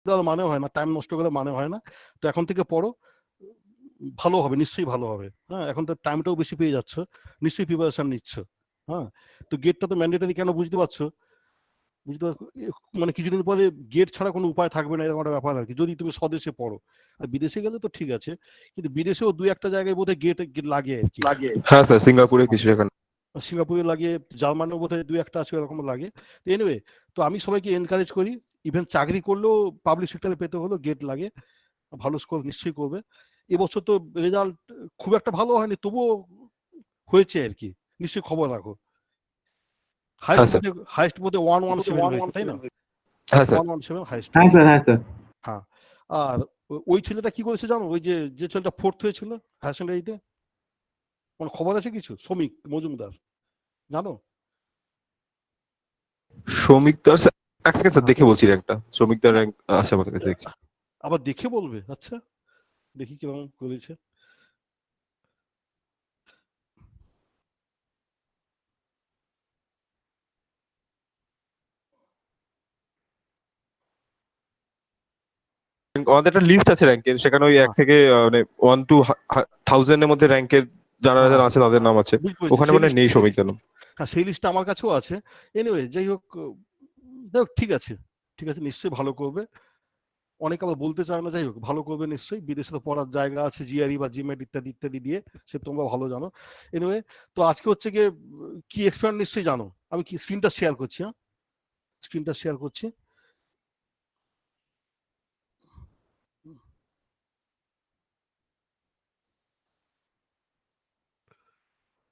দেওয়ার মানে হয় না, টাইম নষ্ট করে মানে হয় না। তো এখন থেকে পড়ো, ভালো হবে, নিশ্চয়ই ভালো হবে। হ্যাঁ, এখন তো টাইমটাও বেশি পেয়ে যাচ্ছ, নিশ্চয়ই প্রিপারেশন নিচ্ছ। হ্যাঁ, তো গেটটা তো ম্যান্ডেটারি, কেন বুঝতে পারছো? বুঝতে মানে কিছুদিন পরে গেট ছাড়া কোনো উপায় থাকবে না, এরকম একটা ব্যাপার আর কি, যদি তুমি স্বদেশে পড়ো। আর বিদেশে গেলে তো ঠিক আছে, কিন্তু বিদেশেও দুই একটা জায়গায় বোধহয় গেট লাগে আর কি। হ্যাঁ স্যার, সিঙ্গাপুরে কিছু এখানে। সিঙ্গাপুরে লাগে, জার্মানিও বোধহয় দুই একটা আছে এরকম লাগে। এনিওয়ে, তো আমি সবাইকে এনকারেজ করি, ইভেন চাকরি করলেও পাবলিক সেক্টরে পেতে হলেও গেট লাগে, ভালো স্কোর নিশ্চয়ই করবে। এবছর তো রেজাল্ট খুব একটা ভালো হয়নি, তবুও হয়েছে আর কি, নিশ্চয়ই খবর রাখো। হাইস্ট বোধহয় 117 হয়েছে, তাই না? হ্যাঁ স্যার। 117 হাইস্ট। হ্যাঁ স্যার, হ্যাঁ স্যার। হ্যাঁ, আর ওই ছেলেটা কি করেছে জানো, ওই যে ছেলেটা 4th হয়েছিল হায়ার সেকেন্ডারিতে, মানে খবর আছে কিছু? শ্রমিক মজুমদার, জানো? শ্রমিকদার এক সেকেন্ড স্যার, দেখে বলছি র্যাঙ্কটা। শ্রমিকদার র্যাঙ্ক আছে আমার কাছে, দেখছি। আবার দেখে বলবে? আচ্ছা, দেখি কিরকম করেছে। আমাদের একটা লিস্ট আছে র্যাঙ্কের, সেখানে ওই 1 থেকে মানে 1 to 1000 এর মধ্যে র্যাঙ্কের যারা যারা আছে তাদের নাম আছে, ওখানে মানে নেই শ্রমিকদার নাম। হ্যাঁ, সেই লিস্টটা আমার কাছেও আছে। এনিওয়ে, যাই হোক, ঠিক আছে, ঠিক আছে, নিশ্চয়ই ভালো করবে। অনেকে আবার বলতে চায় না, যাই হোক ভালো করবে নিশ্চয়ই। বিদেশে তো পড়ার জায়গা আছে, জিআরই বা জিমেট ইত্যাদি ইত্যাদি দিয়ে, সে তোমরা ভালো জানো। এনিওয়ে, তো আজকে হচ্ছে গিয়ে কি এক্সপেরিমেন্ট নিশ্চয়ই জানো। আমি কি স্ক্রিনটা শেয়ার করছি? হ্যাঁ, স্ক্রিনটা শেয়ার করছি।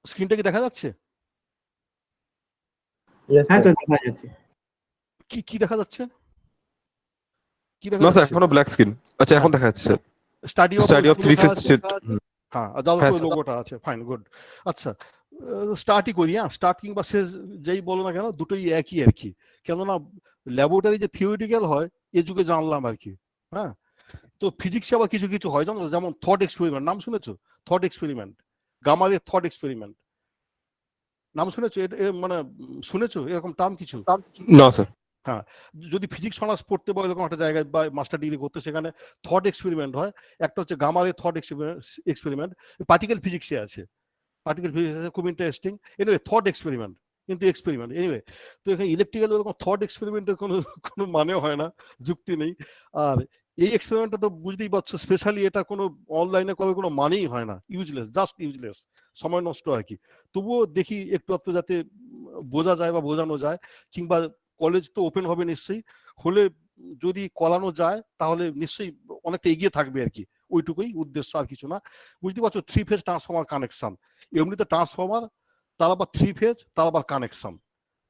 স্ক্রিনটা কি দেখা যাচ্ছে? হ্যাঁ স্যার, দেখা যাচ্ছে। কি কি দেখা যাচ্ছে? কি দেখা না স্যার, যাচ্ছে? এখনো ব্ল্যাক স্ক্রিন। আচ্ছা, এখন দেখা যাচ্ছে স্যার। Study of 3 phase. হ্যাঁ, যার উপরে লোগোটা আছে, ফাইন, গুড। আচ্ছা, স্টার্টই করি। হ্যাঁ, স্টার্ট কিংবা শেষ যেই বলো না কেন, দুটোই একই আর কি। কেননা ল্যাবরেটরি যে থিওরিটিক্যাল হয়, এ যুগে জানলাম আর কি। হ্যাঁ, তো ফিজিক্সে আবার কিছু কিছু হয় জানো, যেমন থট এক্সপেরিমেন্ট, নাম শুনেছো? থট এক্সপেরিমেন্ট, গামারের থট এক্সপেরিমেন্ট, নাম শুনেছো? মানে শুনেছো এরকম টার্ম কিছু? না স্যার। হ্যাঁ, যদি ফিজিক্স অনার্স পড়তে বা এরকম একটা জায়গায় বা মাস্টার ডিগ্রি করতে, সেখানে থট এক্সপেরিমেন্ট হয়। একটা হচ্ছে গামারের থট এক্সপেরিমেন্ট, পার্টিকেল ফিজিক্সে আছে। পার্টিকেল ফিজিক্স খুব ইন্টারেস্টিং। এনিওয়ে, থট এক্সপেরিমেন্ট, কিন্তু এক্সপেরিমেন্ট। এনিওয়ে, তো এখানে ইলেকট্রিক্যাল ওরকম থট এক্সপেরিমেন্টের কোনো কোনো মানে হয় না, যুক্তি নেই। আর এই এক্সপেরিমেন্টটা তো বুঝতেই পারছো, স্পেশালি এটা কোনো অনলাইনে করার কোনো মানেই হয় না, ইউজলেস, জাস্ট ইউজলেস, সময় নষ্ট আর কি। তবুও দেখি একটু একটু যাতে বোঝা যায় বা বোঝানো যায়, কিংবা কলেজ তো ওপেন হবে নিশ্চয়ই, হলে যদি করানো যায় তাহলে নিশ্চয়ই অনেকটা এগিয়ে থাকবে আর কি। ওইটুকুই উদ্দেশ্য, আর কিছু না। বুঝতে পারছো, 3 ফেজ ট্রান্সফর্মার কানেকশন, এমনিতে ট্রান্সফর্মার, তার আবার 3 ফেজ, তার আবার কানেকশন,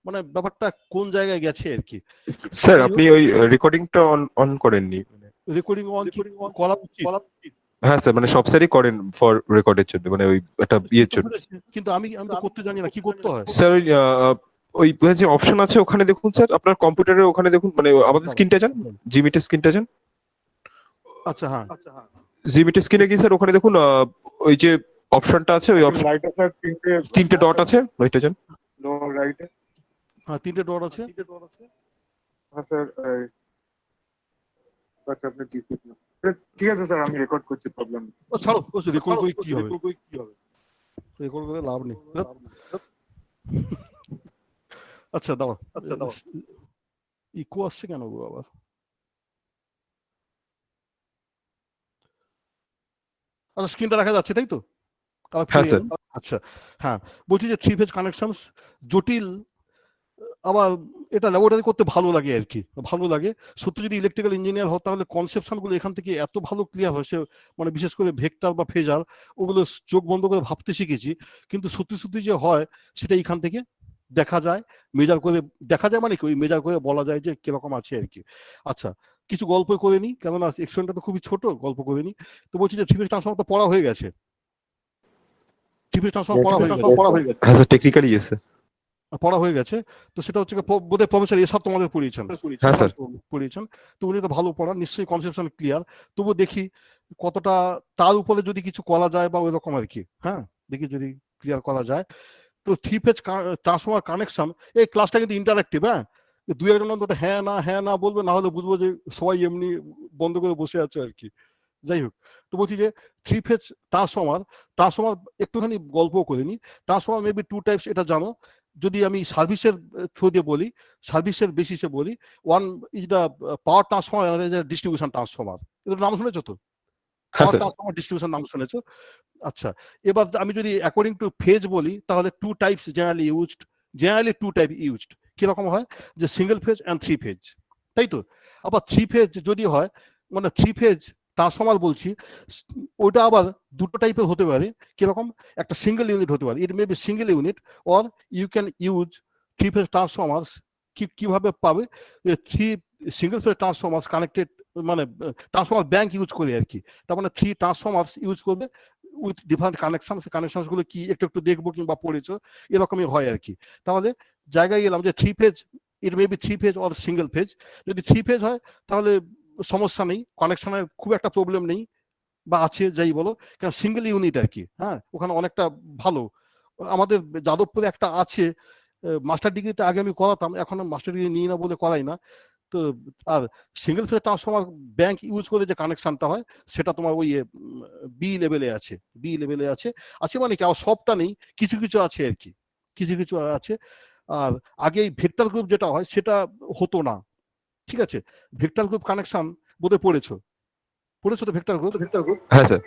মানে ব্যাপারটা কোন জায়গায় গেছে আর কি। স্যার, আপনি ওই রেকর্ডিংটা অন করেননি? রেকর্ডিং অন কি করা উচিত? হ্যাঁ স্যার, মানে সব স্যারই করেন ফর রেকর্ডের জন্য, মানে ওই একটা ইয়ের জন্য। কিন্তু আমি তো করতে জানি না, কি করতে হয়? স্যার ওই যে অপশন আছে ওখানে দেখুন স্যার, আপনার কম্পিউটারের ওখানে দেখুন, মানে আমাদের স্ক্রিনটা যান, জিমিটের স্ক্রিনটা যান। আচ্ছা, হ্যাঁ, জিমিটের স্ক্রিনে গিয়ে স্যার ওখানে দেখুন ওই যে অপশনটা আছে, ওই অপশন তিনটে ডট আছে, ওইটা যান। হ্যাঁ, 3টে ডট আছে। হ্যাঁ স্যার, আচ্ছা আপনি ঠিক আছে স্যার, আমি রেকর্ড করছি, প্রবলেম নেই। ও ছাড়ো, রেকর্ড করে কি হবে? রেকর্ড করে লাভ নেই। আচ্ছা, দাঁড়াও, ইকো আসছে কেন গো আবার? আচ্ছা, স্ক্রিনটা দেখা যাচ্ছে তাই তো? হ্যাঁ স্যার। আচ্ছা, হ্যাঁ, বলছি যে 3 ফেজ কানেকশন জটিল, আবার এটা ল্যাবরেটরি করতে ভালো লাগে আর কি, ভালো লাগে। সত্যি যদি ইলেকট্রিক্যাল ইঞ্জিনিয়ার হতো তাহলে কনসেপশনগুলো এখান থেকে এত ভালো ক্লিয়ার হয়, সে মানে বিশেষ করে ভেক্টর বা ফেজার, ওগুলো চোখ বন্ধ করে ভাবতে শিখেছি। কিন্তু সত্যি সত্যি যে হয় সেটা এখান থেকে দেখা যায়, মেজার করে দেখা যায়, মানে কি ওই মেজার করে বলা যায় যে কিরকম আছে আর কি। আচ্ছা, কিছু গল্প করে নিই, কেননা এক্সপেরিমেন্টটা তো খুবই ছোট, গল্প করে নিই। তো বলছি যে 3 ফেজ ট্রান্সফর্মার তো পড়া হয়ে গেছে, 3 ফেজ ট্রান্সফর্মার পড়া হয়ে গেছে। হ্যাঁ স্যার, টেকনিক্যালি ইয়েস স্যার। পড়া হয়ে গেছে। তো সেটা হচ্ছে বোধহয় প্রফেসর এসব তোমাদের পড়িয়েছেন। হ্যাঁ স্যার। পড়িয়েছেন, তো উনি তো ভালো পড়ান, নিশ্চয়ই কনসেপশন ক্লিয়ার। তবু দেখি কতটা তার উপরে যদি কিছু করা যায় বা ওই রকম আর কি। হ্যাঁ, দেখি যদি ক্লিয়ার করা যায়। তো 3 ফেজ ট্রান্সফর্মার কানেকশন, এই ক্লাসটা কিন্তু ইন্টারেক্টিভ। হ্যাঁ, দুই একজন অন্তত হ্যাঁ না বলবে, না হলে বুঝবো যে সবাই এমনি বন্ধ করে বসে আছে আর কি। যাই হোক, তো বলছি যে থ্রি ফেজ ট্রান্সফর্মার একটুখানি গল্প করে নি। ট্রান্সফর্মার মেবি টু টাইপস, এটা জানো। যদি আমি সার্ভিসের থ্রু দিয়ে বলি, সার্ভিসের বেসিসে বলি, one is the power transformer, distribution transformer. এটার নাম শুনেছো তো? হ্যাঁ পাওয়ার স্যার। ট্রান্সফর্মার ডিস্ট্রিবিউশন নাম শুনেছো? আচ্ছা, এবার আমি যদি অ্যাকর্ডিং টু ফেজ বলি, তাহলে two types generally two type used. কিরকম হয়, যে single phase and three phase, তাই তো? আবার থ্রি ফেজ যদি হয়, মানে থ্রি ফেজ ট্রান্সফর্মার বলছি, ওটা আবার দুটো টাইপের হতে পারে। কিরকম, একটা সিঙ্গেল ইউনিট হতে পারে, it may be single unit, or you can use three phase transformers. কিভাবে পাবে, three single phase transformers connected, মানে ট্রান্সফর্মার ব্যাংক ইউজ করে আর কি। তার মানে থ্রি ট্রান্সফর্মার্স ইউজ করবে উইথ ডিফারেন্ট কানেকশন গুলো কি একটু দেখবো কিংবা পড়েছো, এরকমই হয় আর কি। তাহলে জায়গায় গেলাম যে three phase, it may B three phase or single phase. যদি থ্রি ফেজ হয় তাহলে সমস্যা নেই, কানেকশনের খুব একটা প্রবলেম নেই, বা আছে যাই বলো, কারণ সিঙ্গেল ইউনিট আর কি। হ্যাঁ, ওখানে অনেকটা ভালো। আমাদের যাদবপুরে একটা আছে, মাস্টার ডিগ্রিতে আগে আমি করাতাম, এখন মাস্টার ডিগ্রি নিই না বলে করাই না। তো আর single phase transformer bank use করে যে কানেকশনটা হয়, সেটা তোমার ওই বি লেভেলে আছে। আছে মানে কি, আবার সবটা নেই, কিছু কিছু আছে আর কি, কিছু আছে। আর আগে এই ভেক্টর গ্রুপ যেটা হয় সেটা হতো না, ঠিক আছে? ভেক্টর গ্রুপ কানেকশন বোধহয় পড়েছো তো, ভেক্টর গ্রুপ? হ্যাঁ স্যার।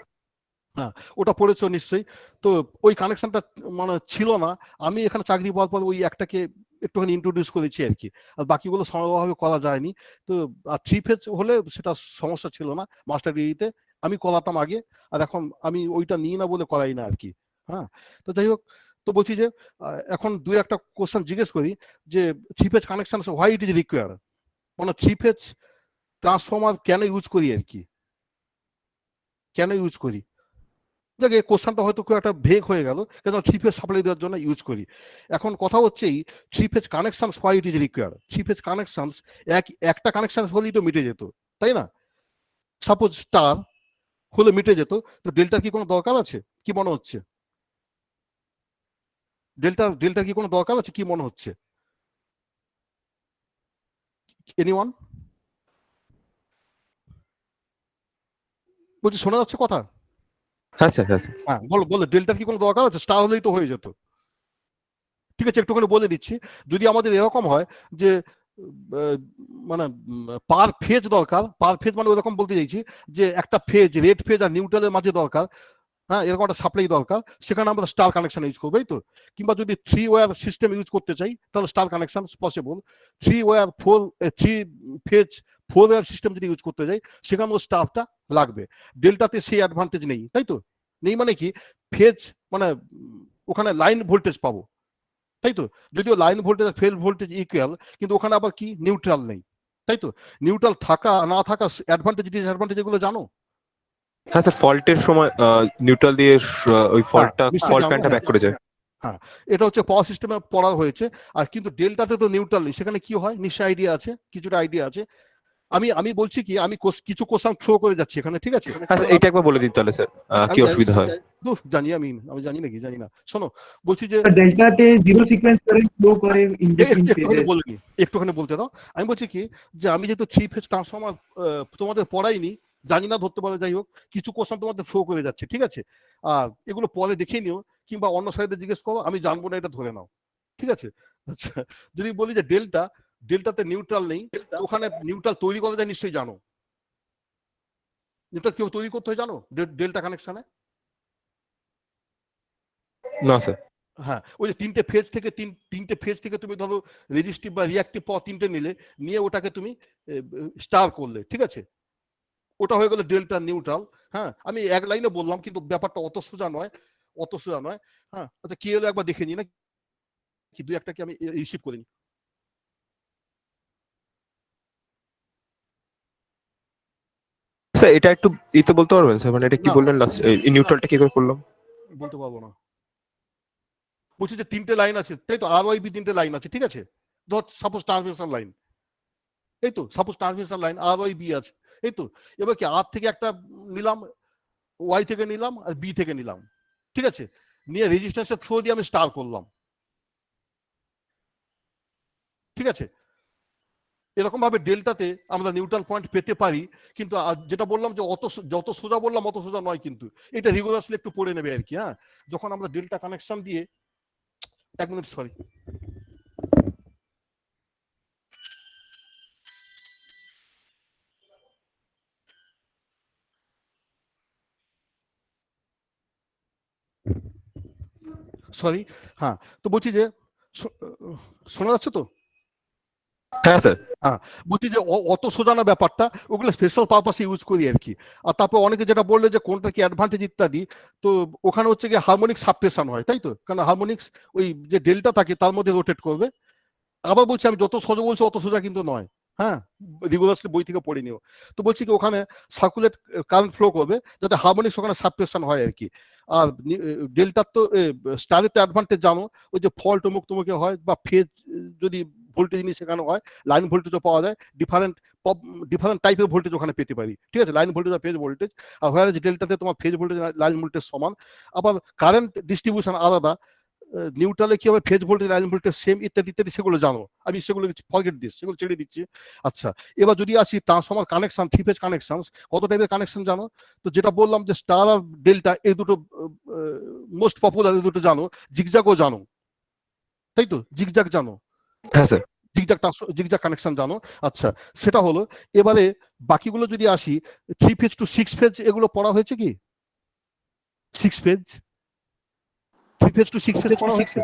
হ্যাঁ, ওটা পড়েছো নিশ্চয়ই। তো ওই কানেকশনটা মানে ছিল না। আমি এখানে চাকরি পাওয়ার পর ওই একটাকে একটুখানি ইন্ট্রোডিউস করেছি আর কি, আর বাকিগুলো সমভাবে করা যায়নি। তো আর থ্রি ফেজ হলে সেটা সমস্যা ছিল না মাস্টার ডিগ্রিতে, আমি করাতাম আগে, আর এখন আমি ওইটা নিই না বলে করাই না আর কি। হ্যাঁ, তো যাই হোক, তো বলছি যে এখন দুই একটা কোশ্চেন জিজ্ঞেস করি, যে three phase connection why it is required, মানে থ্রি ফেজ ট্রান্সফর্মার কেন ইউজ করি আর কি, কেন ইউজ করি? দেখ, এই কোশ্চেনটা হয়তো খুব একটা ভেগ হয়ে গেল, কেন থ্রি ফেজ সাপ্লাই দেওয়ার জন্য ইউজ করি। এখন কথা হচ্ছে এই three phase connection why it is required. Three phase connection একটা কানেকশন হলেই তো মিটে যেত, তাই না? সাপোজ স্টার হলে মিটে যেত, তো ডেল্টার কি কোনো দরকার আছে? কি মনে হচ্ছে? ডেল্টার কি কোনো দরকার আছে, কি মনে হচ্ছে? এনিওয়ান? বলছি, শোনা যাচ্ছে কথা? হ্যাঁ স্যার। হ্যাঁ স্যার। হ্যাঁ, বলো বলো, ডেল্টার কি কোনো দরকার আছে? স্টার হলেই তো হয়ে যেত। ঠিক আছে, একটুখানি বলে দিচ্ছি। যদি আমাদের এরকম হয় যে মানে পার ফেজ দরকার, পার ফেজ মানে ওরকম বলতে চাইছি যে একটা ফেজ, রেড ফেজ আর নিউট্রালের মাঝে দরকার, হ্যাঁ, এরকম একটা সাপ্লাই দরকার, সেখানে আমরা স্টার কানেকশন ইউজ করবো, তো? কিংবা যদি থ্রি ওয়্যার সিস্টেম ইউজ করতে চাই, তাহলে star connection possible. Three phase four wire system যদি ইউজ করতে যাই, সেখানেও স্টারটা লাগবে। ডেল্টাতে সেই অ্যাডভান্টেজ নেই, তাই তো? নেই মানে কি, ফেজ মানে ওখানে লাইন ভোল্টেজ পাবো, তাই তো? যদিও লাইন ভোল্টেজ আর ফেজ ভোল্টেজ ইকুয়াল, কিন্তু ওখানে আবার কি, নিউট্রাল নেই, তাই তো? নিউট্রাল থাকা না থাকা অ্যাডভান্টেজ ডিসঅ্যাডভান্টেজ এগুলো জানো? হ্যাঁ স্যার, ফল্টের সময় নিউট্রাল দিয়ে ওই হ্যাঁ, ফল্ট নিশ্চয়ই জানো। প্যানটা ব্যাক করে যায়। হ্যাঁ, এটা হচ্ছে পাওয়ার সিস্টেমে পড়া হয়েছে। আর কিন্তু ডেল্টাতে তো নিউট্রাল নেই, সেখানে কি হয় নিশ্চয় আইডিয়া আছে, কিছুটা আইডিয়া আছে। আমি বলছি কি, আমি কিছু কোশ্চেন থ্রো করে যাচ্ছি এখানে, ঠিক আছে? হ্যাঁ স্যার, এইটা একবার বলে দিন তাহলে স্যার, কি আমি অসুবিধা হয়? আমি জানি নাকি, জানি না। শোনো, বলছি যে डेल्टाতে জিরো সিকোয়েন্স কারেন্ট ফ্লো করে ইন বিটুইন একটুখানি ফেজেস। বলে নি, একটুখানি বলতে দাও। আমি বলছি কি, যে আমি যেহেতু থ্রি ফেজ ট্রান্সফর্মার তোমাদের পড়াইনি, জানি না ধরতে পারে, যাই হোক, কিছু কোশ্চেন তোমাদের থ্রো করে যাচ্ছে, ঠিক আছে? আর এগুলো পরে দেখে নিও, কিংবা অন্য সাইডে জিজ্ঞেস করো, আমি জানবো না, এটা ধরে নাও, ঠিক আছে? আচ্ছা, যদি বলি যে ডেল্টাতে নিউট্রাল নেই, তো ওখানে নিউট্রাল তৈরি করা যায় নিশ্চয়ই জানো। নিউট্রাল কেউ তৈরি করতে হয় জানো ডেল্টা কানেকশনে? না স্যার। হ্যাঁ, ওই যে তিনটে ফেজ থেকে তুমি ধরো রেজিস্টিভ বা রিয়াক্টিভ পাওয়ার তিনটে নিয়ে ওটাকে তুমি স্টার করলে, ঠিক আছে? ওটা হয়ে গেল ডেল্টা নিউট্রাল। হ্যাঁ, আমি এক লাইনে বললাম, কিন্তু ব্যাপারটা অত সোজা নয়। হ্যাঁ, আচ্ছা, কি হলো একবার দেখে নি না, কি দুই একটা কি আমি রিসিভ করিনি? স্যার এটা একটু ইতে বলতে পারবেন স্যার, মানে এটা কি না, বললেন লাস্ট, এই নিউট্রালটা কি করে করলাম? বলতে পারবো না। বলছি যে তিনটে লাইন আছে, তাই তো? আর ওয়াই বি তিনটে লাইন আছে, ঠিক আছে? ধর সাপোজ ট্রান্সমিশন লাইন, এই তো সাপোজ ট্রান্সমিশন লাইন আর ওয়াই বি আছে, এই তো? এবার কি, আর থেকে একটা নিলাম, ওয়াই থেকে নিলাম, আর বি থেকে নিলাম, ঠিক আছে? নিয়ে রেজিস্ট্যান্সের থ্রো দিয়ে আমি স্টার করলাম, ঠিক আছে? এরকম ভাবে ডেল্টাতে আমরা নিউট্রাল পয়েন্ট পেতে পারি, কিন্তু যেটা বললাম যে যত সোজা বললাম অত সোজা নয়, কিন্তু এটা রিগুলাসলি একটু পড়ে নেবে আর কি। হ্যাঁ, যখন আমরা ডেল্টা কানেকশন দিয়ে, 1 মিনিট সরি, সরি, হ্যাঁ, তো বলছি যে শোনা যাচ্ছে তো? হ্যাঁ স্যার। হ্যাঁ, বলছি যে অত সোজা না ব্যাপারটা, ওগুলো স্পেশাল পারপাসে ইউজ করি আর কি। আর তারপর অনেকে যেটা বললে যে কোনটা কি অ্যাডভান্টেজ ইত্যাদি, তো ওখানে হচ্ছে গিয়ে হারমোনিক সাবপ্রেশন হয়, তাই তো? কারণ হারমোনিক্স ওই যে ডেল্টা থাকে তার মধ্যে রোটেট করবে। আবার বলছি আমি যত সোজা বলছি অত সোজা কিন্তু নয়। হ্যাঁ, রিগুলাসলি বই থেকে পড়ে নিও। তো বলছি কি ওখানে সার্কুলেট কারেন্ট ফ্লো করবে যাতে হারমোনিক্স ওখানে সাবপ্রেশন হয় আর কি। আর ডেল্টার তো স্টারের তো অ্যাডভান্টেজ জানো, ওই যে ফল্ট অমুক তমুকে হয়, বা ফেজ যদি ভোল্টেজ নিয়ে শেখানো হয়, লাইন ভোল্টেজও পাওয়া যায়, ডিফারেন্ট ডিফারেন্ট টাইপের ভোল্টেজ ওখানে পেতে পারি, ঠিক আছে? লাইন ভোল্টেজ আর ফেজ ভোল্টেজ। আর হোয়ার ডেল্টাতে তোমার ফেজ ভোল্টেজ লাইন ভোল্টেজ সমান। আবার কারেন্ট ডিস্ট্রিবিউশন আলাদা, নিউট্রালে কি হবে, phase voltage line voltage same, ইত্যাদি ইত্যাদি, সেগুলো জানো। আমি সেগুলো ফরগেট দিচ্ছি, সেগুলো ছেড়ে দিচ্ছি। আচ্ছা, এবার যদি আসি transformer connection, three phase connection, কত টাইপের কানেকশন জানো? তো যেটা বললাম যে স্টার আর ডেল্টা, এই দুটো মোস্ট পপুলার, এই দুটো জানো। জিগজাগও জানো, তাই তো? জিগজাগ জানো? হ্যাঁ স্যার। জিগজাগ কানেকশন জানো? আচ্ছা, সেটা হলো। এবারে বাকিগুলো যদি আসি, 3 ফেজ টু 6 ফেজ এগুলো পড়া হয়েছে কি? 6 ফেজ, 3 ফেজ টু 6 ফেজ পড়া হয়েছে?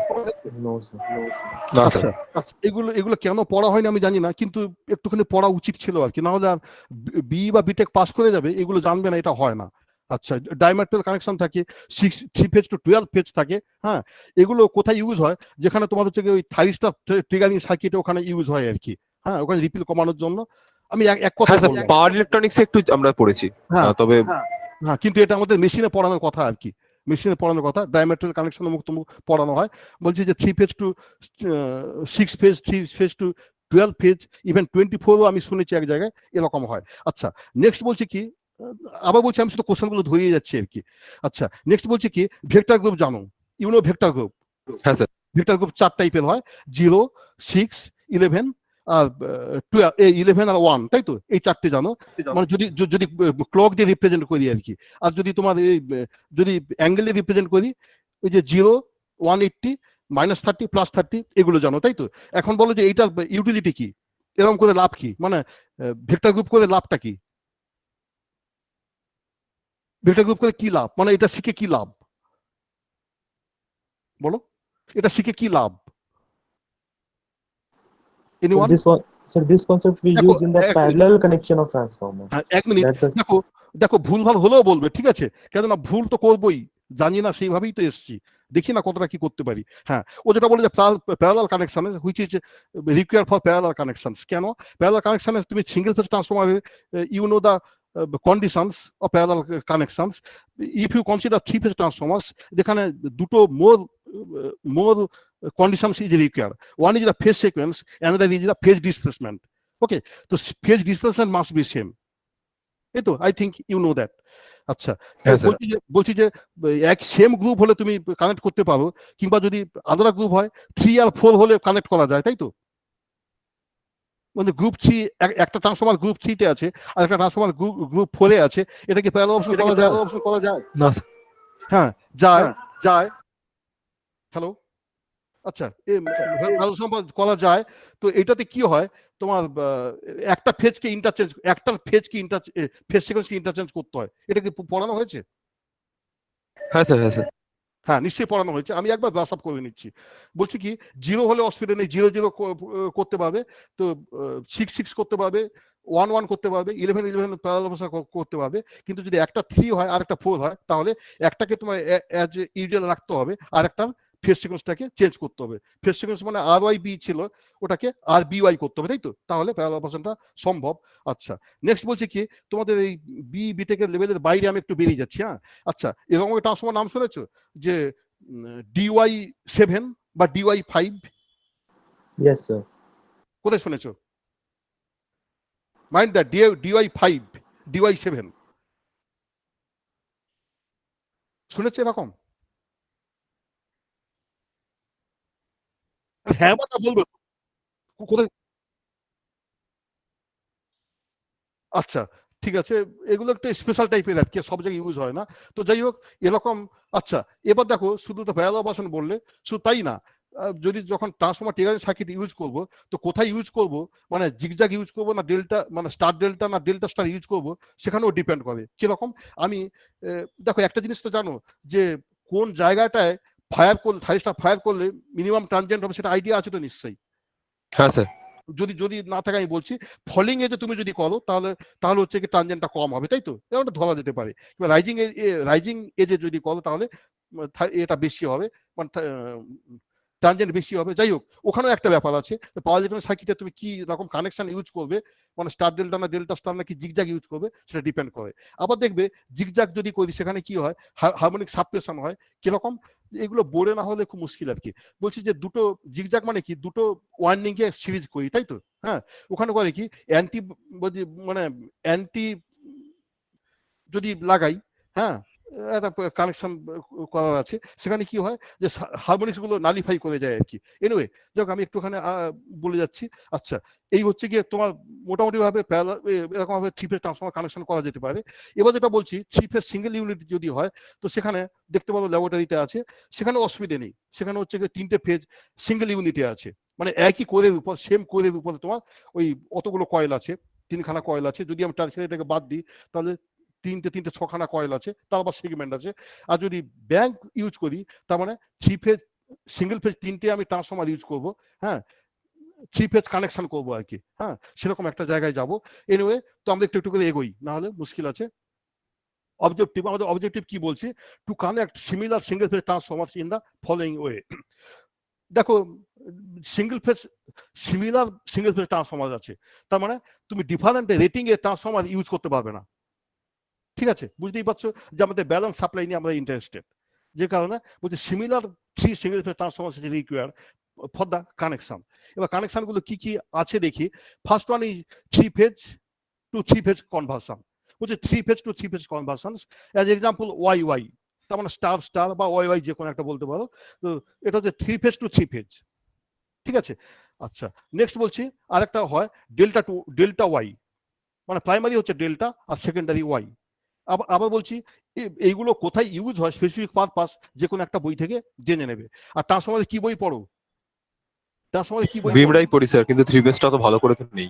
না স্যার। আচ্ছা, আচ্ছা, এগুলো এগুলো কেন পড়া হয়নি আমি জানি না, কিন্তু একটুখানি পড়া উচিত ছিল আর কি, না হলে আর বি বা বিটেক পাস করে যাবে, এগুলো জানবে না, এটা হয় না। আচ্ছা, ডাইমেট্রাল কানেকশন থাকে, 3 ফেজ টু 12 ফেজ থাকে। হ্যাঁ, এগুলো কোথায় ইউজ হয়? যেখানে তোমার হচ্ছে ওই থাইরিস্টার ট্রিগারিং সার্কিট ওখানে ইউজ হয় আর কি। হ্যাঁ, ওখানে রিপিল কমানোর জন্য। আমি এক হ্যাঁ কথায় স্যার, বললাম। পাওয়ার ইলেকট্রনিক্স একটু আমরা পড়েছি। হ্যাঁ, তবে হ্যাঁ, কিন্তু এটা আমাদের মেশিনে পড়ানোর কথা আর কি। মেশিনে পড়ানোর কথা, ডায়ামেট্রাল কানেকশন মুক্ত পড়ানো হয়। বলছি যে 3 phase to 6 phase, 3 phase to 12 phase, even 24ও আমি শুনেছি এক জায়গায় এরকম হয়। আচ্ছা, নেক্সট বলছি কি, আবার বলছি আমি শুধু কোশ্চেনগুলো ধরিয়ে যাচ্ছি আর কি। আচ্ছা, নেক্সট বলছি কি, ভেক্টর গ্রুপ জানো? You know vector group? হ্যাঁ স্যার। ভেক্টর গ্রুপ 4 টাইপের হয়, 0, 6, 11 আর 11 আর 1, তাই তো? এই 4টে জানো? মানে যদি যদি ক্লক দিয়ে রিপ্রেজেন্ট করি আর কি। আর যদি তোমার এই যদি অ্যাঙ্গেল দিয়ে রিপ্রেজেন্ট করি, ওই যে 0, 180, -30, +30, এগুলো জানো, তাই তো? এখন বলো যে এইটার ইউটিলিটি কি, এরকম করে লাভ কি, মানে ভেক্টর গ্রুপ করে লাভটা কি? ভেক্টর গ্রুপ করে কি লাভ, মানে এটা শিখে কি লাভ বলো? এটা শিখে কি লাভ? এনিওয়ান? This concept we দেখো, use in the 1 minute, parallel connection of transformer. 1 minute, That's the দেখো, দেখো, ভুলভাল হলেও বলবে, ঠিক আছে? কেননা ভুল তো করবোই, জানি না, সেইভাবেই তো এসছি, দেখি না কতটা কি করতে পারি। হ্যাঁ, ও যেটা বলে যে parallel connection, which is require for parallel connection. কেন প্যারালাল কানেকশনে? তুমি সিঙ্গেল ফেজ ট্রান্সফরমারে you know the conditions of parallel connections. If you consider 3 phase transformers, যেখানে দুটো more conditions is required. One is the phase sequence, another is the phase displacement. Okay, so phase displacement must be same. এই তো, I think you know that. আচ্ছা, হ্যাঁ sir. বলছি যে এক same group হলে তুমি কানেক্ট করতে পারো, কিংবা যদি আলাদা গ্রুপ হয়, 3 আর 4 হলে কানেক্ট করা যায়, তাই তো? মানে গ্রুপ 3, একটা ট্রান্সফরমার গ্রুপ 3 তে আছে, আর একটা ট্রান্সফরমার গ্রুপ 4 এ আছে, এটা কি প্যারালাল অপশন করা যায়? না স্যার। হ্যাঁ, যায়, যায়। হ্যালো, আচ্ছা, প্যারালাল সম্পর্ক করা যায়। তো এটাতে কি হয়, তোমার একটা ফেজকে ইন্টারচেঞ্জ, একটা ফেজকে ফেজ সিকোয়েন্সকে ইন্টারচেঞ্জ করতে হয়। এটা কি পড়ানো হয়েছে? হ্যাঁ স্যার। হ্যাঁ স্যার। হ্যাঁ, নিশ্চয়ই পড়ানো হয়েছে, আমি একবার ব্রাশ আপ করে নিচ্ছি। বলছি কি, 0 হলে অসুবিধা নেই, 0, 0 করতে পারবে, তো 6, 6 করতে পারবে, 1, 1 করতে পারবে, 11, 11 প্যারালাল অবস্থা করতে পারবে। কিন্তু যদি একটা 3 হয় আর একটা 4 হয়, তাহলে একটাকে তোমার অ্যাজ ইউজুয়াল রাখতে হবে, আর একটা ফেজ সিকোয়েন্সটাকে চেঞ্জ করতে হবে। ফেজ সিকোয়েন্স মানে RYB ছিল, ওটাকে RBY করতে হবে, তাই তো? তাহলে প্যারালাল অপারেশনটা সম্ভব। আচ্ছা, নেক্সট বলছি কি, তোমাদের এই বিটেকের লেভেলের বাইরে আমি একটু বেরিয়ে যাচ্ছি। হ্যাঁ, আচ্ছা, এরকম একটা ট্রান্সফর্মার নাম শুনেছো যে DY7 বা DY5? yes, sir. কোথায় শুনেছো? মাইন্ড দ্যাট, DY5, DY7 শুনেছো এরকম? হ্যাঁ বা না বলবে, কোথায়? আচ্ছা, ঠিক আছে, এগুলো একটা স্পেশাল টাইপের আর কি, সব জায়গায় ইউজ হয় না। তো যাই হোক এরকম। আচ্ছা, এবার দেখো শুধু তো ভ্যালু অপারেশন বললে, শুধু তাই না, যদি যখন ট্রান্সফর্মার টিগারিং সার্কিট ইউজ করব, তো কোথায় ইউজ করব, মানে জিগজ্যাগ ইউজ করব না ডেল্টা, মানে স্টার ডেল্টা না ডেল্টা স্টার ইউজ করব, সেখানেও ডিপেন্ড করে কিরকম। আমি দেখো একটা জিনিস তো জানো যে কোন জায়গাটায় ফায়ার করলে, থাইস্টার ফায়ার করলে মিনিমাম ট্রানজেন্ট হবে, সেটা আইডিয়া আছে তো নিশ্চয়ই। হ্যাঁ স্যার। যদি যদি না থাকে আমি বলছি, ফলিং এজে তুমি যদি করো তাহলে তাহলে হচ্ছে কি ট্রানজেন্টটা কম হবে, তাই তো, এরকমটা ধরা যেতে পারে। এবার রাইজিং এজে যদি করো তাহলে এটা বেশি হবে, মানে ট্রানজেন্ট বেশি হবে। যাই হোক, ওখানেও একটা ব্যাপার আছে, পাওয়ার ইলেকট্রনিক সার্কিটে তুমি কি রকম কানেকশন ইউজ করবে, মানে স্টার ডেল্টা না ডেল্টা স্টার নাকি জিগজ্যাগ ইউজ করবে, সেটা ডিপেন্ড করে। আবার দেখবে জিগজ্যাগ যদি করি সেখানে কি হয়, হারমোনিক সাবপ্রেশন হয় কিরকম, এগুলো বোর্ডে না হলে খুব মুশকিল আর কি। বলছি যে দুটো জিগজ্যাগ মানে কি, দুটো ওয়ার্নিং কে সিরিজ করি, তাই তো। হ্যাঁ, ওখানে করে কি অ্যান্টি, মানে অ্যান্টি যদি লাগাই, হ্যাঁ, একটা কানেকশন করার আছে, সেখানে কি হয় যে হারমোনিক্স গুলো নালিফাই করে যায় আর কি। এনিওয়ে, যাক আমি একটুখানি বলে যাচ্ছি। আচ্ছা, এই হচ্ছে গিয়ে তোমার মোটামুটি ভাবে এরকম ভাবে থ্রি ফেজ ট্রান্সফর্মার কানেকশন করা যেতে পারে। এবার যেটা বলছি, থ্রি ফেজ সিঙ্গেল ইউনিট যদি হয়, তো সেখানে দেখতে পাবো ল্যাবরেটরিতে আছে, সেখানে অসুবিধে নেই। সেখানে হচ্ছে গিয়ে 3টে ফেজ সিঙ্গেল ইউনিটে আছে, মানে একই কোরের উপর, সেম কোরের উপরে তোমার ওই অতগুলো কয়েল আছে, 3খানা কয়েল আছে। যদি আমি টার্সিয়ারিটাকে বাদ দিই তাহলে 3টে 6খানা কয়েল আছে, তার আবার সেগমেন্ট আছে। আর যদি ব্যাংক ইউজ করি, তার মানে থ্রি ফেজ সিঙ্গেল ফেজ 3টে আমি ট্রান্সফর্মার ইউজ করব, হ্যাঁ, থ্রি ফেজ কানেকশন করবো আর কি। হ্যাঁ, সেরকম একটা জায়গায় যাব। এনিওয়ে, তো আমরা একটু একটু করে এগোই, না হলে মুশকিল আছে। অবজেক্টিভ, আমাদের অবজেক্টিভ কি বলছি, to connect similar single phase transformers in the following way. দেখো single phase similar single phase transformer আছে, তার মানে তুমি ডিফারেন্ট রেটিং এর ট্রান্সফর্মার ইউজ করতে পারবে না। ঠিক আছে, বুঝতেই পারছো যে আমাদের ব্যালেন্স সাপ্লাই নিয়ে আমরা ইন্টারেস্টেড, যে কারণে বলছি similar three single phase transformer require for the connection. এবার কানেকশন গুলো কি কি আছে দেখি। First one is three phase to three phase conversion, বলছে three phase to three phase conversion. As example Y Y, তার মানে স্টার স্টার বা ওয়াই ওয়াই যে কোনো একটা বলতে পারো। তো এটা হচ্ছে three phase to three phase, ঠিক আছে। আচ্ছা, নেক্সট বলছি আরেকটা হয় ডেল্টা টু ডেল্টা ওয়াই, মানে প্রাইমারি হচ্ছে ডেল্টা আর সেকেন্ডারি ওয়াই। আবার বলছি এইগুলো কোথায় ইউজ হয়, স্পেসিফিক পারপাস যে কোনো একটা বই থেকে জেনে নেবে। আর ট্রান্সফর্মারে কি বই পড়ো, ট্রান্সফর্মারে কি বই পড়ো? ভীমরাই পড়ি স্যার, কিন্তু থ্রি বেসটা তো ভালো করে তো নেই।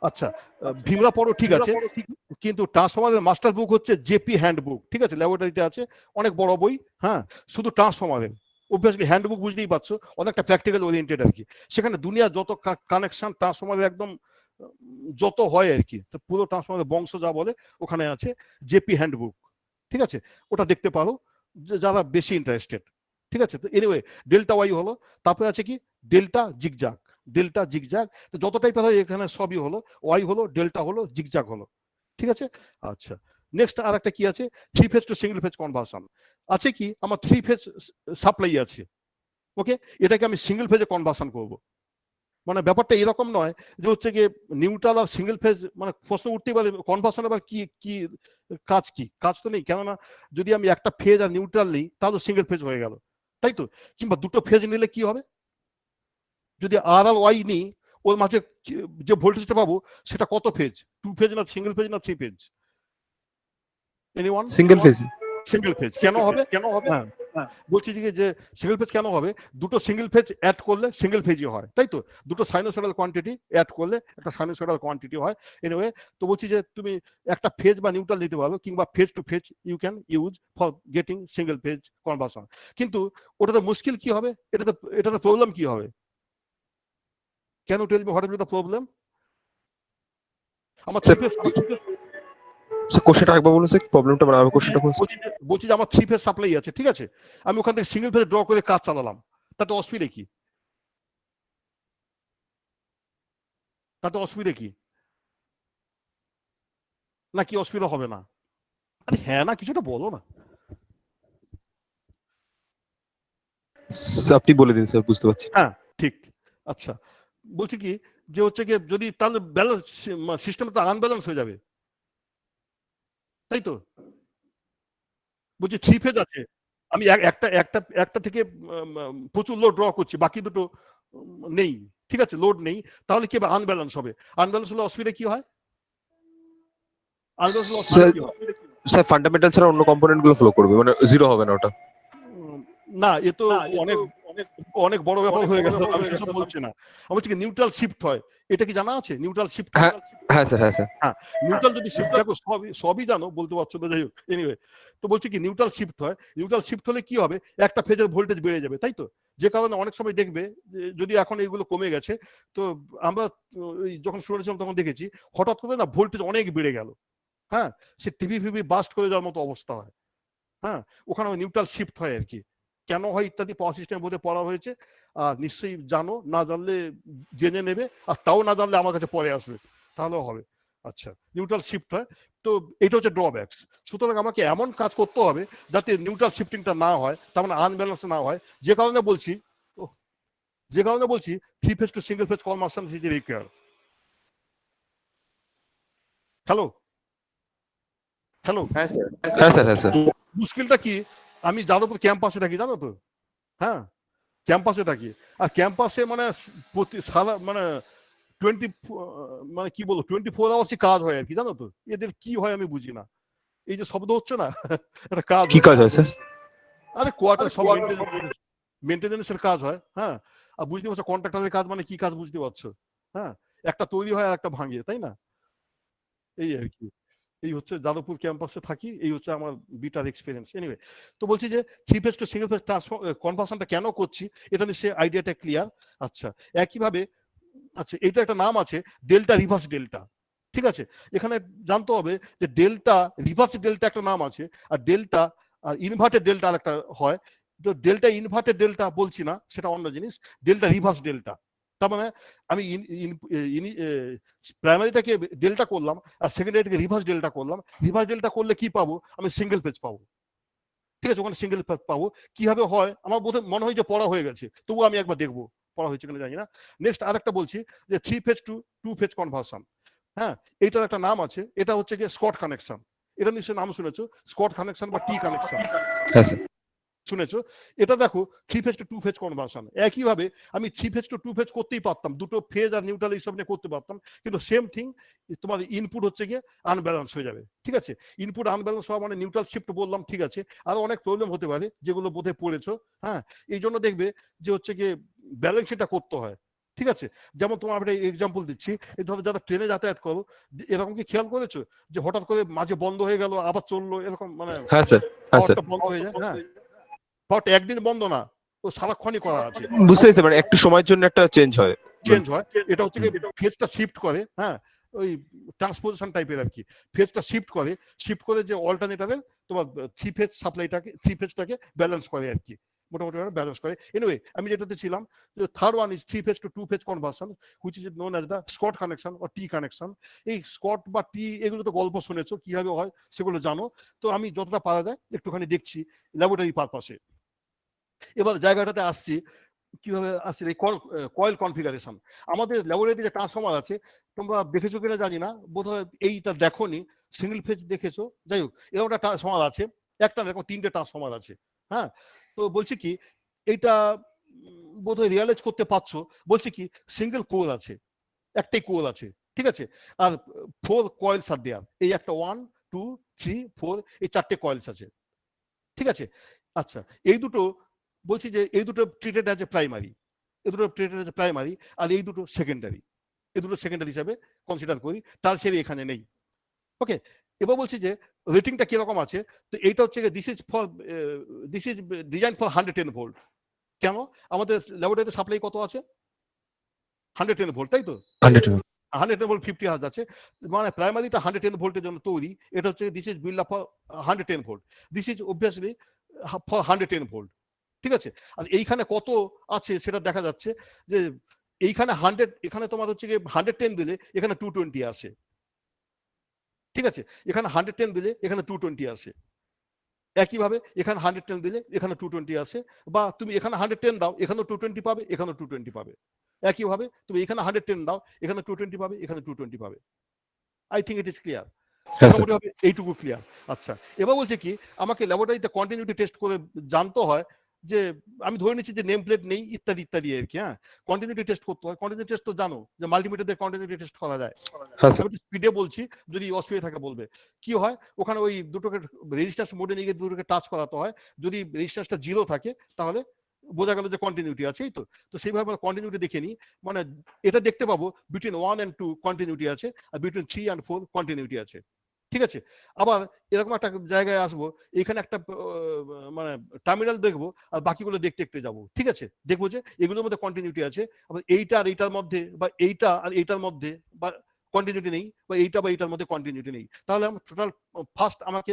আচ্ছা, ভীমরা পড়ো, ঠিক আছে, কিন্তু ট্রান্সফর্মারের মাস্টার বুক হচ্ছে জেপি হ্যান্ডবুক, ঠিক আছে, ল্যাবরেটরিতে আছে, অনেক বড় বই। হ্যাঁ, শুধু ট্রান্সফর্মারের অবভিয়াসলি হ্যান্ডবুক, বুঝতেই পারছো, অনেকটা প্র্যাকটিক্যাল ওরিয়েন্টেড আর কি। সেখানে দুনিয়ার যত কানেকশন ট্রান্সফর্মারের একদম যত হয় আর কি, পুরো ট্রান্সফর্মারের বংশ যা বলে ওখানে আছে জেপি হ্যান্ডবুক, ঠিক আছে, ওটা দেখতে পারো যারা বেশি ইন্টারেস্টেড। ঠিক আছে, তো এনিওয়ে ডেল্টা ওয়াই হলো, তারপরে আছে কি ডেল্টা জিগজ্যাগ, ডেল্টা জিগজ্যাগ, যত টাইপের হয় এখানে সবই হলো, ওয়াই হলো, ডেল্টা হলো, জিগজ্যাগ হলো, ঠিক আছে। আচ্ছা, নেক্সট আর একটা কি আছে, three phase to single phase conversion আছে কি, আমার থ্রি ফেজ সাপ্লাই আছে, ওকে, এটাকে আমি সিঙ্গেল ফেজে কনভার্সন করব। মানে ব্যাপারটা এরকম নয় যে হচ্ছে গিয়ে নিউট্রাল আর সিঙ্গেল ফেজ, মানে প্রশ্ন উঠতেই পারে কনভার্সন আবার কি কি কাজ, কি কাজ তো নেই, কেননা যদি আমি একটা ফেজ আর নিউট্রাল নিই তাহলে সিঙ্গেল ফেজ হয়ে গেল, তাই তো। কিংবা দুটো ফেজ নিলে কি হবে, যদি আর আর ওয়াই নিই, ওর মাঝে যে ভোল্টেজটা পাবো সেটা কত ফেজ, টু ফেজ না সিঙ্গেল ফেজ না three phase, anyone? Single phase. Single phase কেন হবে, কেন হবে? হ্যাঁ, বলছি যে সিঙ্গেল ফেজ কেন হবে, দুটো সিঙ্গেল ফেজ অ্যাড করলে সিঙ্গেল ফেজই হয়, তাই তো, দুটো সাইনোসয়েডাল কোয়ান্টিটি অ্যাড করলে একটা সাইনোসয়েডাল কোয়ান্টিটি হয়। এনিওয়ে, তো বলছি যে তুমি একটা ফেজ বা নিউট্রাল নিতে পারো, কিংবা phase to phase you can use for getting single phase conversion. কিন্তু ওটাতে মুশকিল কি হবে, এটাতে প্রবলেম কি হবে? Can you tell me what will be the problem? আমার থ্রি ফেজ, কোশ্চেনটা একবার বলুন স্যার, প্রবলেমটা মানে আমি কোশ্চেনটা বলছি যে আমার থ্রি ফেজ সাপ্লাই আছে, ঠিক আছে, আমি ওখান থেকে সিঙ্গেল ফেজ ড্র করে কাজ চালালাম, তাতে অসুবিধা কি? তাতে অসুবিধা কি? নাকি অসুবিধা হবে না? আরে হ্যাঁ না কিছুটা বলো না। আপনি বলে দিন স্যার, বুঝতে পারছি। হ্যাঁ, ঠিক। আচ্ছা, বলছি কি যে হচ্ছে কি যদি তাহলে ব্যালেন্স সিস্টেমটা আনব্যালেন্স হয়ে যাবে, তাই তো। বলছি থ্রি ফেজ আছে, আমি একটা একটা একটা থেকে প্রচুর লোড ড্র করছি, বাকি দুটো নেই, ঠিক আছে, লোড নেই, তাহলে কি আনব্যালেন্স হবে। আনব্যালেন্স হলে অসুবিধা কি হয়? আনব্যালেন্স লস Sir- কি হয়? স্যার ফান্ডামেন্টাল ছাড়া অন্য কম্পোনেন্ট গুলো ফ্লো করবে, মানে জিরো হবে না ওটা। না, এ তো অনেক অনেক বড় ব্যাপার হয়ে গেল, আমি সেসব বলছি না। আমি বলছি কি নিউট্রাল শিফট হয়, এটা কি জানা আছে নিউট্রাল শিফট? হ্যাঁ হ্যাঁ স্যার, হ্যাঁ স্যার। হ্যাঁ, নিউট্রাল যদি শিফট, দেখো সবই জানো, বলতে পারছো না, যাই হোক, এনিওয়ে। তো বলছি কি নিউট্রাল শিফট হয়, নিউট্রাল শিফট হলে কি হবে, একটা ফেজের ভোল্টেজ বেড়ে যাবে, তাই তো? যে কারণে অনেক সময় দেখবে যদি এখন এইগুলো কমে গেছে, তো আমরা যখন শুনেছিলাম তখন দেখেছি হঠাৎ করে না ভোল্টেজ অনেক বেড়ে গেল, হ্যাঁ, সে টিভি ফিভি বাস্ট করে যাওয়ার মতো অবস্থা হয়, হ্যাঁ, ওখানে নিউট্রাল শিফট হয় আর কি। কেন হয় ইত্যাদি পাওয়ার সিস্টেমের মধ্যে পড়া হয়েছে, আর নিশ্চয়ই জানো, না জানলে জেনে নেবে, আর তাও না জানলে আমার কাছে পরে আসবে, তাহলেও হবে। আচ্ছা, নিউট্রাল শিফট হয়, তো এটা হচ্ছে ড্রব্যাকস। সুতরাং আমাকে এমন কাজ করতে হবে যাতে নিউট্রাল শিফটিংটা না হয়, তার মানে আনব্যালেন্স না হয়, যে কারণে বলছি three phase to single phase conversion is required. Hello hello হ্যাঁ স্যার। হ্যাঁ স্যার, হ্যাঁ স্যার। মুশকিলটা কি, আমি যাদবপুর ক্যাম্পাসে থাকি, জানো তো, হ্যাঁ, ক্যাম্পাসে থাকি, আর ক্যাম্পাসে মানে প্রতি সারা মানে 24 আওয়ার্সই কাজ হয় আর কি, জানো তো, এদের কি হয় আমি বুঝি না। এই যে শব্দ হচ্ছে না, একটা কাজ কি কাজ হয় স্যার? আরে কোয়ার্টার সব মেনটেনেন্সের কাজ হয়, হ্যাঁ, আর বুঝতে পারছো কন্ট্রাক্টরের কাজ মানে কি কাজ, বুঝতে পারছো, হ্যাঁ, একটা তৈরি হয় আর একটা ভাঙে, তাই না, এই আর কি। এই হচ্ছে যাদবপুর ক্যাম্পাসে থাকি, এই হচ্ছে আমার বিটার এক্সপিরিয়েন্স। এনিওয়ে, তো বলছি যে three phase to single phase কনভার্সনটা কেন করছি, এটা নিশ্চয়ই আইডিয়াটা ক্লিয়ার। আচ্ছা, একইভাবে, আচ্ছা, এটা একটা নাম আছে ডেল্টা রিভার্স ডেল্টা, ঠিক আছে? এখানে জানতে হবে যে ডেল্টা রিভার্স ডেল্টা একটা নাম আছে, আর ডেল্টা ইনভার্টেড ডেল্টা আর একটা হয়। তো ডেল্টা ইনভার্টেড ডেল্টা বলছি না, সেটা অন্য জিনিস। ডেল্টা রিভার্স ডেল্টা, তার মানে আমি প্রাইমারিটাকে ডেল্টা করলাম আর সেকেন্ডারিটাকে রিভার্স ডেল্টা করলাম। রিভার্স ডেল্টা করলে কি পাবো, আমি সিঙ্গেল পেজ পাবো, ঠিক আছে? ওখানে সিঙ্গেল পেজ পাবো, কিভাবে হয় আমার বোধহয় মনে হয় যে পড়া হয়ে গেছে, তবু আমি একবার দেখবো পড়া হয়েছে কিনা জানি না। নেক্সট আরেকটা বলছি যে three phase to two phase conversion, হ্যাঁ, এইটার একটা নাম আছে, এটা হচ্ছে গিয়ে স্কট কানেকশন। এটা নিশ্চয়ই নাম শুনেছো, স্কট কানেকশন বা টি কানেকশন, হ্যাঁ স্যার। শুনেছো? এটা দেখো three phase to two phase conversion, একইভাবে আমি three phase to two phase করতেই পারতাম, দুটো ফেজ আর নিউট্রাল এইসব নিয়ে করতে পারতাম, কিন্তু সেম থিং, তোমার ইনপুট হচ্ছে গিয়ে আনব্যালেন্স হয়ে যাবে, ঠিক আছে? ইনপুট আনব্যালেন্স হওয়া মানে নিউট্রাল শিফট বললাম, ঠিক আছে, আরো অনেক প্রবলেম হতে পারে যেগুলো বোধহয় পড়েছো, হ্যাঁ, এই জন্য দেখবে যে হচ্ছে গিয়ে ব্যালেন্সিংটা করতে হয়, ঠিক আছে? যেমন তোমার একটা এক্সাম্পল দিচ্ছি, এই ধরো যারা ট্রেনে যাতায়াত করো, এরকম কি খেয়াল করেছো যে হঠাৎ করে মাঝে বন্ধ হয়ে গেল আবার চললো, এরকম মানে হ্যাঁ স্যার, হ্যাঁ স্যার। পাওয়ারটা বন্ধ হয়ে যায়, হ্যাঁ, বাট একদিন বন্ধ না, ও সারাক্ষণই করা আছে, বুঝতে পেরেছি, মানে একটু সময়ের জন্য একটা চেঞ্জ হয়। চেঞ্জ হয়। এটা হচ্ছে ফেজটা শিফট করে, হ্যাঁ, ওই ট্রান্সপোজিশন টাইপের আর কি, ফেজটা শিফট করে যে অল্টারনেটারের তোমার থ্রি ফেজ সাপ্লাইটাকে, থ্রি ফেজটাকে ব্যালেন্স করে আর কি, মোটামুটি ব্যালেন্স করে। এনিওয়ে, আমি যেটাতে ছিলাম, third one is three phase to two phase conversion, which is known as the Scott connection or T connection. এই স্কট বা টি, এগুলো তো গল্প শুনেছো, কিভাবে হয় সেগুলো জানো। তো আমি যতটা পারা যায় একটুখানি দেখছি ল্যাবরেটরি পারপাসে। এবার জায়গাটাতে আসছি, কিভাবে আসছে এই কয়েল কনফিগারেশন। আমাদের ল্যাবরেটরি যে ট্রান্সফর্মার আছে, তোমরা দেখেছো কিনা জানি না, বোধহয় এইটা দেখোনি, সিঙ্গেল ফেজ দেখেছো, যাই হোক, এরকম একটা ট্রান্সফর্মার আছে, একটা না, এরকম 3টে ট্রান্সফর্মার আছে, হ্যাঁ। তো বলছি কি, এইটা বোধহয় রিয়ালাইজ করতে পারছো, বলছি কি সিঙ্গেল কোর আছে, একটাই কোর আছে, ঠিক আছে, আর 4 কয়েলস আর দেয়ার, এই একটা 1 2 3 4, এই 4টে কয়েলস আছে, ঠিক আছে? আচ্ছা, এই দুটো বলছি যে এই দুটো ট্রিটেড অ্যাজ এ প্রাইমারি, এই দুটো ট্রিটেড অ্যাজ এ প্রাইমারি, আর এই দুটো সেকেন্ডারি, এই দুটো সেকেন্ডারি হিসাবে কনসিডার করি, টারশিয়ারি এখানে নেই, ওকে। এবার বলছি যে রেটিংটা কিরকম আছে, তো এইটা হচ্ছে this is design for 110 volt. কেন, আমাদের ল্যাবরেটরিতে সাপ্লাই কত আছে, 110 ভোল্ট, তাই তো? 110 ভোল্ট 50 হার্জ আছে, মানে প্রাইমারিটা 110 ভোল্টের জন্য তৈরি। এটা হচ্ছে this is build up for 110 volt, this is obviously for 110 volt, ঠিক আছে? আর এইখানে কত আছে সেটা দেখা যাচ্ছে যে এইখানে 100, এখানে তোমার হচ্ছে কি 110 দিলে এখানে 220 আসে, ঠিক আছে? এখানে 110 দিলে এখানে 220 আসে, একইভাবে এখানে 110 দিলে এখানে 220 আসে, বা তুমি এখানে 110 দাও, এখানেও 220 পাবে, এখানেও 220 পাবে। একইভাবে তুমি এখানে 110 দাও, এখানে 220 পাবে, এখানে 220 পাবে। I think it is clear, মোটামুটি হবে এইটুকু ক্লিয়ার। আচ্ছা, এবার বলছে কি, আমাকে ল্যাবরেটরিতে কন্টিনিউটি টেস্ট করে জানতে হয় যে আমি ধরে নিচ্ছি যে নেম প্লেট নেই ইত্যাদি ইত্যাদি আর কি। হ্যাঁ, কন্টিনিউটি টেস্ট করতে হয়। কন্টিনিউটি টেস্ট তো জানো যে মাল্টিমিটার দিয়ে কন্টিনিউটি টেস্ট করা যায়। হ্যাঁ স্যার। আমি স্পিডে বলছি, যদি অসুবিধা থাকে বলবে। কি হয় ওখানে ওই দুটোকে রেজিস্ট্যান্স মোডে নিয়ে গিয়ে দুটোকে টাচ করাতে হয়। যদি রেজিস্ট্যান্সটা 0 থাকে তাহলে বোঝা গেল যে কন্টিনিউটি আছে, এই তো। তো সেইভাবে কন্টিনিউটি দেখে নিই, মানে এটা দেখতে পাবো বিটুইন 1 and 2 কন্টিনিউটি আছে, আর বিটুইন 3 and 4 কন্টিনিউটি আছে। ঠিক আছে, আবার এরকম একটা জায়গায় আসবো, এখানে একটা মানে টার্মিনাল দেখবো, আর বাকিগুলো দেখতে দেখতে যাবো। ঠিক আছে, দেখবো যে এগুলোর মধ্যে কন্টিনিউটি আছে, আবার এইটা আর এইটার মধ্যে, বা এইটা আর এইটার মধ্যে বা কন্টিনিউটি নেই, বা এইটা বা এইটার মধ্যে কন্টিনিউটি নেই। তাহলে আমার টোটাল ফার্স্ট আমাকে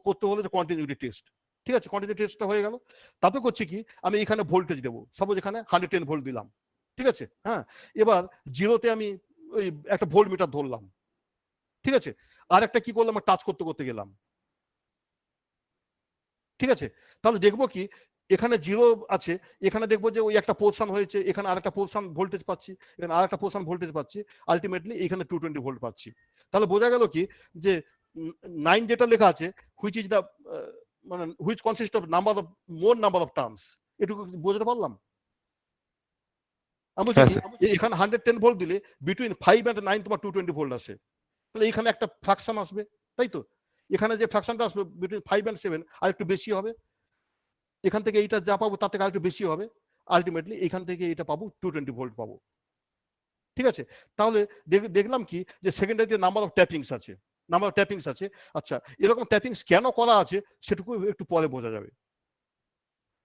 করতে হলো যে কন্টিনিউটি টেস্ট। ঠিক আছে, কন্টিনিউটি টেস্টটা হয়ে গেল। তারপর করছি কি, আমি এখানে ভোল্টেজ দেবো, সাপোজ এখানে 110 ভোল্ট দিলাম। ঠিক আছে, হ্যাঁ, এবার 0-তে আমি ওই একটা ভোল্ট মিটার ধরলাম। ঠিক আছে, আর একটা কি করলাম, টাচ করতে করতে গেলাম। ঠিক আছে, তাহলে দেখবো কি, এখানে 0 আছে, এখানে দেখবো যে ওই একটা পোর্শন হয়েছে, এখানে আরেকটা পোর্শন ভোল্টেজ পাচ্ছি, এখানে আরেকটা পোর্শন ভোল্টেজ পাচ্ছি, আলটিমেটলি এখানে 220 ভোল্ট পাচ্ছি। তাহলে বোঝা গেল কি, যে 9 যেটা লেখা আছে, হুইচ ইজ দ্য মানে which consist of number of more number of terms, এটুকু বোঝাতে পারলাম। আমি বলছি হ্যাঁ কি, স্যার। এখানে 110 ভোল্ট দিলে বিটুইন 5 and 9 তোমার 220 ভোল্ট আসে। তাহলে এখানে একটা ফ্র্যাকশন আসবে, তাই তো। এখানে যে ফ্র্যাকশনটা আসবে বিটুইন 5 and 7 আর একটু বেশি হবে। এখান থেকে এইটা যা পাবো তার থেকে আরেকটু বেশি হবে। আলটিমেটলি এখান থেকে এটা পাবো 220 ভোল্ট পাবো। ঠিক আছে, তাহলে দেখলাম কি, যে সেকেন্ডারিতে নাম্বার অফ ট্যাপিংস আছে, নাম্বার অফ ট্যাপিংস আছে। আচ্ছা, এরকম ট্যাপিংস কেন করা আছে সেটুকু একটু পরে বোঝা যাবে।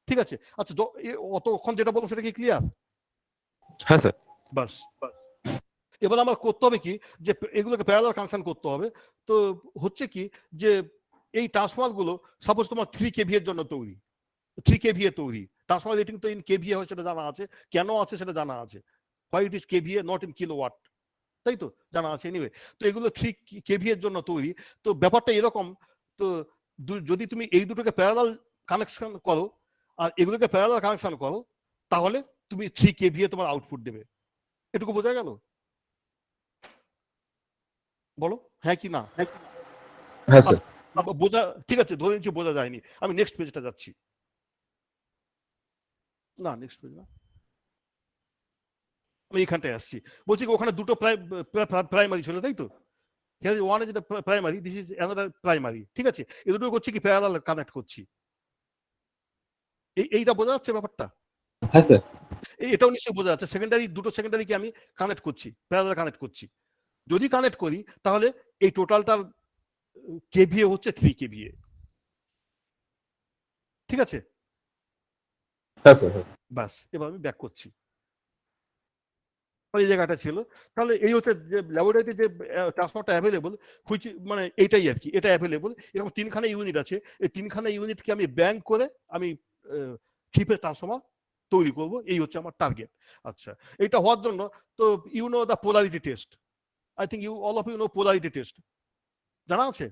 ঠিক আছে, আচ্ছা, অতক্ষণ যেটা বললাম সেটা কি ক্লিয়ার? হ্যাঁ স্যার। বাস, এবার আমার করতে হবে কি, যে এগুলোকে প্যারালাল কানেকশন করতে হবে। তো হচ্ছে কি, যে এই ট্রান্সফর্মার গুলো সাপোজ তোমার 3 কেভিএর জন্য তৈরি, 3 কেভিএ তৈরি। ট্রান্সফর্মার রেটিং তো ইন কেভিএ হয় সেটা জানা আছে, কেন আছে সেটা জানা আছে, why it is KVA not in kilowatt, তাই তো জানা আছে। এনিওয়ে, তো এগুলো 3 কেভিএ এর জন্য তৈরি। তো ব্যাপারটা এরকম, তো যদি তুমি এই দুটোকে প্যারালাল কানেকশন করো আর এগুলোকে প্যারালাল কানেকশন করো, তাহলে তুমি 3 কেভিএ তোমার আউটপুট দেবে। এটুকু বোঝা গেল? বলো হ্যাঁ কি না। হ্যাঁ স্যার। বোঝা, ঠিক আছে, ধরে নিচ্ছি বোঝা যায়নি। আমি নেক্সট পেজটা যাচ্ছি। না, নেক্সট পেজ না, আমি এখানটায় আসছি। বলছি ওখানে দুটো প্রাইমারি ছিল, তাই তো। One is the primary, this is another primary. ঠিক আছে, এই দুটো করছি কি, প্যারালাল কানেক্ট করছি। এইটা বোঝা যাচ্ছে ব্যাপারটা? হ্যাঁ স্যার। এটাও নিশ্চয়ই বোঝা যাচ্ছে। সেকেন্ডারি, দুটো সেকেন্ডারিকে আমি কানেক্ট করছি, প্যারালাল কানেক্ট করছি। যদি কানেক্ট করি তাহলে এই টোটালটার কেভিএ হচ্ছে 3 কেভিএ। ঠিক আছে, হ্যাঁ স্যার। বাস, এবার আমি ব্যাক করছি। এই জায়গাটা ছিল। তাহলে এই হচ্ছে যে ল্যাবরেটরিতে যে ট্রান্সফর্মারটা অ্যাভেলেবল, হুইচ মানে এইটাই আর কি, এটা অ্যাভেলেবল। এরকম 3খানা ইউনিট আছে, এই 3খানা ইউনিটকে আমি ব্যাংক করে আমি 3 ফেজ ট্রান্সফর্মার তৈরি করব, এই হচ্ছে আমার টার্গেট। আচ্ছা, এটা হওয়ার জন্য তো you know the polarity test, I think you all of you know polarity test, জানা আছে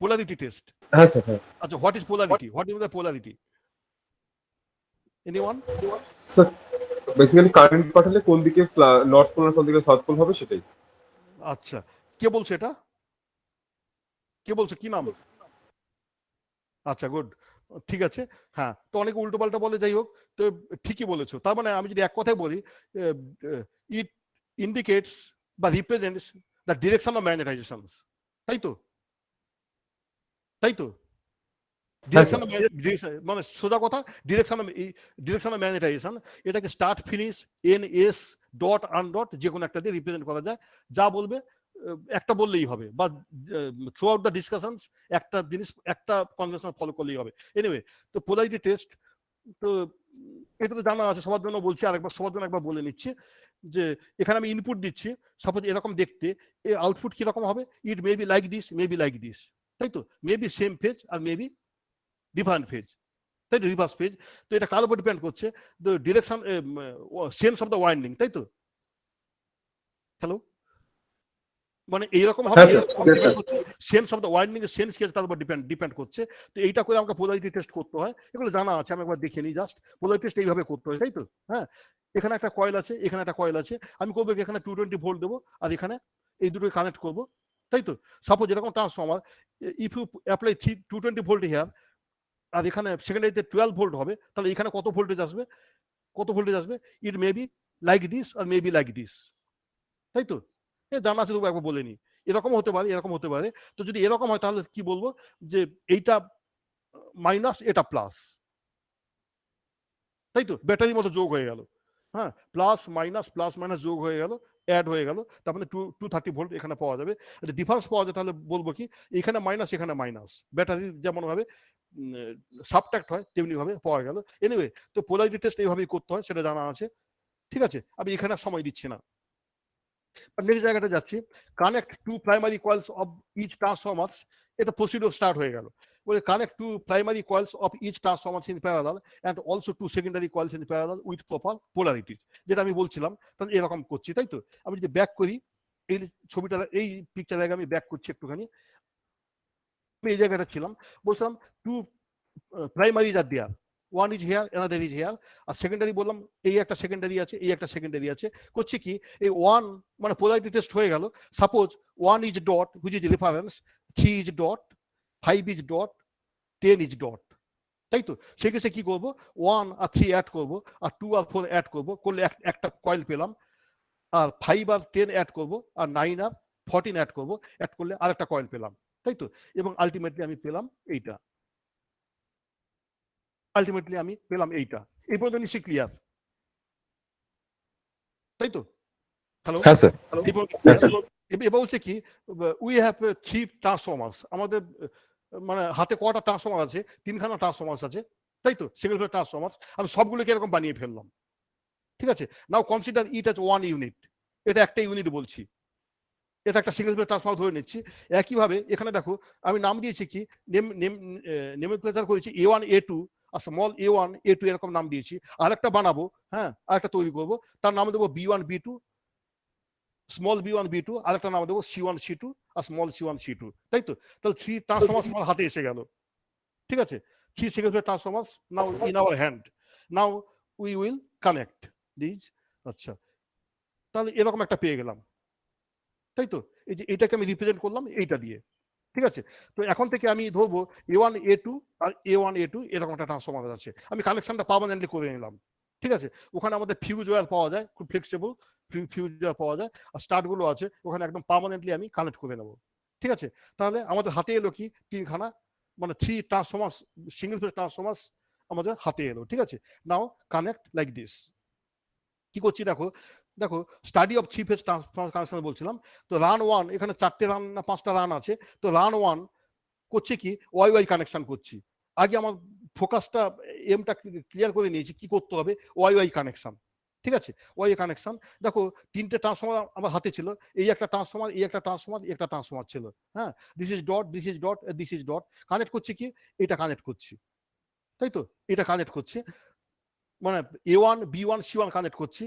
পোলারিটি টেস্ট? হ্যাঁ স্যার। হ্যাঁ আচ্ছা, what is polarity, what is the polarity, anyone? Sir basically current পাঠালে কোন দিকে নর্থ পোল আর কোন দিকে সাউথ পোল হবে সেটাই। আচ্ছা, কে বলছে এটা, কে বলছে, কি নাম? আচ্ছা, গুড, ঠিক আছে। হ্যাঁ, তো অনেকে উল্টো পাল্টা বলে, যাই হোক, তো ঠিকই বলেছো। তার মানে আমি যদি এক কথায় বলি, ইট ইন্ডিকেটস বা represents the direction of magnetization, তাই তো, তাই তো। ডিরেকশন মানে সোজা কথা, ডিরেকশন অফ ম্যাগনেটাইজেশন, এটাকে start finish N S dot আন ডট যে কোনো একটা দিয়ে রিপ্রেজেন্ট করা যায়। যা বলবে একটা বললেই হবে, বা থ্রু আউট দ্য ডিসকাশনস একটা জিনিস, একটা কনভেনশন ফলো করলেই হবে। এনিওয়ে, তো পোলারিটি টেস্ট তো এটা তো জানা আছে সবার জন্য, বলছি আরেকবার, সবার জন্য একবার বলে নিচ্ছি, যে এখানে আমি ইনপুট দিচ্ছি, সাপোজ এরকম দেখতে, এই আউটপুট কিরকম হবে, it may be like this, may be like this, তাই তো, মে বি সেম ফেজ আর মে বি ডিফারেন্ট ফেজ, তাই তো, রিভার্স ফেজ। তো এটা কার উপর ডিপেন্ড করছে, the direction sense of the winding, তাই তো। হ্যালো, মানে এইরকম হবে, সেন্স অফ দ্য ওয়াইন্ডিং এর সেন্স কি তার উপর ডিপেন্ড করছে। তো এইটা করে আমাকে পোলারিটি টেস্ট করতে হয়, এগুলো জানা আছে, আমি একবার দেখে নিই জাস্ট। পোলারিটি টেস্ট এইভাবে করতে হয়, তাই তো। হ্যাঁ, এখানে একটা কয়েল আছে, এখানে একটা কয়েল আছে, আমি করবো এখানে 220 ভোল্ট দেবো, আর এখানে এই দুটোকে কানেক্ট করবো, তাই তো। সাপোজ এরকম transformer, if you apply 220 volt here, আর এখানে সেকেন্ডারিতে 12 ভোল্ট হবে, তাহলে এখানে কত ভোল্টেজ আসবে? কত ভোল্টেজ আসবে? It may be like this আর মে বি লাইক দিস, তাই তো? এ জানা আছে, তবু একবার বলে নি। এরকম হতে পারে, এরকম হতে পারে। তো যদি এরকম হয় তাহলে কি বলবো, যে এইটা মাইনাস, এটা প্লাস, তাই তো? ব্যাটারির মতো যোগ হয়ে গেল। হ্যাঁ, প্লাস মাইনাস যোগ হয়ে গেল, অ্যাড হয়ে গেল, তার মানে 230 ভোল্ট এখানে পাওয়া যাবে। যদি ডিফারেন্স পাওয়া যায় তাহলে বলবো কি, এখানে মাইনাস এখানে মাইনাস, ব্যাটারির যেমন ভাবে সাবট্রাক্ট হয় তেমনি ভাবে পাওয়া গেল। এনিওয়ে, তো পোলারিটি টেস্ট এইভাবেই করতে হয়, সেটা জানা আছে। ঠিক আছে, আমি এখানে সময় দিচ্ছি না। নেক্সট জায়গাটা যাচ্ছি, connect to primary coils of each transformers. এটা প্রসিডিওর স্টার্ট হয়ে গেল। বলে connect to primary coils of each transformers in parallel and also to secondary coils in parallel with proper polarity, যেটা আমি বলছিলাম। তাহলে এরকম করছি, তাই তো? আমি যদি ব্যাক করি, এই ছবিটা, এই পিকচার জায়গায় আমি ব্যাক করছি একটুখানি। এই জায়গাটা ছিলাম, বলছিলাম two primaries are there, one is here, another is here. আর সেকেন্ডারি বললাম এই একটা সেকেন্ডারি আছে, এই একটা সেকেন্ডারি আছে। করছি কি, এই ওয়ান মানে পোলারিটি টেস্ট হয়ে গেল। Suppose 1 is dot which is reference, 3 is dot, 5 is dot, 10 is dot, তাই তো? সেক্ষেত্রে কি করবো, 1 আর 3 অ্যাড করবো, আর 2 আর 4 অ্যাড করবো, করলে একটা কয়েল পেলাম। আর 5 আর 10 অ্যাড করবো, আর 9 আর 14 অ্যাড করবো, অ্যাড করলে আর একটা কয়েল পেলাম, তাই তো? এবং আলটিমেটলি আমি পেলাম এইটা, এই পর্যন্ত নিশ্চয়ই ক্লিয়ার, তাই তো? হ্যালো, হ্যাঁ স্যার। এবার বলছে কি, উই হ্যাভ 3 ট্রান্সফরমার্স। আমাদের মানে হাতে কটা ট্রান্সফরমার আছে? 3খানা ট্রান্সফরমার্স আছে, তাই তো? Single phase Transformers. আমি সবগুলোকে এরকম বানিয়ে ফেললাম, ঠিক আছে? নাও কনসিডার ইট অ্যাজ 1 ইউনিট। এটা একটা ইউনিট বলছি, এটা একটা সিঙ্গেল ফেজ ট্রান্সফরমার ধরে নিচ্ছি। একইভাবে এখানে দেখো, আমি নাম দিয়েছি কি, নেমপ্লেচার করেছি A1 A2 আর স্মল A1 A2 এরকম নাম দিয়েছি। আরেকটা বানাবো, হ্যাঁ, আরেকটা তৈরি করবো, তার নাম দেবো B1 B2, small B1 B2, আরেকটা নাম দেবো C1 C2 আর স্মল C1 C2, তাই তো? তাহলে 3 ট্রান্সফরমার্স আমার হাতে এসে গেল, ঠিক আছে? 3 single phase transformers now in our hand. Now we will connect these. আচ্ছা, তাহলে এরকম একটা পেয়ে গেলাম, তাই তো? এই যে এটাকে আমি রিপ্রেজেন্ট করলাম এইটা দিয়ে, ঠিক আছে? তো এখন থেকে আমি ধরবো A1 A2 আর A1 A2 এরকম একটা ট্রান্সফরমার আছে। আমি কানেকশনটা পার্মানেন্টলি করে নিলাম, ঠিক আছে? ওখানে আমাদের ফিউজ ওয়্যার পাওয়া যায়, খুব ফ্লেক্সিবল ফিউজ ওয়্যার পাওয়া যায়, আর স্টার্ট গুলো আছে ওখানে, একদম পার্মানেন্টলি আমি কানেক্ট করে নেবো, ঠিক আছে? তাহলে আমাদের হাতে এলো কি, 3খানা, মানে 3 ট্রান্সফরমার্স, সিঙ্গেল ফেজ ট্রান্সফরমার্স আমাদের হাতে এলো, ঠিক আছে? নাও কানেক্ট লাইক দিস। কি করছি দেখো, দেখো study of 3 phase transformer connection বলছিলাম। তো রান 1, এখানে 4টে রান না 5টা রান আছে। তো রান 1 করছি কি, ওয়াই ওয়াই কানেকশন করছি। আগে আমার ফোকাসটা, এমটা ক্লিয়ার করে নিয়েছি কি করতে হবে, ওয়াই ওয়াই কানেকশন, ঠিক আছে? Y connection. দেখো 3টে ট্রান্সফরমার আমার হাতে ছিল, এই একটা ট্রান্সফরমার, এই একটা ট্রান্সফরমার, এই একটা ট্রান্সফরমার ছিল, হ্যাঁ। This is dot, this is dot, this is dot. Connect করছি কি, এটা কানেক্ট করছি, তাই তো? এটা কানেক্ট করছি, মানে A1 B1 C1 কানেক্ট করছি,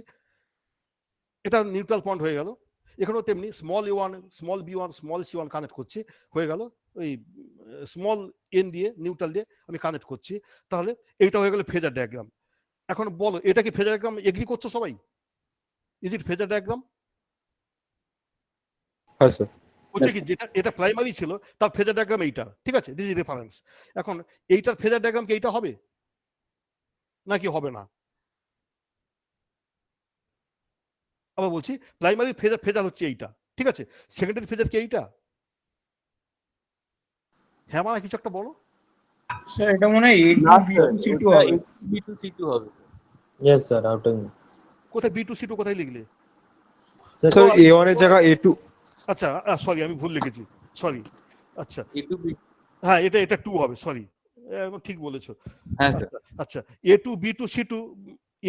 এটা নিউট্রাল পয়েন্ট হয়ে গেল। এখানেও তেমনি small A1 small B1 small C1 connect করছি, হয়ে গেল। ওই স্মল এন দিয়ে, নিউট্রাল দিয়ে আমি কানেক্ট করছি। তাহলে এইটা হয়ে গেল ফেজার ডায়াগ্রাম। এখন বলো, এটা কি ফেজার ডায়াগ্রাম এগ্রি করছো সবাই? Is it phasor diagram? হ্যাঁ স্যার। হচ্ছে কি, যেটা এটা প্রাইমারি ছিল তার ফেজার ডায়াগ্রাম এইটা, ঠিক আছে? This is reference. এখন এইটার ফেজার ডায়াগ্রাম কি এইটা হবে নাকি হবে না? আবার বলছি, প্রাইমারি ফেজার ফেজার হচ্ছে এইটা, ঠিক আছে? সেকেন্ডারি ফেজার কি এইটা? হ্যাঁ, মানে কিছু একটা বলো। স্যার এটা মনে হয় A2 B2 C2 হবে। B2 C2 হবে স্যার। Yes, sir. Outing. কোথায় B2 C2 কোথায় লিখলে? স্যার A1 এর জায়গা A2। আচ্ছা, সরি, আমি ভুল লিখেছি, সরি। আচ্ছা, A2 B হ্যাঁ, এটা 2 হবে, সরি, একদম ঠিক বলেছো। হ্যাঁ স্যার। আচ্ছা, A2 B2 C2,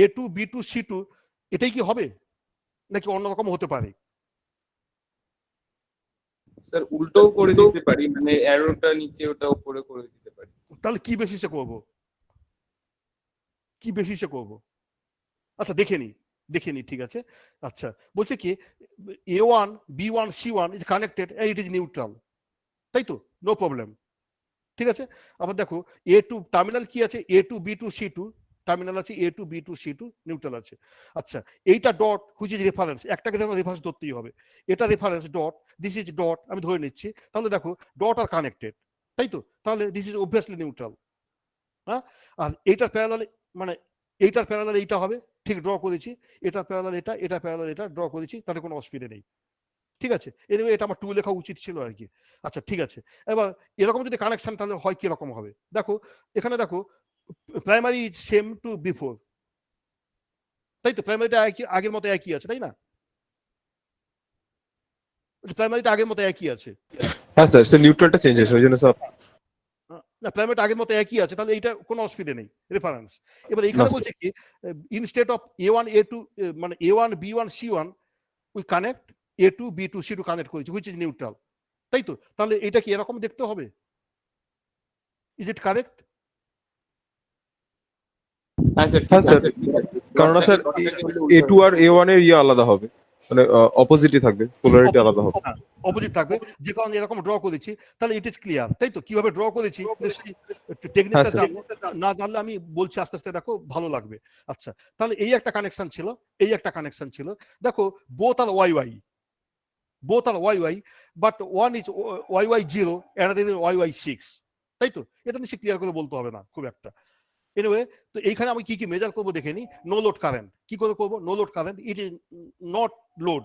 A2 B2 C2 এটাই কি হবে নাকি অন্যরকম হতে পারে? স্যার উল্টোও করে দিতে পারি, মানে অ্যারোটা নিচে ওটা উপরে করে দিতে পারি। তাহলে কি বেসিসে করব, কি বেসিসে করব? আচ্ছা, দেখে নি, ঠিক আছে। আচ্ছা, বলছে কি, A1 B1 C1 is connected and it is neutral, তাই তো? নো প্রবলেম, ঠিক আছে। আবার দেখো A2 টার্মিনাল কি আছে, A2 B2 C2 টার্মিনাল আছে, A2 B2 C2 নিউট্রাল আছে। আচ্ছা, এইটা ডট হুইচ ইজ রেফারেন্স, একটাকে ধরো রেফারেন্স ধরতেই হবে। এটা reference dot, this is dot, আমি ধরে নিচ্ছি। তাহলে দেখো ডট আর কানেক্টেড, তাই তো? তাহলে দিস ইজ অবভিয়াসলি নিউট্রাল, হ্যাঁ, আর এইটার প্যারালাল মানে এইটার প্যারালাল এইটা হবে, ঠিক ড্র করেছি, এটার প্যারালাল এটা, এটা প্যারালাল এটা ড্র করেছি, তাতে কোনো অসুবিধা নেই। ঠিক আছে, এনিওয়ে এটা আমার 2 লেখা উচিত ছিল আর কি। আচ্ছা ঠিক আছে, এবার এরকম যদি কানেকশন তাহলে হয় কিরকম হবে দেখো, এখানে দেখো primary is same to before, তাই তো? প্রাইমারিটা আগের মতো একই আছে, তাই না? প্রাইমারিটা আগের মতো একই আছে। হ্যাঁ স্যার, সে নিউট্রালটা চেঞ্জ হয়েছে, ওই জন্য স্যার না, প্রাইমারিটা আগের মতো একই আছে, তাহলে এইটা কোনো অসুবিধা নেই রেফারেন্স। এবার এখানে না, বলছে কি, ইনস্টেড অফ A1 A2 মানে A1 B1 C1 we connect A2 B2 C2 connect করেছি, হুইচ ইজ নিউট্রাল, তাই তো? তাহলে এটা কি এরকম দেখতে হবে? Is it correct? হ্যাঁ স্যার, হ্যাঁ স্যার, কারণ স্যার A2 আর A1 এর ইয়ে আলাদা হবে, মানে অপোজিটই থাকবে, পোলারিটি আলাদা হবে। অপোজিট থাকবে, যে কারণে এরকম ড্র করেছি, তাহলে ইট ইজ ক্লিয়ার, তাই তো? কিভাবে ড্র করেছি টেকনিকটা হ্যাঁ, স্যার। না জানলে আমি বলছি আস্তে আস্তে, দেখো ভালো লাগবে। আচ্ছা, তাহলে এই একটা কানেকশন ছিল, এই একটা কানেকশন ছিল, দেখো both are YY, but one is YY0 another is YY6, তাই তো? এটা নিশ্চয়ই ক্লিয়ার করে বলতে হবে না খুব একটা। এনিওয়ে, তো এইখানে আমি কি কি মেজার করবো দেখে নিই। নো লোড কারেন্ট কি করে করবো? No load current, it is not load,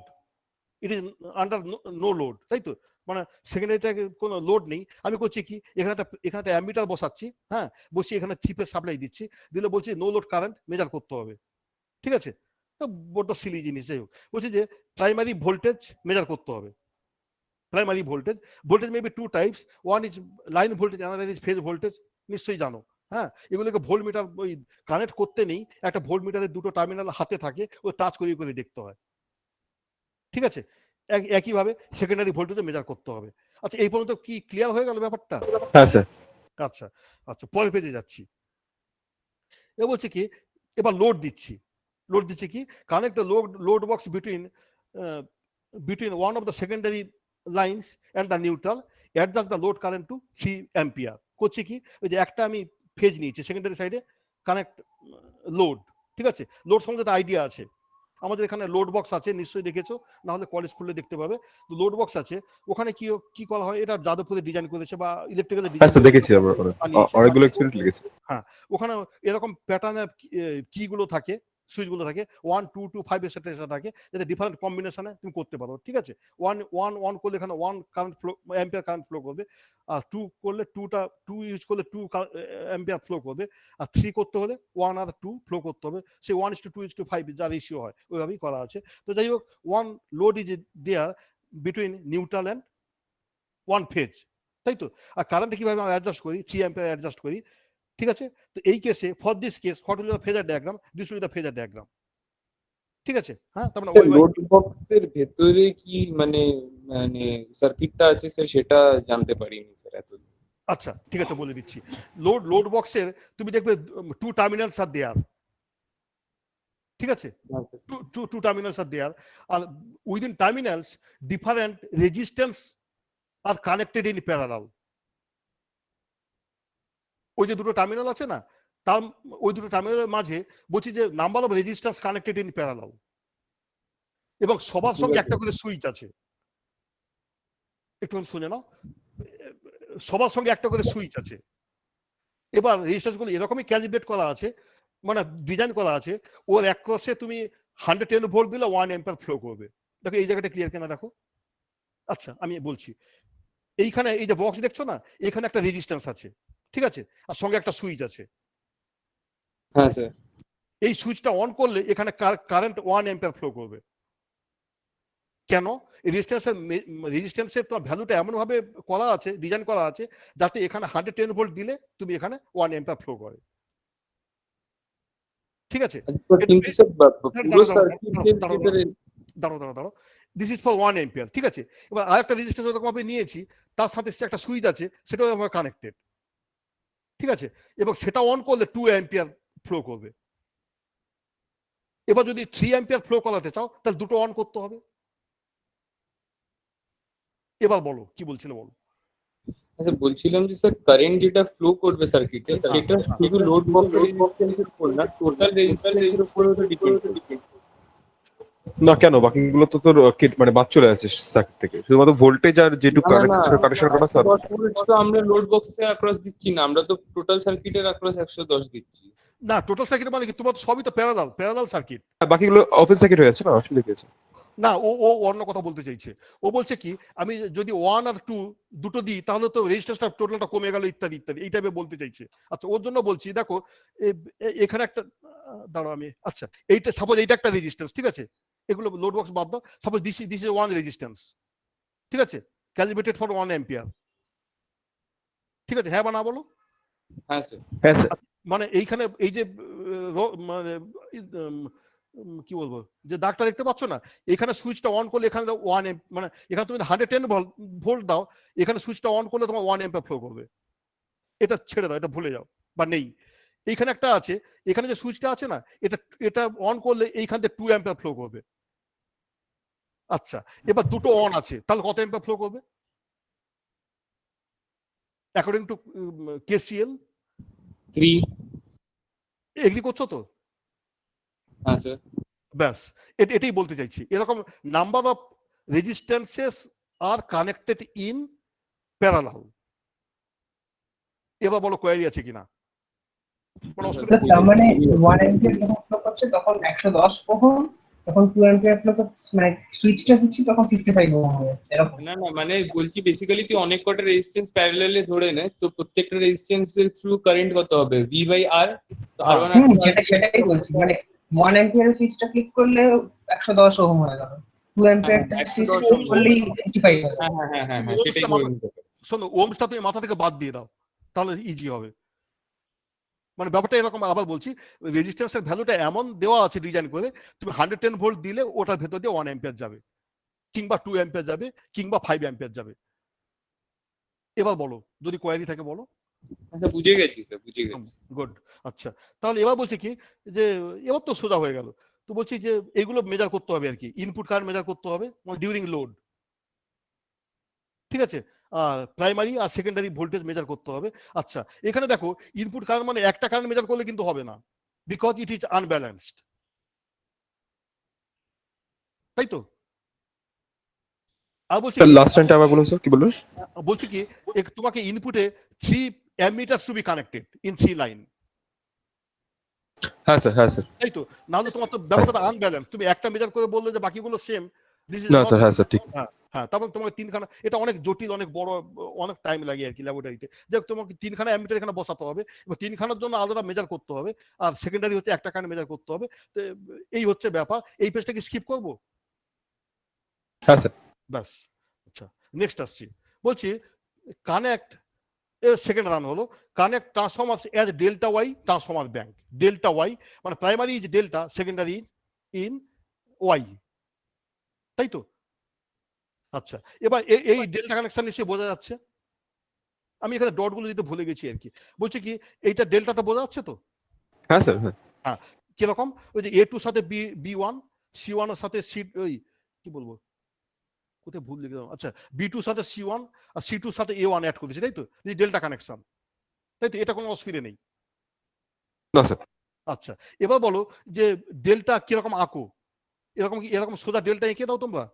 it is under no load, তাই তো? মানে সেকেন্ডারিটাকে কোনো লোড নেই। আমি করছি কি, এখানে একটা অ্যামিটার বসাচ্ছি, হ্যাঁ, বসিয়ে এখানে 3 ফেজ সাপ্লাই দিচ্ছি, দিলে বলছি নো লোড কারেন্ট মেজার করতে হবে, ঠিক আছে? তো বড্ড সিলি জিনিস, যাই হোক, বলছি যে প্রাইমারি ভোল্টেজ মেজার করতে হবে। Primary voltage may be 2 types, one is line voltage, another is phase voltage, নিশ্চয়ই জানো। হ্যাঁ, এগুলোকে ভোল্ট মিটার ওই কানেক্ট করতে নেই, একটা ভোল্ট মিটারের দুটো টার্মিনাল হাতে থাকে, ও টাচ করে দেখতে হয়, ঠিক আছে? একইভাবে সেকেন্ডারি ভোল্টেজও মেজার করতে হবে। আচ্ছা, এই পর্যন্ত কি ক্লিয়ার হয়ে গেল ব্যাপারটা? হ্যাঁ স্যার। আচ্ছা আচ্ছা, পরের পেজে যাচ্ছি। এ বলছে কি, এবার লোড দিচ্ছি কি, connect load box between one of the secondary lines and the neutral, adjust the load current to 3 ampere। করছি কি, ওই যে একটা আমি ফেজ নিয়েছি সেকেন্ডারি সাইডে, কানেক্ট লোড, ঠিক আছে? লোড সম্বন্ধে আইডিয়া আছে আমাদের, এখানে লোড বক্স আছে, নিশ্চয়ই দেখেছো, না হলে কলেজ খুললে দেখতে পাবে। লোড বক্স আছে, ওখানে কি কি করা হয়, এটা যাদবপুরে ডিজাইন করেছে বা ইলেকট্রিক্যাল হ্যাঁ স্যার, দেখেছি আমরা অনেকগুলো এক্সপেরিমেন্ট লিখেছি। হ্যাঁ, ওখানে এরকম প্যাটার্নের কি গুলো থাকে, সুইচ গুলো থাকে, 1 2 2 5 এসেটা থাকে, যাতে ডিফারেন্ট কম্বিনেশনে তুমি করতে পারো, ঠিক আছে? 1 করলে এখানে 1 current flow, ampere current flow করবে, আর 2 করলে 2 ইউজ করলে 2 অ্যাম্পিয়ার ফ্লো করবে, আর 3 করতে হলে 1 আর 2 ফ্লো করতে হবে, সেই 1:2:5 যা রেশিও হয় ওইভাবেই করা আছে। তো যাই হোক, 1 load is there between neutral and 1 phase, তাই তো? আর কারেন্ট কিভাবে আমরা অ্যাডজাস্ট করি, 3 অ্যাম্পিয়ার অ্যাডজাস্ট করি, ঠিক আছে? তো এই কেসে, for this case, what will the phasor diagram, this will the phasor diagram, ঠিক আছে? হ্যাঁ, তার মানে লোড বক্সের ভেতরে কি মানে মানে সার্কিটটা আছে স্যার, সেটা জানতে পারিনি স্যার এতদিন। আচ্ছা ঠিক আছে, বলে দিচ্ছি। লোড বক্সের তুমি দেখবে 2 টার্মিনালস আর দেয়ার, ঠিক আছে? 2 টার্মিনালস আর দেয়ার, আর within terminals different resistance are connected in parallel. ওই যে দুটো টার্মিনাল আছে না, তার ওই দুটো টার্মিনালের মাঝে বলছি যে number of resistance connected in parallel, এবং সবার সঙ্গে একটা করে সুইচ আছে। একটু শুনে নাও, সবার সঙ্গে একটা করে সুইচ আছে। এবার রেজিস্ট্যান্স গুলো এরকমই ক্যালিব্রেট করা আছে, মানে ডিজাইন করা আছে, ওর এক ক্রসে তুমি 110 ভোল্ট দিলে 1 অ্যাম্পিয়ার ফ্লো করবে। দেখো এই জায়গাটা ক্লিয়ার কিনা দেখো। আচ্ছা, আমি বলছি, এইখানে এই যে বক্স দেখছো না, এখানে একটা রেজিস্ট্যান্স আছে, ঠিক আছে, আর সঙ্গে একটা সুইচ আছে। হ্যাঁ স্যার। এই সুইচটা অন করলে এখানে কারেন্ট 1 অ্যাম্পিয়ার ফ্লো করবে। কেন? রেজিস্ট্যান্সের তো ভ্যালুটা এমন ভাবে করা আছে, ডিজাইন করা আছে, যাতে এখানে 110 ভোল্ট দিলে তুমি এখানে 1 অ্যাম্পিয়ার ফ্লো করে, ঠিক আছে? কিন্তু স্যার পুরো সার্কিটের ভিতরে দাঁড়াও, দিস ইজ ফর 1 অ্যাম্পিয়ার, ঠিক আছে? এবার আরেকটা রেজিস্ট্যান্স এরকম ভাবে নিয়েছি, তার সাথে একটা সুইচ আছে, সেটাও এভাবে কানেক্টেড, ঠিক আছে? এবং সেটা অন করলে 2 অ্যাম্পিয়ার ফ্লো করবে। এবার যদি 3 অ্যাম্পিয়ার ফ্লো করাতে চাও, তাহলে দুটো অন করতে হবে। এবার বলো কি বলছিলে, বলো। আচ্ছা, বলছিলাম যে স্যার কারেন্ট যেটা ফ্লো করবে সার্কিটে, সেটা শুধু লোড বক্সের উপর না, টোটাল রেজিস্ট্যান্সের উপরেও তো ডিপেন্ড করবে। না কেন বাকিগুলো তো তোর মানে বাদ চলে আসছে সার্কিট থেকে, শুধুমাত্র ভোল্টেজ আর যেটুকু না না না, কানেকশন করা স্যার। 110 ভোল্ট তো আমরা লোড বক্সে অ্যাক্রস দিচ্ছি না, আমরা তো টোটাল সার্কিটের অ্যাক্রস 110 দিচ্ছি। না, টোটাল সার্কিট মানে কি, তোমার তো সবই তো প্যারালাল সার্কিট। বাকিগুলো ওপেন সার্কিট হয়ে যাচ্ছে না, অসুবিধা কি আছে? না, ও ও অন্য কথা বলতে চাইছে। ও বলছে কি, আমি যদি 1 আর 2 দুটো দিই তাহলে তো রেজিস্ট্যান্সটা টোটালটা কমে গেল ইত্যাদি ইত্যাদি, এই টাইপের বলতে চাইছে। আচ্ছা, ওর জন্য বলছি দেখো, এখানে একটা দাঁড়াও আমি, আচ্ছা এইটা সাপোজ এইটা একটা রেজিস্ট্যান্স, ঠিক আছে, এগুলো লোড বক্স বাদ দাও, সাপোজ দিস ইজ 1 রেজিস্ট্যান্স, ঠিক আছে, ক্যালিব্রেটেড ফর 1 অ্যাম্পিয়ার, ঠিক আছে, হ্যাঁ বা না বলো? হ্যাঁ স্যার। হ্যাঁ স্যার। মানে এইখানে এই যে মানে কি বলবো, যে দাগটা দেখতে পাচ্ছ না, এখানে সুইচটা অন করলে এখানে 1 মানে এখানে তুমি 110 ভোল্ট দাও, এখানে সুইচটা অন করলে তোমার 1 অ্যাম্পিয়ার ফ্লো করবে। এটা ছেড়ে দাও, এটা ভুলে যাও বা নেই। এইখানে একটা আছে, এখানে যে সুইচটা আছে না, এটা এটা অন করলে এইখান থেকে 2 অ্যাম্পিয়ার ফ্লো করবে। আচ্ছা, এবার দুটো অন আছে, তাহলে কত অ্যাম্পিয়ার ফ্লো করবে অ্যাকর্ডিং টু কেসিএল? 3। এগ্রি করছো তো? হ্যাঁ স্যার। ব্যাস, এটাই বলতে চাইছি। এরকম number of resistances are connected in parallel. এবার বলো কোয়ারি আছে কিনা? কোনো অসুবিধা? তার মানে 1 অ্যাম্পিয়ার যখন ফ্লো করছে তখন 110 ওহম, তখন 2 অ্যাম্পিয়ার ফ্লো করছে মানে সুইচটা দিচ্ছি তখন 55 ওহম হয়ে যাচ্ছে এরকম। না না, মানে বলছি বেসিক্যালি তুই অনেক কটা রেজিস্ট্যান্স প্যারালালে ধরে নে, তো প্রত্যেকটা রেজিস্ট্যান্সের থ্রু কারেন্ট কত হবে, ভি বাই আর। তো আর ওয়ান সেটাই বলছি, মানে 1 অ্যাম্পিয়ারের সুইচটা ক্লিক করলে 110 ওহম হয়ে গেল, 2 অ্যাম্পিয়ার সুইচ ক্লিক করলেই 85 হয়ে গেল। হ্যাঁ হ্যাঁ হ্যাঁ হ্যাঁ, তুমি সেটাই ওমসটা বলে মাথা, নিতে পারি। শোনো, ওমসটা তুমি মাথা থেকে বাদ দিয়ে দাও, তাহলে ইজি হবে। মানে ব্যাপারটা এরকম, আবার বলছি, রেজিস্ট্যান্সের ভ্যালুটা এমন দেওয়া আছে ডিজাইন করে, তুমি 110 ভোল্ট দিলে ওটার ভেতর দিয়ে 1 অ্যাম্পিয়ার যাবে, কিংবা 2 অ্যাম্পিয়ার যাবে, কিংবা 5 অ্যাম্পিয়ার যাবে। এবার বলো, যদি কোয়ারি থাকে বলো। আচ্ছা বুঝে গেছি স্যার, বুঝে গেছি। গুড। আচ্ছা, তাহলে এবার বলছি কি, যে এবার তো সোজা হয়ে গেল। তো বলছি যে এগুলো মেজার করতে হবে আর কি, ইনপুট কারেন্ট মেজার করতে হবে ডিউরিং লোড, ঠিক আছে, প্রাইমারি আর সেকেন্ডারি ভোল্টেজ মেজার করতে হবে। আচ্ছা, এখানে দেখো, ইনপুট কারেন্ট মানে একটা কারেন্ট মেজার করলে কিন্তু হবে না, বিকজ ইট ইজ আনব্যালেন্সড, তাই তো? আর বলছি লাস্ট টাইমটা আবার বলুন স্যার, কি বললেন? বলছি কি, তোমাকে ইনপুটে 3 ammeters to be connected in 3 line, হ্যাঁ স্যার, হ্যাঁ স্যার। তাই তো? নাহলে তোমার তো ব্যাপারটা আনব্যালেন্স, তুমি একটা মেজার করে বললে যে বাকিগুলো সেম, দিস ইজ না নট। স্যার, হ্যাঁ স্যার, ঠিক। হ্যাঁ হ্যাঁ, তারপর তোমাকে তিনখানা, এটা অনেক জটিল, অনেক বড়, অনেক টাইম লাগে আর কি ল্যাবরেটরিতে। যাক, তোমাকে তিনখানা অ্যামিটার এখানে বসাতে হবে, এবার তিনখানার জন্য আলাদা মেজার করতে হবে, আর সেকেন্ডারি হচ্ছে একটা কারেন্ট মেজার করতে হবে। তো এই হচ্ছে ব্যাপার। এই পেজটাকে স্কিপ করবো? হ্যাঁ স্যার। ব্যাস। আচ্ছা, নেক্সট আসছি। বলছি কানেক্ট, সেকেন্ড রান হলো, connect transformer as delta Y transformer bank. Delta Y মানে primary is delta, secondary in Y, তাই তো? আচ্ছা, এবার এই ডেল্টা কানেকশন নিশ্চয়ই বোঝা যাচ্ছে। আমি এখানে ডটগুলো দিতে ভুলে গেছি আর কি। বলছি কি, এইটা ডেল্টাটা বোঝা যাচ্ছে তো? হ্যাঁ স্যার, হ্যাঁ। হ্যাঁ, কিরকম, ওই যে A2 সাথে B1, C1 এর সাথে C, ওই কি বলবো, কোথায় ভুল লিখে দিলাম। আচ্ছা, B2 সাথে C1 আর C2 সাথে A1 অ্যাড করেছি, তাই তো? এই ডেল্টা কানেকশন, তাই তো? এটা কোনো অসুবিধা নেই। না স্যার। আচ্ছা, এবার বলো যে ডেল্টা কিরকম আঁকো, এরকম কি, এরকম সোজা ডেল্টা এঁকে দাও তোমরা?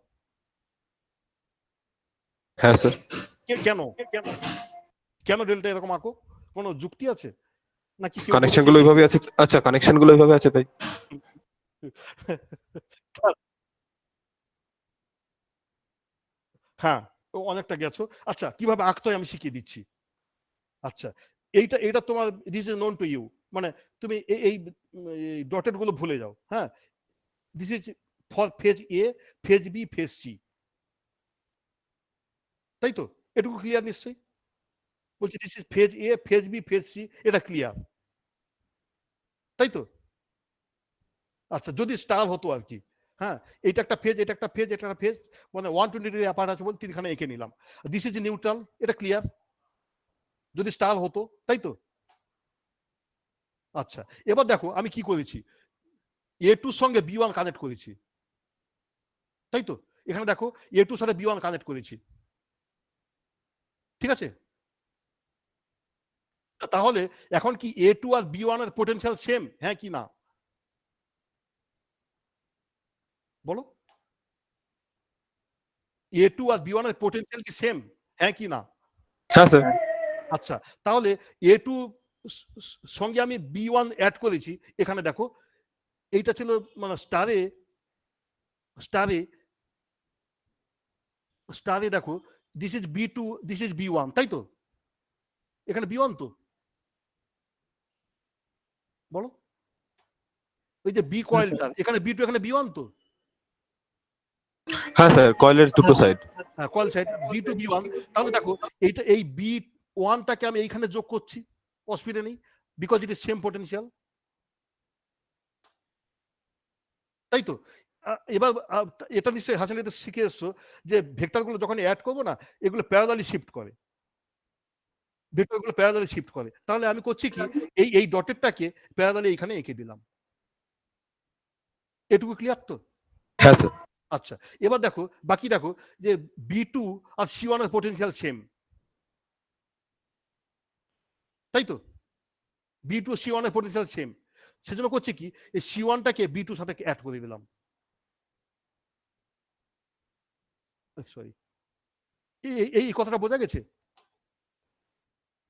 হ্যাঁ স্যার। কেন কেন ডেল্টা এরকম আঁকো? কোনো যুক্তি আছে নাকি কেউ কানেকশন বলেছে? গুলো ওইভাবে আছে। আচ্ছা, কানেকশন গুলো ওইভাবে আছে তাই। হ্যাঁ, ও অনেকটা গেছো। আচ্ছা, কিভাবে আঁকতে হয় আমি শিখিয়ে দিচ্ছি। আচ্ছা, এইটা তোমার this is known to you, মানে তুমি এই ডটেড গুলো ভুলে যাও। হ্যাঁ, this is for phase A, phase B, phase C, তাই তো? এটুকু ক্লিয়ার নিশ্চয়ই? বলছি this is phase A, phase B, phase C, এটা ক্লিয়ার, তাই তো? আচ্ছা, যদি স্টার হতো আর কি, হ্যাঁ, এটা একটা ফেজ, এটা একটা ফেজ, এটা একটা ফেজ, মানে 120 ডিগ্রি অ্যাপার্ট আছে বলে তিনখানে এঁকে নিলাম। দিস ইজ নিউট্রাল, এটা ক্লিয়ার, যদি স্টার হতো, তাই তো? আচ্ছা, এবার দেখো আমি কি করেছি, A2 সঙ্গে B1 কানেক্ট করেছি, তাই তো? এখানে দেখো A2 সাথে B1 কানেক্ট করেছি, ঠিক আছে? তাহলে এখন কি A2 আর B1 এর পোটেনশিয়াল সেম, হ্যাঁ কি না? বলো A2 আর B1 এর পোটেনশিয়াল কি সেম, হ্যাঁ কি না? হ্যাঁ স্যার। আচ্ছা, তাহলে A2 সঙ্গে আমি B1 অ্যাড করেছি, এখানে দেখো এইটা ছিল মানে স্টারে দেখো this is B2, this is B1, তাই তো? এখানে B1 তো, বলো ওই যে বি কয়েলটা এখানে B2, এখানে B1 তো। হ্যাঁ স্যার, কয়েলের দুটো সাইড। হ্যাঁ, কয়েল সাইড B2 B1। তাহলে দেখো এইটা এই B1টাকে আমি এইখানে যোগ করছি, অসুবিধা নেই, because it is same potential, তাই তো? এবার এটা নিশ্চয়ই হাসান এটা শিখে এসছো যে ভেক্টরগুলো যখন অ্যাড করবো না, এগুলো প্যারালালি শিফট করে, ভেক্টরগুলো প্যারালালি শিফট করে। তাহলে আমি করছি কি, এই ডটেরটাকে প্যারালালি এখানে এঁকে দিলাম। এটুকু ক্লিয়ার তো? হ্যাঁ স্যার। আচ্ছা, এবার দেখো বাকি দেখো যে B2 আর C1 এর পোটেনশিয়াল সেম, তাই তো? B2 C1 এর পোটেনশিয়াল সেম, সেজন্য করছি কি এই C1টাকে B2 সাথে অ্যাড করে দিলাম। সরি, এই কথাটা বোঝা গেছে?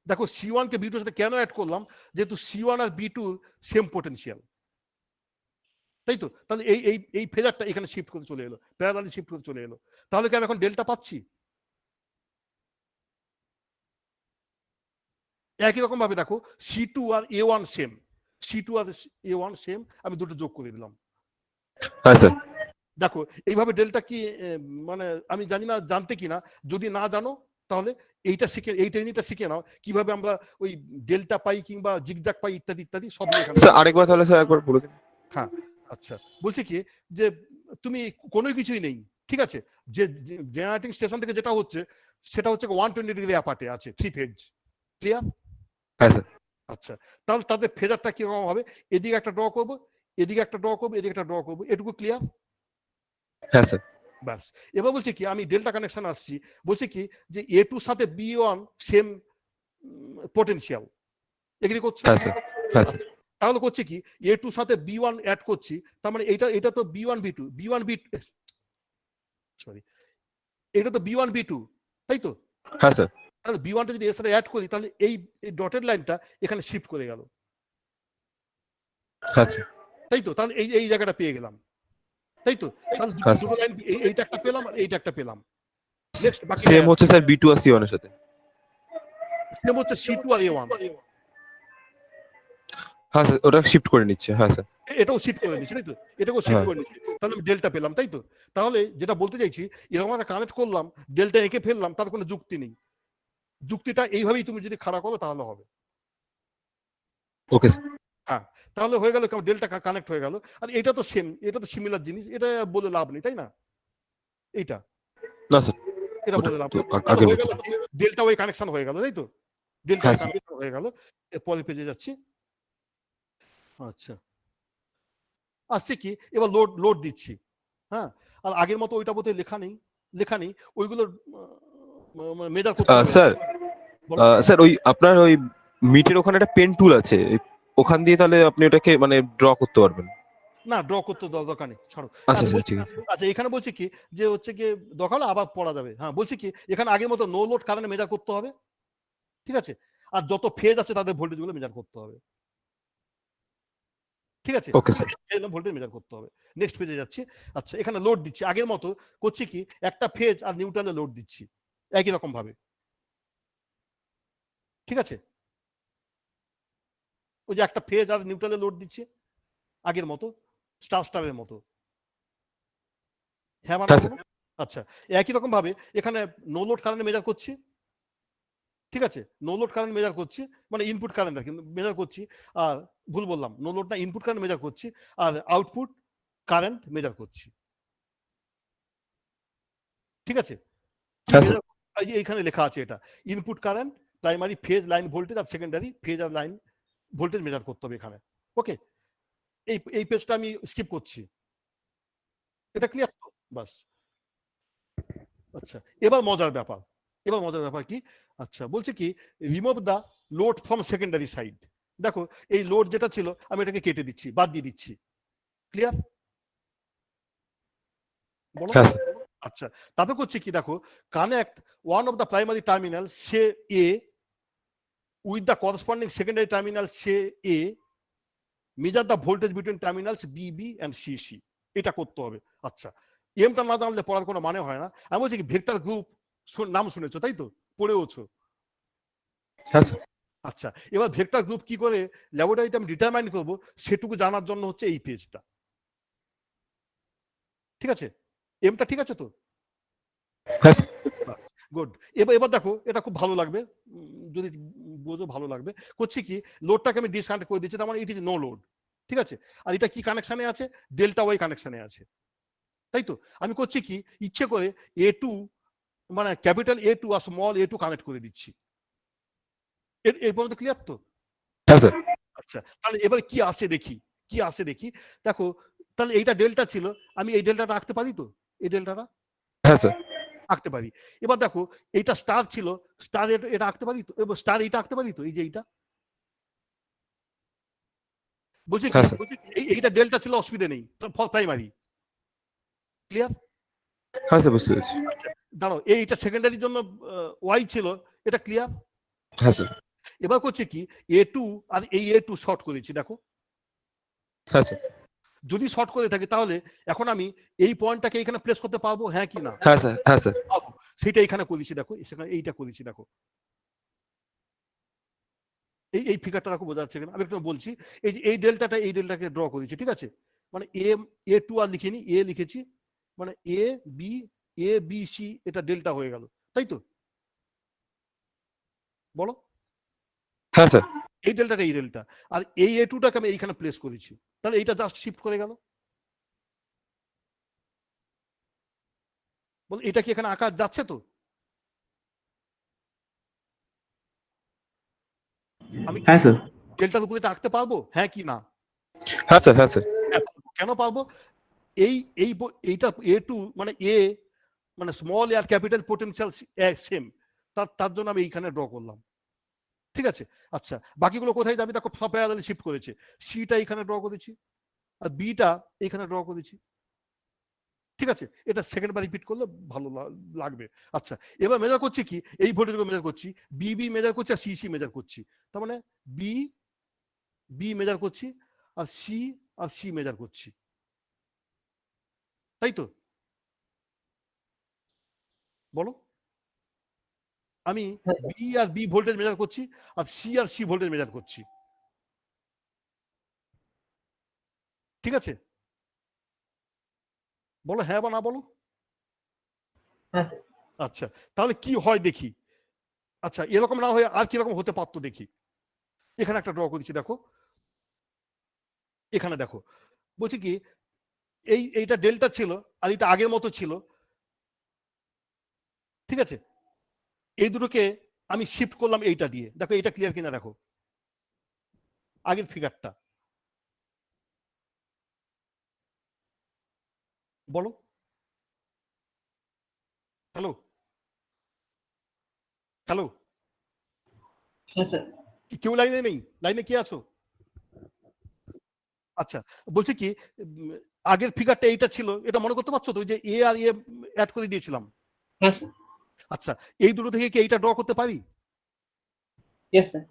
দেখো C1 কে B2 সাথে কেন অ্যাড করলাম, যেহেতু C1 আর B2 সেম পোটেনশিয়াল, তাই তো? তাহলে এই ফেজারটা এখানে শিফট করে চলে এলো, প্যারালালি শিফট করে চলে এলো। তাহলে কি আমি এখন ডেল্টা পাচ্ছি? একই রকম ভাবে দেখো C2 আর A1 সেম, C2 আর A1 সেম, আমি দুটো যোগ করে দিলাম। হ্যাঁ স্যার। দেখো এইভাবে ডেল্টা কি মানে আমি জানি না জানতে কিনা, যদি না জানো তাহলে এইটা শিখে, এই টেকনিকটা শিখে নাও কিভাবে আমরা ওই ডেল্টা পাই কিংবা জিগজ্যাগ পাই ইত্যাদি ইত্যাদি সব এখানে। স্যার আরেকবার তাহলে স্যার একবার বলে দিন। হ্যাঁ, আচ্ছা, বলছি কি যে তুমি কোনো কিছুই নেই, ঠিক আছে, যে জেনারেটিং স্টেশন থেকে যেটা হচ্ছে সেটা হচ্ছে 120 ডিগ্রি অ্যাপার্টে আছে, 3 ফেজ, ক্লিয়ার? হ্যাঁ স্যার। আচ্ছা, তাহলে তাদের ফেজারটা কিরকম হবে, এদিকে একটা ড্র করবো, এদিকে একটা ড্র করবো, এদিকে একটা ড্র করবো, এটুকু ক্লিয়ার? হ্যাঁ স্যার। ব্যাস, এবার বলছে কি আমি ডেল্টা কানেকশন আসছি, বলছে কি যে A2 সাথে B1 সেম পোটেনশিয়াল, এগ্রি করছে? হ্যাঁ স্যার। হ্যাঁ স্যার। তাহলে করছে কি A2 সাথে B1 অ্যাড করছি, তার মানে এটা তো B1 B2 সরি, এটা তো B1 B2, তাই তো? হ্যাঁ স্যার। তাহলে B1টা যদি এর সাথে অ্যাড করি তাহলে এই ডটেড লাইনটা এখানে শিফট করে গেল, হ্যাঁ স্যার। তাই তো? তাহলে এই জায়গাটা পেয়ে গেলাম, তাই তো? তাহলে দুটো লাইন, এইটা একটা পেলাম আর এইটা একটা পেলাম। নেক্সট বাকি সেম হচ্ছে স্যার B2 আর C1 এর সাথে। সেম হচ্ছে C2 আর A1, হ্যাঁ স্যার, ওটা শিফট করে নিচ্ছে। হ্যাঁ স্যার। এটাও শিফট করে নিচ্ছি, তাই তো? এটাকেও শিফট করে নিচ্ছি, তাহলে আমি ডেল্টা পেলাম, তাই তো? তাহলে যেটা বলতে চাইছি, এরকম একটা কানেক্ট করলাম, ডেল্টা এঁকে ফেললাম, তার কোনো যুক্তি নেই। যুক্তিটা এইভাবেই তুমি যদি খাড়া করো তাহলে হবে। Okay sir. হ্যাঁ, তাহলে হয়ে গেল, ডেল্টা কানেক্ট হয়ে গেল। আর এটা তো সেম, এটা তো সিমিলার জিনিস, এটা বলে লাভ নেই, তাই না? এইটা না স্যার, এটা ওটা বলে লাভ তো নেই, আগে হয়ে গেল ডেল্টা ওই কানেকশন হয়ে গেল, তাই তো? ডেল্টা হ্যাঁ, স্যার। কানেকশন হয়ে গেল। পরের পেজে যাচ্ছি। আচ্ছা, আসছে কি এবার লোড দিচ্ছি। হ্যাঁ, আর আগের মতো ওইটা বোধহয় লেখা নেই ওইগুলোর মেজার করতে হবে। স্যার, বলো। স্যার ওই আপনার ওই মিটের ওখানে একটা পেন টুল আছে, ওখান দিয়ে তাহলে আপনি ওটাকে মানে ড্র করতে পারবেন। না, ড্র করতে দরকার নেই, ছাড়ো। আচ্ছা স্যার, ঠিক আছে। আচ্ছা, এখানে বলছি কি যে হচ্ছে কি দরকার হলে আবার পড়া যাবে। হ্যাঁ, বলছি কি এখানে আগের মতো নো লোড কারেন্ট মেজার করতে হবে, ঠিক আছে? আর যত ফেজ আছে তাদের ভোল্টেজ গুলো মেজার করতে হবে, ঠিক আছে? Okay sir. ভোল্টেজ মেজার করতে হবে। নেক্সট পেজে যাচ্ছি। আচ্ছা, এখানে লোড দিচ্ছি আগের মতো, করছি কি একটা ফেজ আর নিউট্রালে লোড দিচ্ছি একই রকম ভাবে, ঠিক আছে? ওই যে একটা ফেজ আর নিউট্রালে লোড দিচ্ছি আগের মতো, স্টারের মতো। হ্যাঁ, আচ্ছা, একই রকম ভাবে এখানে নো লোড কারেন্ট মেজার করছি, ঠিক আছে? নো লোড কারেন্ট মেজার করছি, মানে ইনপুট কারেন্ট কিন্তু মেজার করছি, আর ভুল বললাম, নো লোড না, ইনপুট কারেন্ট মেজার করছি আর আউটপুট কারেন্ট মেজার করছি, ঠিক আছে? এইখানে লেখা আছে এটা input current, primary phase line voltage আর সেকেন্ডারি ফেজ আর লাইন ভোল্টেজ মেজার করতে হবে এখানে। ওকে, এই পেজটা আমি স্কিপ করছি, এটা ক্লিয়ার তো? বাস। আচ্ছা, এবার মজার ব্যাপার কি, আচ্ছা বলছে কি remove the load from secondary side. দেখো এই লোড যেটা ছিল আমি এটাকে কেটে দিচ্ছি, বাদ দিয়ে দিচ্ছি, ক্লিয়ার? বলো। হ্যাঁ স্যার। আচ্ছা, তারপরে করছে কি দেখো, connect one of the primary terminal say A with the corresponding secondary terminal say A, measure the voltage between terminals B B and C C. এটা করতে হবে। আচ্ছা, এমটা না জানলে পড়ার কোনো মানে হয় না। আমি বলছি কি ভেক্টর গ্রুপ নাম শুনেছো তাই তো, পড়েওছো? হ্যাঁ স্যার। আচ্ছা, এবার ভেক্টর গ্রুপ কি করে ল্যাবরেটরিতে আমি ডিটারমাইন করবো সেটুকু জানার জন্য হচ্ছে এই পেজটা। ঠিক আছে, এমটা ঠিক আছে তো? হ্যাঁ স্যার। গুড। এবার দেখো, এটা খুব ভালো লাগবে, যদি বোঝো ভালো লাগবে। করছি কি, লোডটাকে আমি ডিসকানেক্ট করে দিচ্ছি, তার মানে ইট ইজ নো লোড। ঠিক আছে, আর এটা কি কানেকশনে আছে? ডেল্টা ওয়াই কানেকশনে আছে, তাই তো? আমি করছি কি, ইচ্ছে করে A2 মানে ক্যাপিটাল A2 আর স্মল A2 কানেক্ট করে দিচ্ছি। এই পর্যন্ত ক্লিয়ার তো? হ্যাঁ স্যার। আচ্ছা, তাহলে এবার কি আসে দেখি, কি আসে দেখি। দেখো, তাহলে এইটা ডেল্টা ছিল, আমি এই ডেল্টাটা আঁকতে পারি তো? এই ডেল্টাটা হ্যাঁ স্যার। আঁকতে পারি। এবার দেখো, এইটা স্টার ছিল, স্টার এটা আঁকতে পারি তো? এবার স্টার এইটা আঁকতে পারি তো? এই যে এইটা বলছি কি, হ্যাঁ স্যার। এইটা ডেল্টা ছিল, অসুবিধা নেই, ফর প্রাইমারি। ক্লিয়ার? হ্যাঁ স্যার, বুঝতে পেরেছি। আচ্ছা, দাঁড়াও, এইটা সেকেন্ডারির জন্য ওয়াই ছিল, এটা ক্লিয়ার? হ্যাঁ স্যার। এবার করছে কি, A2 আর এই A2 শর্ট করেছি, দেখো। হ্যাঁ স্যার। যদি শর্ট করে থাকে তাহলে এখন আমি এই পয়েন্টটাকে এখানে প্লেস করতে পারবো, হ্যাঁ কি না? হ্যাঁ স্যার। হ্যাঁ স্যার। পারবো। সেটা এখানে করেছি, দেখো সেখানে এইটা করেছি, দেখো এই ফিগারটা দেখো, বোঝা যাচ্ছে কিনা? আমি একটু বলছি, এই যে এই ডেল্টাটা, এই ডেল্টাকে ড্র করেছি, ঠিক আছে? মানে A2 আর লিখিনি, এ লিখেছি, মানে এ বি সি, এটা ডেল্টা হয়ে গেল, তাই তো? বলো। হ্যাঁ স্যার। এই ডেল্টাটা, এই ডেল্টা, আর এই A2টাকে আমি এইখানে প্লেস করেছি, তাহলে এইটা জাস্ট শিফট করে গেল। বল, এটা কি এখানে আঁকা যাচ্ছে তো? আমি হ্যাঁ স্যার। ডেল্টার উপরে এটা আঁকতে পারবো, হ্যাঁ কি না? হ্যাঁ স্যার। হ্যাঁ স্যার। হ্যাঁ, কেন পারবো? এইটা A2 মানে এ মানে স্মল আর ক্যাপিটাল পোটেনশিয়াল সেম, তার জন্য আমি এইখানে ড্র করলাম, ঠিক আছে? আচ্ছা, বাকিগুলো কোথায় যাবে দেখো, সব প্যারালালি শিফট করেছে। সিটা এখানে ড্র করেছি, আর বিটা এখানে ড্র করেছি, ঠিক আছে? এটা সেকেন্ড বার রিপিট করলে ভালো লাগবে। আচ্ছা, এবার মেজার করছি কি, এই ভোল্টেজগুলো মেজার করছি, বিবি মেজার করছি আর সিসি মেজার করছি। তার মানে বি মেজার করছি আর সি মেজার করছি, তাই তো? বলো। আমি বি ভোল্টেজ মেজার করছি আর সি ভোল্টেজ মেজার করছি, ঠিক আছে? বলো হ্যাঁ বা না, বলো। হ্যাঁ স্যার। আচ্ছা, তাহলে কি হয় দেখি। আচ্ছা, এরকম না হয়ে আর কিরকম হতে পারতো দেখি। এখানে একটা ড্র করেছি, দেখো এখানে দেখো, বলছি কি, এইটা ডেল্টা ছিল আর এটা আগের মতো ছিল, ঠিক আছে? এই দুটোকে আমি শিফট করলাম এইটা দিয়ে, দেখো এটা ক্লিয়ার কিনা দেখো, আগের ফিগারটা। বলো। হ্যালো, হ্যালো, হ্যাঁ স্যার। কেউ লাইনে নেই? লাইনে কে আছো? আচ্ছা, বলছি কি, আগের ফিগারটা এইটা ছিল, এটা মনে করতে পারছো তো, যে এ আর এ অ্যাড করে দিয়েছিলাম। হ্যাঁ স্যার। আচ্ছা, এই দুটো থেকে কি এইটা ড্র করতে পারি? Yes sir.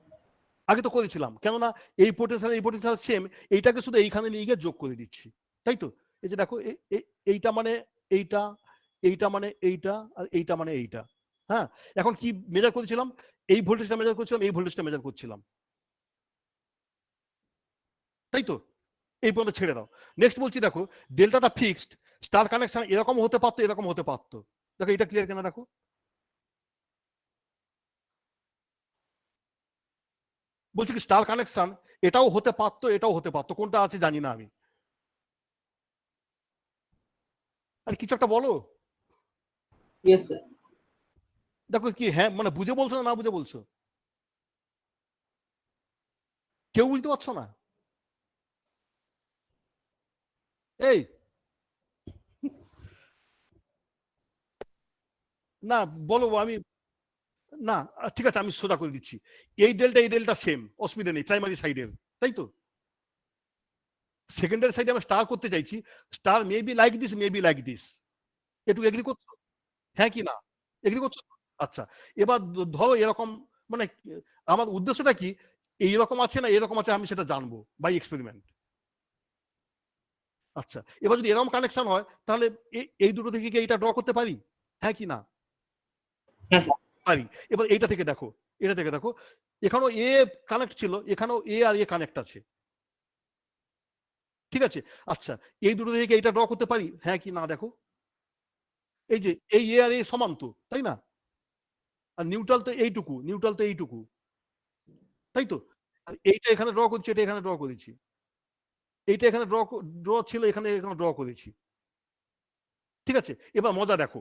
আগে তো করেছিলাম, কেননা এই পোটেনশিয়াল সেম, এইটাকে শুধু এইখানে নিয়ে গিয়ে যোগ করে দিচ্ছি, তাই তো? এই যে দেখো, এইটা মানে এইটা, এইটা মানে এইটা, আর এইটা মানে এইটা। হ্যাঁ, এখন কি মেজার করেছিলাম? এই ভোল্টেজটা মেজার করছিলাম, এই ভোল্টেজটা মেজার করছিলাম, তাই তো? এই পর্যন্ত ছেড়ে দাও। নেক্সট বলছি, দেখো ডেল্টাটা ফিক্সড, স্টার কানেকশন এরকম হতে পারতো, এরকম হতে পারতো, দেখো এটা ক্লিয়ার কিনা দেখো। বলছি কি, স্টার কানেকশন এটাও হতে পারতো, এটাও হতে পারতো, কোনটা আছে জানি না আমি। আর কিছু একটা বলো। Yes sir. দেখো কি, হ্যাঁ মানে বুঝে বলছো না বুঝে বলছো? কেউ বুঝতে পারছো না? এই না, বলো, আমি না, ঠিক আছে, আমি সোজা করে দিচ্ছি। এই ডেল্টা সেম, অসুবিধা নেই, প্রাইমারি সাইডের, তাই তো? সেকেন্ডারি সাইডে আমি স্টার করতে চাইছি, star May be like this, may be like this, এটুকু এগ্রি করছো? হ্যাঁ কি না? এগ্রি করছো? আচ্ছা, এবার ধরো এরকম, মানে আমার উদ্দেশ্যটা কি, এইরকম আছে না এরকম আছে আমি সেটা জানবো বাই এক্সপেরিমেন্ট। আচ্ছা, এবার যদি এরকম কানেকশন হয় তাহলে এই দুটো থেকে কি এইটা ড্র করতে পারি? হ্যাঁ কি না? হ্যাঁ স্যার। পারি। এবার এইটা থেকে দেখো, এটা থেকে দেখো, এখানেও এ কানেক্ট ছিল, এখানেও এ আর এ কানেক্ট আছে। ঠিক আছে? আচ্ছা, এই দুটো থেকে এইটা ড্র করতে পারি? হ্যাঁ কি না দেখো? এই যে এই এ আর এ সমান তো, তাই না? আর নিউট্রাল তো এইটুকু, নিউট্রাল তো এইটুকু, তাই তো? আর এইটা এখানে ড্র করছি, এটা এখানে ড্র করেছি, এইটা এখানে ড্র ছিল, এখানে এখানে ড্র করেছি। ঠিক আছে? এবার মজা দেখো,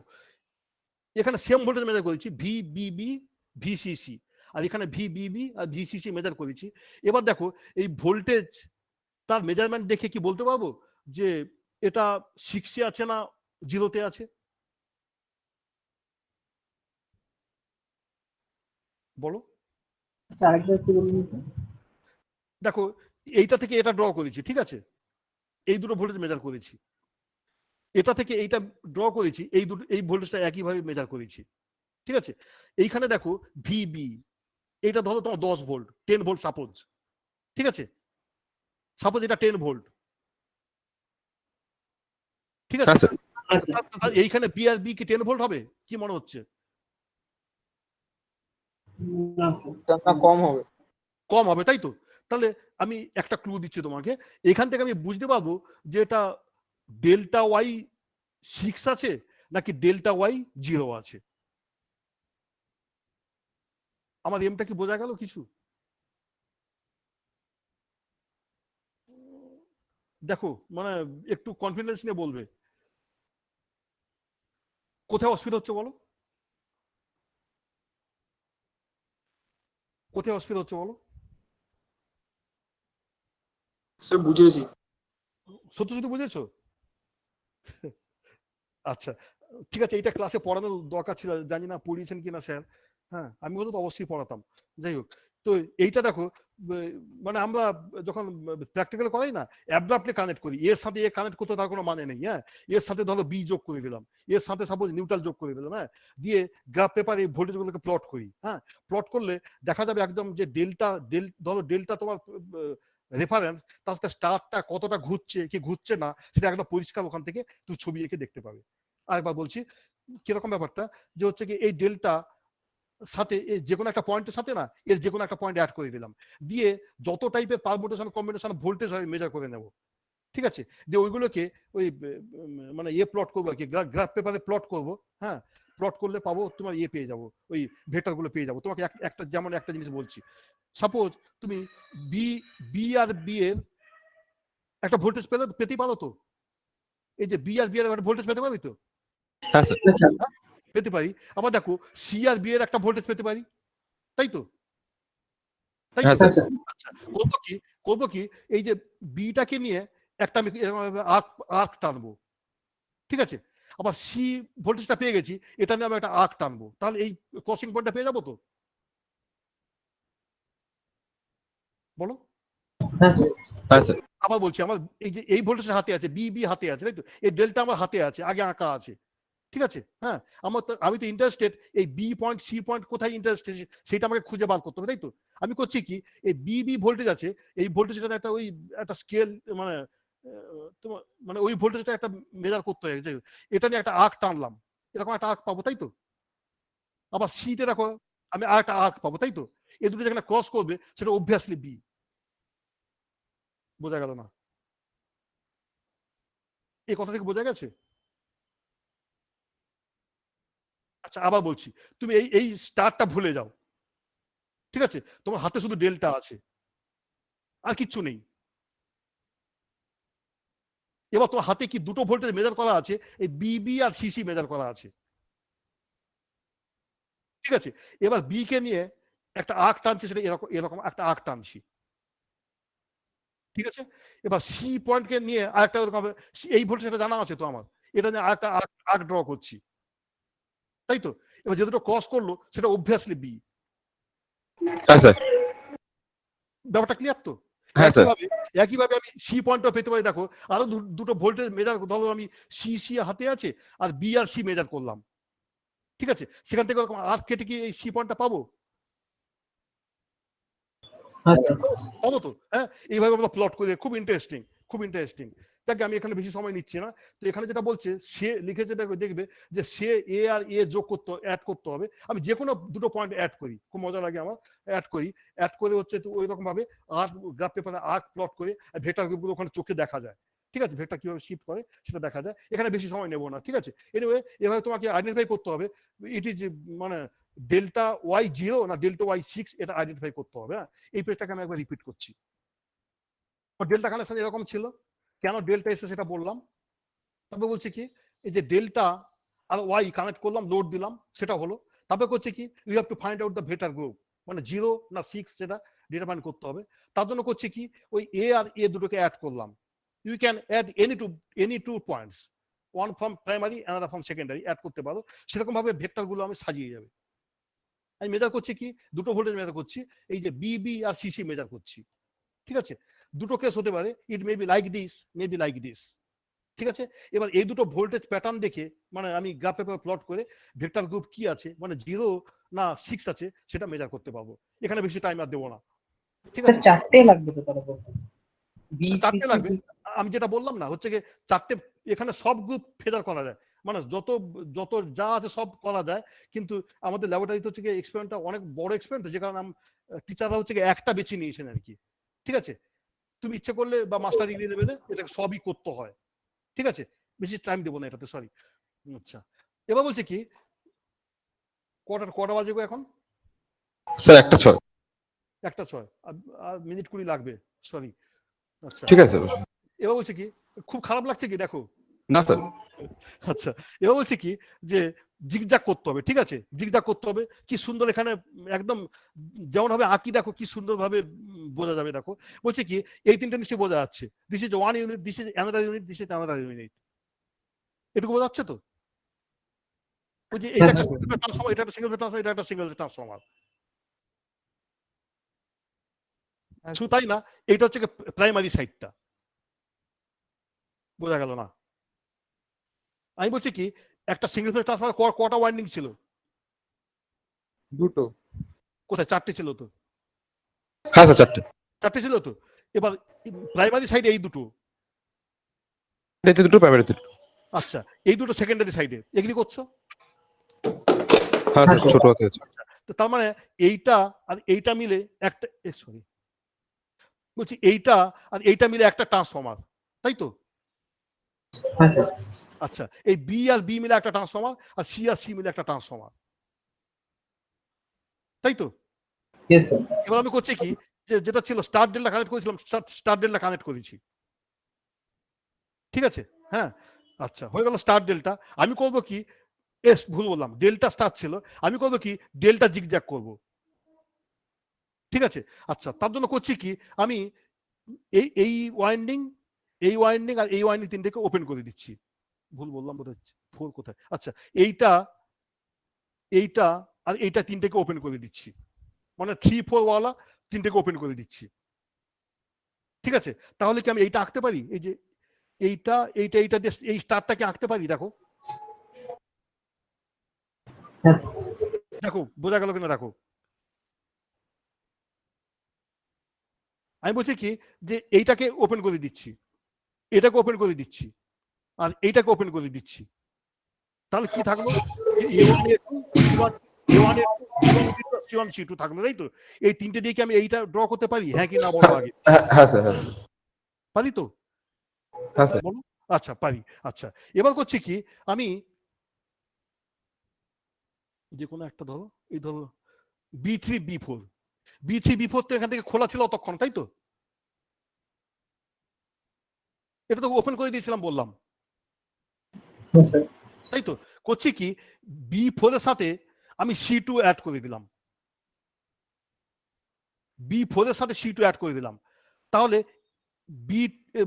এখানে সেম ভোল্টেজ মেজার করেছি, ভিবিবি ভিসিসি, আর এখানে ভিবিবি আর ভিসিসি মেজার করেছি। এবার দেখো এই ভোল্টেজ তার মেজারমেন্ট দেখে কি বলতে পারবো যে এটা 6 এ আছে না 0 তে আছে? বলো। আচ্ছা, আরেকবার একটু বলুন তো। দেখো এইটা থেকে এটা ড্র করেছি, ঠিক আছে? এই দুটো ভোল্টেজ মেজার করেছি, এটা থেকে এইটা ড্র করেছি, এই দুটো এই ভোল্টেজটা একইভাবে মেজার করেছি। ঠিক আছে? এইখানে দেখো ভিবি, এটা ধরো তোমার 10 ভোল্ট, 10 ভোল্ট সাপোজ। ঠিক আছে? সাপোজ এটা 10 ভোল্ট। ঠিক হ্যাঁ আছে? স্যার। এইখানে বি আর বি কি 10 ভোল্ট হবে? কি মনে হচ্ছে? না না, কম হবে। কম হবে, তাই তো? তাহলে আমি একটা ক্লু দিচ্ছি তোমাকে, এখান থেকে আমি বুঝতে পারবো যে এটা ডেল্টা ওয়াই 6 আছে নাকি ডেল্টা ওয়াই 0 আছে। আমার এমটা কি বোঝা গেল কিছু? দেখো মানে একটু কনফিডেন্স নিয়ে বলবে, কোথায় অসুবিধা হচ্ছে বলো, কোথায় অসুবিধা হচ্ছে বলো? স্যার বুঝেছি। সত্যি সত্যি বুঝেছো? আচ্ছা, ঠিক আছে, এটা ক্লাসে পড়ানোর দরকার ছিল, জানি না পড়িয়েছেন কিনা স্যার। হ্যাঁ, আমি হয়তো অবশ্যই পড়াতাম। যাই হোক, তো এইটা দেখো, মানে আমরা যখন প্র্যাকটিক্যাল করাই না, অ্যাবরাপ্টলি কানেক্ট করি, এর সাথে এ কানেক্ট করতে তার কোনো মানে নেই। হ্যাঁ, এর সাথে ধরো বি যোগ করে দিলাম, এর সাথে সাপোজ নিউট্রাল যোগ করে দিলাম, হ্যাঁ, দিয়ে গ্রাফ পেপারে এই ভোল্টেজগুলোকে প্লট করি। হ্যাঁ, প্লট করলে দেখা যাবে একদম যে ধরো ডেল্টা তোমার রেফারেন্স, তার সাথে স্টারটা কতটা ঘুরছে কি ঘুরছে না সেটা একদম পরিষ্কার ওখান থেকে তুমি ছবি এঁকে দেখতে পাবে। আরেকবার বলছি কিরকম ব্যাপারটা, যে হচ্ছে কি এই ডেল্টা সাথে যে কোনো একটা পয়েন্টের সাথে না এর যে কোনো একটা পয়েন্ট অ্যাড করে দিলাম, দিয়ে যত টাইপের পারমুটেশন কম্বিনেশন ভোল্টেজ হয় মেজার করে নেব। ঠিক আছে? দিয়ে ওইগুলোকে ওই মানে প্লট করবো আর কি, গ্রাফ পেপারে প্লট করব। হ্যাঁ, প্লট করলে পাবো তোমার পেয়ে যাবো, ওই ভেক্টর গুলো পেয়ে যাবো। তোমাকে একটা যেমন একটা জিনিস বলছি, সাপোজ তুমি বি বি আর বি এর একটা ভোল্টেজ পেতেই পারো তো, এই যে বি আর বি এর একটা ভোল্টেজ পেতে পারি তো? হ্যাঁ স্যার। পেতে পারি। আবার দেখো সি আর বি এর একটা ভোল্টেজ পেতে পারি, তাই তো? তাই হ্যাঁ তো? স্যার। আচ্ছা, করবো কি এই যে বিটাকে নিয়ে একটা আমি আর্ক টানবো। ঠিক আছে? আবার সি ভোল্টেজটা পেয়ে গেছি, এটা নিয়ে আমি একটা আর্ক টানবো, তাহলে এই ক্রসিং পয়েন্টটা পেয়ে যাবো তো? বলো। হ্যাঁ স্যার। আবার বলছি, আমার এই যে এই ভোল্টেজটা হাতে আছে, বি হাতে আছে, তাই তো? এই ডেল্টা আমার হাতে আছে, আগে আঁকা আছে। ঠিক আছে? হ্যাঁ, আমি তো ইন্টারেস্টেড এই বি পয়েন্ট সি পয়েন্ট কোথায় ইন্টারেস্টেড সেটা আমাকে খুঁজে বার করতে হবে, তাই তো? আমি করছি কি, এই বি ভোল্টেজ আছে, এই ভোল্টেজটা একটা ওই একটা স্কেল, মানে তোমার মানে ওই ভোল্টেজটা একটা মেজার করতে হয়, যাই হোক, এটা নিয়ে একটা আর্ক টানলাম, এরকম একটা আর্ক পাবো, তাই তো? আবার সিতে দেখো আমি আর একটা আর্ক পাবো, তাই তো? এই দুটো যেখানে ক্রস করবে সেটা অবভিয়াসলি বি। বোঝা গেল না? এই কথা থেকে বোঝা গেছে? আচ্ছা, আবার বলছি, তুমি এই এই স্টারটা ভুলে যাও। ঠিক আছে? তোমার হাতে শুধু ডেল্টা আছে, আর কিচ্ছু নেই। এবার তোমার হাতে কি দুটো ভোল্টেজ মেজার করা আছে, এই বিবি আর সিসি মেজার করা আছে। ঠিক আছে? এবার বি কে নিয়ে একটা আর্ক টানছি, সেটা এরকম এরকম একটা আর্ক টানছি। ঠিক আছে? এবার সি পয়েন্টকে নিয়ে আরেকটা এরকম হবে, এই ভোল্টেজটা জানা আছে তো আমার, এটা নিয়ে আরেকটা আর্ক ড্র করছি, তাই তো? এবার যে দুটো ক্রস করলো সেটা অবভিয়াসলি বি। হ্যাঁ স্যার। ব্যাপারটা ক্লিয়ার তো? হ্যাঁ স্যার। একইভাবে আমি সি পয়েন্টও পেতে পারি। দেখো আরো দুটো ভোল্টেজ মেজার, ধরো আমি সি হাতে আছে আর বি আর সি মেজার করলাম, ঠিক আছে, সেখান থেকে আর কেটে কি এই সি পয়েন্টটা পাবো? হ্যাঁ স্যার। পাবো তো, হ্যাঁ। এইভাবে আমরা প্লট করে, খুব ইন্টারেস্টিং, খুব ইন্টারেস্টিং। যাকে আমি এখানে বেশি সময় নিচ্ছি না। তো এখানে যেটা বলছে, সে লিখেছে দেখবে যে সে এ আর এ যোগ অ্যাড করতে হবে। আমি যে কোনো দুটো পয়েন্ট অ্যাড করি, খুব মজা লাগে আমার, অ্যাড করে হচ্ছে তো ওই রকম ভাবে গ্রাফ পেপারে আর্ক প্লট করে ভেক্টর গ্রুপগুলো ওখানে চোখে দেখা যায়, ঠিক আছে, ভেক্টর কিভাবে শিফট করে সেটা দেখা যায়। এখানে বেশি সময় নেবো না, ঠিক আছে। এনিওয়ে এভাবে তোমাকে আইডেন্টিফাই করতে হবে ইট ইজ মানে ডেল্টা ওয়াই 0 না ডেল্টা ওয়াই 6, এটা আইডেন্টিফাই করতে হবে। হ্যাঁ, এই পেজটাকে আমি একবার রিপিট করছি। ডেল্টা কানেকশন এরকম ছিল, কেন ডেল্টা এসে সেটা বললাম। তবে বলছে কি, এই যে ডেল্টা আর ওয়াই কানেক্ট করলাম, লোড দিলাম, সেটা হলো। তারপরে করছে কি, you have to find out the vector group, মানে 0 না 6 সেটা ডিটারমাইন করতে হবে। তার জন্য করছে কি, ওই এ আর এ দুটোকে অ্যাড করলাম। You can add any two points, one from primary another from secondary, add করতে পারো। সেরকম ভাবে ভেক্টর গুলো আমি সাজিয়ে যাবে। আমি মেজার করছি কি, দুটো ভোল্টেজ মেজার করছি, এই যে বিবি আর সিসি মেজার করছি, ঠিক আছে। দুটো কেস হতে পারে, it may be like this, may be like this, ঠিক আছে। এবার এই দুটো ভোল্টেজ প্যাটার্ন দেখে, মানে আমি গ্রাফ পেপার প্লট করে ভেক্টর গ্রুপ কি আছে, মানে 0 না 6 আছে, সেটা মেজার করতে পারবো। এখানে বেশি টাইম আর দেবো না, ঠিক আছে। চারটে লাগবে তো তাহলে বলতে। চারটে লাগবে, আমি যেটা বললাম না, হচ্ছে কি চারটে, এখানে সব গ্রুপ ফেজার করা যায়, মানে যত যত যা আছে সব করা যায়। কিন্তু আমাদের ল্যাবরেটরিতে হচ্ছে কি এক্সপেরিমেন্টটা অনেক বড় এক্সপেরিমেন্ট, যে কারণে টিচাররা হচ্ছে কি একটা বেছে নিয়েছেন আর কি, ঠিক আছে। তুমি ইচ্ছে করলে বা মাস্টার ডিগ্রি দেবে, এটাকে সবই করতে হয়, ঠিক আছে। বেশি টাইম দেবো না এটাতে, সরি। আচ্ছা, এবার বলছে কি, কটা বাজে গো এখন? স্যার 1:06। 1:06, আর মিনিট 20 লাগবে, সরি। আচ্ছা, ঠিক আছে। এবার বলছে কি, খুব খারাপ লাগছে কি দেখো? না স্যার। আচ্ছা, এবার বলছে কি, যে জিগজাগ করতে হবে, ঠিক আছে, জিগজাগ করতে হবে। কি সুন্দর এখানে একদম যেমন ভাবে আঁকি, দেখো কি সুন্দর ভাবে বোঝা যাবে। দেখো বলছে কি, এই তিনটা নিশ্চয়ই বোঝা যাচ্ছে। This is one unit, this is another unit, this is another unit. এটুকু বোঝা যাচ্ছে তো? ওই যে এটা একটা সিঙ্গেল ট্রান্সফর্মার, এটা একটা সিঙ্গেল ট্রান্সফর্মার, এটা একটা সিঙ্গেল ট্রান্সফর্মার। শুধু তাই না, এটা হচ্ছে প্রাইমারি সাইডটা, বোঝা গেল না? আমি বলছি কি, একটা সিঙ্গেল ফেজ ট্রান্সফর্মার কটা ওয়াইন্ডিং ছিল? দুটো। কোথায়? চারটে ছিল তো। হ্যাঁ স্যার, চারটে ছিল তো। এবার প্রাইমারি সাইডে এই দুটো, দুটো প্রাইমারি দুটো। আচ্ছা, এই দুটো সেকেন্ডারি সাইডে, এগ্রি করছো? হ্যাঁ স্যার, ছোট হাতে আছে। তো তার মানে এইটা আর এইটা মিলে একটা, সরি বলছি, এইটা আর এইটা মিলে একটা ট্রান্সফর্মার, তাই তো? আচ্ছা, এই বি আর বি মিলে একটা ট্রান্সফর্মার, আর সি আর সি মিলে একটা ট্রান্সফর্মার, তাই তো? এবার আমি করছি কি, যেটা ছিল স্টার ডেল্টা কানেক্ট করেছিলাম, স্টার ডেল্টা কানেক্ট করেছি, ঠিক আছে। হ্যাঁ, আচ্ছা, হয়ে গেল স্টার ডেল্টা। আমি করবো কি, ভুল বললাম, ডেল্টা স্টার ছিল, আমি করবো কি, ডেল্টা জিগজ্যাগ করব, ঠিক আছে। আচ্ছা, তার জন্য করছি কি, আমি এই ওয়াইন্ডিং আর এই ওয়াইন্ডিং তিনটাকে ওপেন করে দিচ্ছি। ভুল বললাম বোধহয়, 4 কোথায়? আচ্ছা, এইটা আর এইটা তিনটাকে ওপেন করে দিচ্ছি, মানে 3-4 ওয়ালা তিনটাকে ওপেন করে দিচ্ছি, ঠিক আছে। তাহলে কি আমি এইটা আঁকতে পারি, এই যে এইটা দিয়ে এই স্টারটাকে আঁকতে পারি? দেখো দেখো বোঝা গেল কিনা দেখো। আমি বলছি কি, যে এইটাকে ওপেন করে দিচ্ছি, এটাকে ওপেন করে দিচ্ছি, আর এইটাকে ওপেন করে দিচ্ছি। তাহলে কি থাকলো, C1 C2 থাকলো, তাই তো? এই তিনটে দিয়ে কি আমি এইটা ড্র করতে পারি? হ্যাঁ কি না বলো আগে। হ্যাঁ স্যার, পারি তো? হ্যাঁ স্যার। বলো। আচ্ছা, পারি। আচ্ছা, এবার করছি কি, আমি যে কোনো একটা ধরো, এই ধরো B3 B4 তো এখান থেকে খোলা ছিল ততক্ষণ, তাই তো? এটা তো ওপেন করে দিয়েছিলাম বললাম, তাই তো? করছি কি, B4 এর সাথে আমি C2 অ্যাড করে দিলাম, B4 এর সাথে C2 অ্যাড করে দিলাম। তাহলে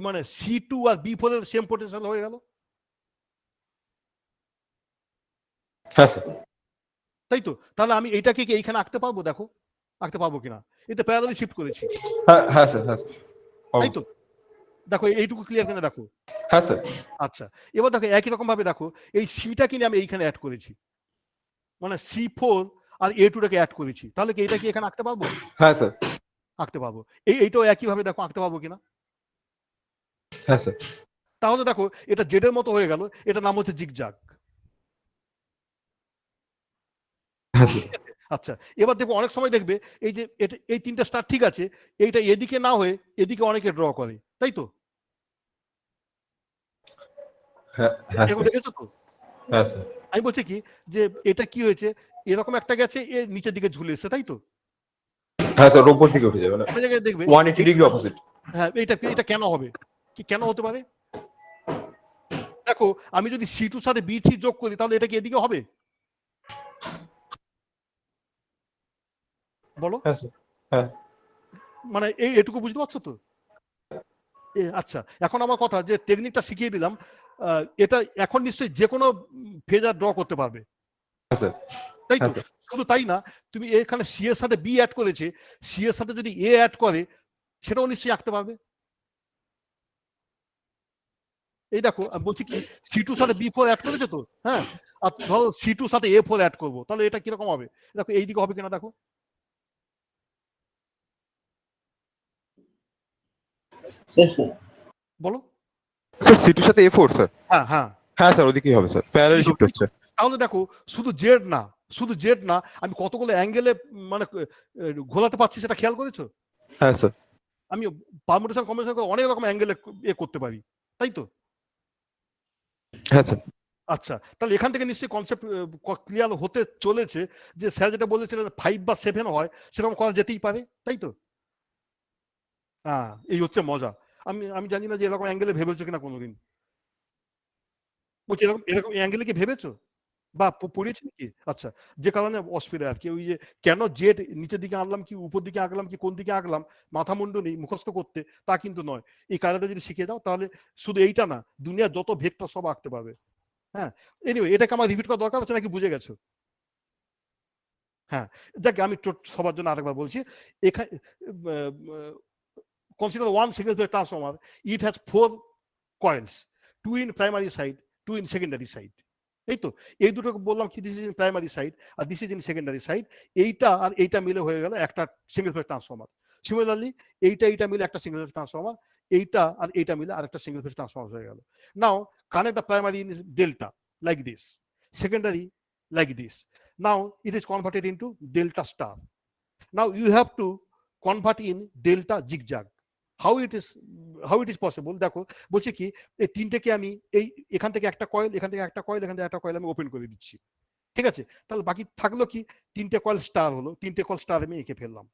মানে C2 আর B4 এর সেম পোটেনশিয়াল হয়ে গেল, হ্যাঁ স্যার। তাই তো? তাহলে আমি এইটাকে কি এইখানে আঁকতে পারবো? দেখো আঁকতে পারবো কিনা। এটা প্যারালালি শিফট করেছি, হ্যাঁ স্যার, হ্যাঁ স্যার। তাই তো? দেখো এইটুকু ক্লিয়ার কিনা দেখো। হ্যাঁ স্যার। আচ্ছা, এবার দেখো একই রকম ভাবে দেখো এই সিটা কিনে আমি এইখানে অ্যাড করেছি, মানে C4 আর A2টাকে অ্যাড করেছি, তাহলে কি এটা কি এখানে আঁকতে পারবো? হ্যাঁ স্যার। আঁকতে পারবো। এইটাও একই ভাবে দেখো আঁকতে পারবো কিনা। হ্যাঁ স্যার। তাহলে দেখো এটা জেডের মতো হয়ে গেল, এটা নাম হচ্ছে জিগজাগ। হ্যাঁ স্যার। আচ্ছা, এবার দেখবো অনেক সময় দেখবে এই যে এই তিনটা স্টার ঠিক আছে, এইটা এদিকে না হয়ে এদিকে অনেকে ড্র করে, তাই তো? হ্যাঁ হ্যাঁ এরকম স্যার। দেখেছো তো? হ্যাঁ স্যার। আমি বলছি কি যে এটা কি হয়েছে, এরকম একটা গেছে এ নিচের দিকে ঝুলে এসছে, তাই তো? হ্যাঁ স্যার, উপর দিকে উঠে যাবে না, একটা জায়গায় দেখবে 180 ডিগ্রি অপোজিট। হ্যাঁ, এটা কেন হবে, কি কেন হতে পারে? দেখো আমি যদি C2 সাথে B3 যোগ করি তাহলে এটা কি এদিকে হবে? বলো। হ্যাঁ স্যার। হ্যাঁ। মানে এটুকু বুঝতে পারছো তো? আচ্ছা, এখন আমার কথা যে টেকনিকটা শিখিয়ে দিলাম, এটা এখন নিশ্চয়ই যে কোনো ফেজার ড্র করতে পারবে, হ্যাঁ স্যার। তাই তো? হ্যাঁ স্যার। শুধু তাই না, তুমি এখানে সি এর সাথে বি অ্যাড করেছে, সি এর সাথে যদি এ অ্যাড করে সেটাও নিশ্চয়ই আঁকতে পারবে। এই দেখো আমি বলছি কি C2 সাথে B4 অ্যাড করেছে তো, হ্যাঁ, আর ধরো C2 সাথে A4 অ্যাড করবো, তাহলে এটা কিরকম হবে? দেখো এইদিকে হবে কিনা দেখো। বলো। স্যার C2 সাথে A4 স্যার। হ্যাঁ হ্যাঁ, হ্যাঁ স্যার, ওদিকেই হবে স্যার, প্যারালাল শিফট হচ্ছে। তাহলে দেখো শুধু জেড না, শুধু জেড না, আমি কতগুলো অ্যাঙ্গেলে মানে ঘোরাতে পারছি সেটা খেয়াল করেছো? হ্যাঁ স্যার। আমি পারমুটেশন কম্বিনেশন করে অনেক রকম অ্যাঙ্গেলে করতে পারি, তাই তো? হ্যাঁ স্যার। আচ্ছা, তাহলে এখান থেকে নিশ্চয়ই কনসেপ্ট ক্লিয়ার হতে চলেছে যে স্যার যেটা বলেছিলেন 5 বা 7 হয় সেরকম করা যেতেই পারে, তাই তো? হ্যাঁ, এই হচ্ছে মজা। আমি আমি জানি না যে এরকম অ্যাঙ্গেলে ভেবেছো কিনা কোনোদিন। বলছি এরকম এরকম অ্যাঙ্গেলে কি ভেবেছো বা পড়িয়েছি নাকি? আচ্ছা, যে কারণে অসুবিধা আর কি, ওই যে কেন জেড নিচের দিকে আনলাম কি উপর দিকে আঁকলাম কি কোন দিকে আঁকলাম, মাথা মুন্ডু নেই মুখস্থ করতে, তা কিন্তু নয়। এই কায়দাটা যদি শিখে যাও তাহলে শুধু এইটা না, দুনিয়ার যত ভেক্টর সব আঁকতে পারবে। হ্যাঁ, এনিওয়ে এটাকে আমার রিপিট করা দরকার আছে নাকি বুঝে গেছো? হ্যাঁ, যাক আমি সবার জন্য আরেকবার বলছি। এখানে consider one single phase transformer, it has 4 coils, 2 in primary side, 2 in secondary side. এই তো, এই দুটো বললাম কি this is in primary side আর this is in secondary side. এইটা আর এইটা মিলে হয়ে গেল একটা সিঙ্গেল ফেজ ট্রান্সফর্মার। সিমিলারলি এইটা মিলে একটা সিঙ্গেল ফেজ ট্রান্সফর্মার, এইটা আর এইটা মিলে আরেকটা সিঙ্গেল ফেজ ট্রান্সফর্মার হয়ে গেল। Now connect the primary in delta like this, secondary like this. Now it is converted into delta star. Now you have to convert in delta zigzag. How it is possible দেখো, বলছে কি এই তিনটেকে আমি এই এখান থেকে একটা কয়েল, এখান থেকে একটা কয়েল, এখান থেকে একটা কয়েল আমি ওপেন করে দিচ্ছি, ঠিক আছে? তাহলে বাকি থাকলো কি তিনটে কয়েল স্টার হলো, তিনটে কয়েল স্টার আমি এঁকে ফেললাম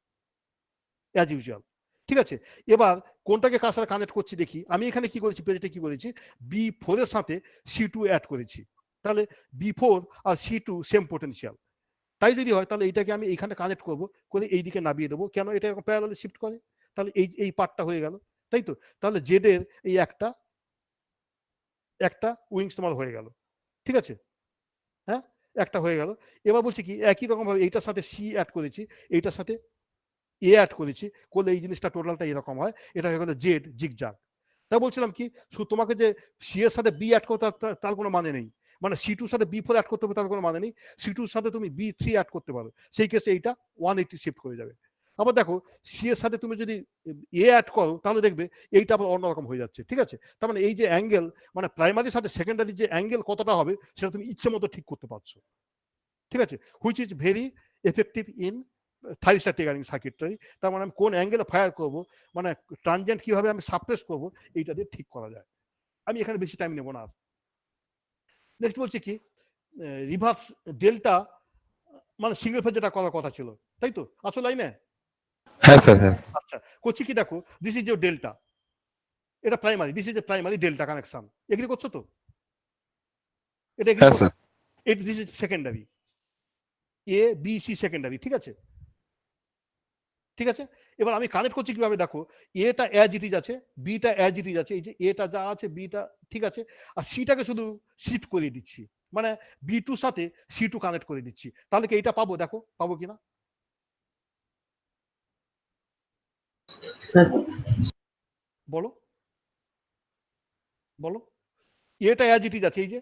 অ্যাজ ইউজুয়াল, ঠিক আছে? এবার কোনটাকে কার সাথে কানেক্ট করছি দেখি। আমি এখানে কি করেছি, পেজে কি করেছি, B4 এর সাথে C2 অ্যাড করেছি, তাহলে B4 আর C2 সেম পোটেনশিয়াল। তাই যদি হয় তাহলে এইটাকে আমি এইখানে কানেক্ট করবো, করে এইদিকে নামিয়ে দেবো, কেন এটা এরকম প্যারালালি শিফট করে, তাহলে এই পার্টটা হয়ে গেল, তাই তো? তাহলে জেড এর এই একটা উইংস তোমার হয়ে গেল, ঠিক আছে? হ্যাঁ, একটা হয়ে গেল। এবার বলছি কি একই রকম ভাবে এইটার সাথে সি অ্যাড করেছি, এইটার সাথে এ অ্যাড করেছি, করলে এই জিনিসটা টোটালটা এরকম হয়, এটা হয়ে গেল জেড জিগজাগ। তাই বলছিলাম কি শুধু তোমাকে যে সি এর সাথে বি অ্যাড করতে তার কোনো মানে নেই, মানে C2 সাথে B4 অ্যাড করতে হবে তার কোনো মানে নেই। C2 সাথে তুমি B3 অ্যাড করতে পারো, সেই কেসে এইটা 180 শিফট করে যাবে। আবার দেখো সি এর সাথে তুমি যদি এ অ্যাড করো তাহলে দেখবে এইটা আবার অন্যরকম হয়ে যাচ্ছে, ঠিক আছে? তার মানে এই যে অ্যাঙ্গেল, মানে প্রাইমারির সাথে সেকেন্ডারি যে অ্যাঙ্গেল কতটা হবে সেটা তুমি ইচ্ছে মতো ঠিক করতে পারছো, ঠিক আছে? Which is very effective in thyristor triggering circuitry. তার মানে আমি কোন অ্যাঙ্গেলে ফায়ার করবো, মানে ট্রানজেন্ট কিভাবে আমি সাপ্রেস করবো, এইটা দিয়ে ঠিক করা যায়। আমি এখানে বেশি টাইম নেবো না। নেক্সট বলছে কি রিভার্স ডেল্টা, মানে সিঙ্গেল ফেজ যেটা করার কথা ছিল, তাই তো? আছো লাইনে? হ্যাঁ স্যার। হ্যাঁ আচ্ছা, করছি কি দেখো, দিস ইজ ইউর ডেল্টা, এটা primary, this is a primary delta connection, agree করছো তো? এটা এগ্রি হ্যাঁ করছো? Sir. This is secondary, A B C secondary, ঠিক আছে? ঠিক আছে, এবার আমি কানেক্ট করছি কিভাবে দেখো, এটা অ্যাজ ইট ইজ আছে, বিটা অ্যাজ ইট ইজ আছে, এই যে এটা যা আছে বিটা ঠিক আছে, আর সিটাকে শুধু শিফট করে দিচ্ছি, মানে B2 সাথে C2 কানেক্ট করে দিচ্ছি, তাহলে কি এইটা পাবো? দেখো পাবো কিনা। বলো বলো, এটা অ্যাজ ইট ইজ আছে, এই যে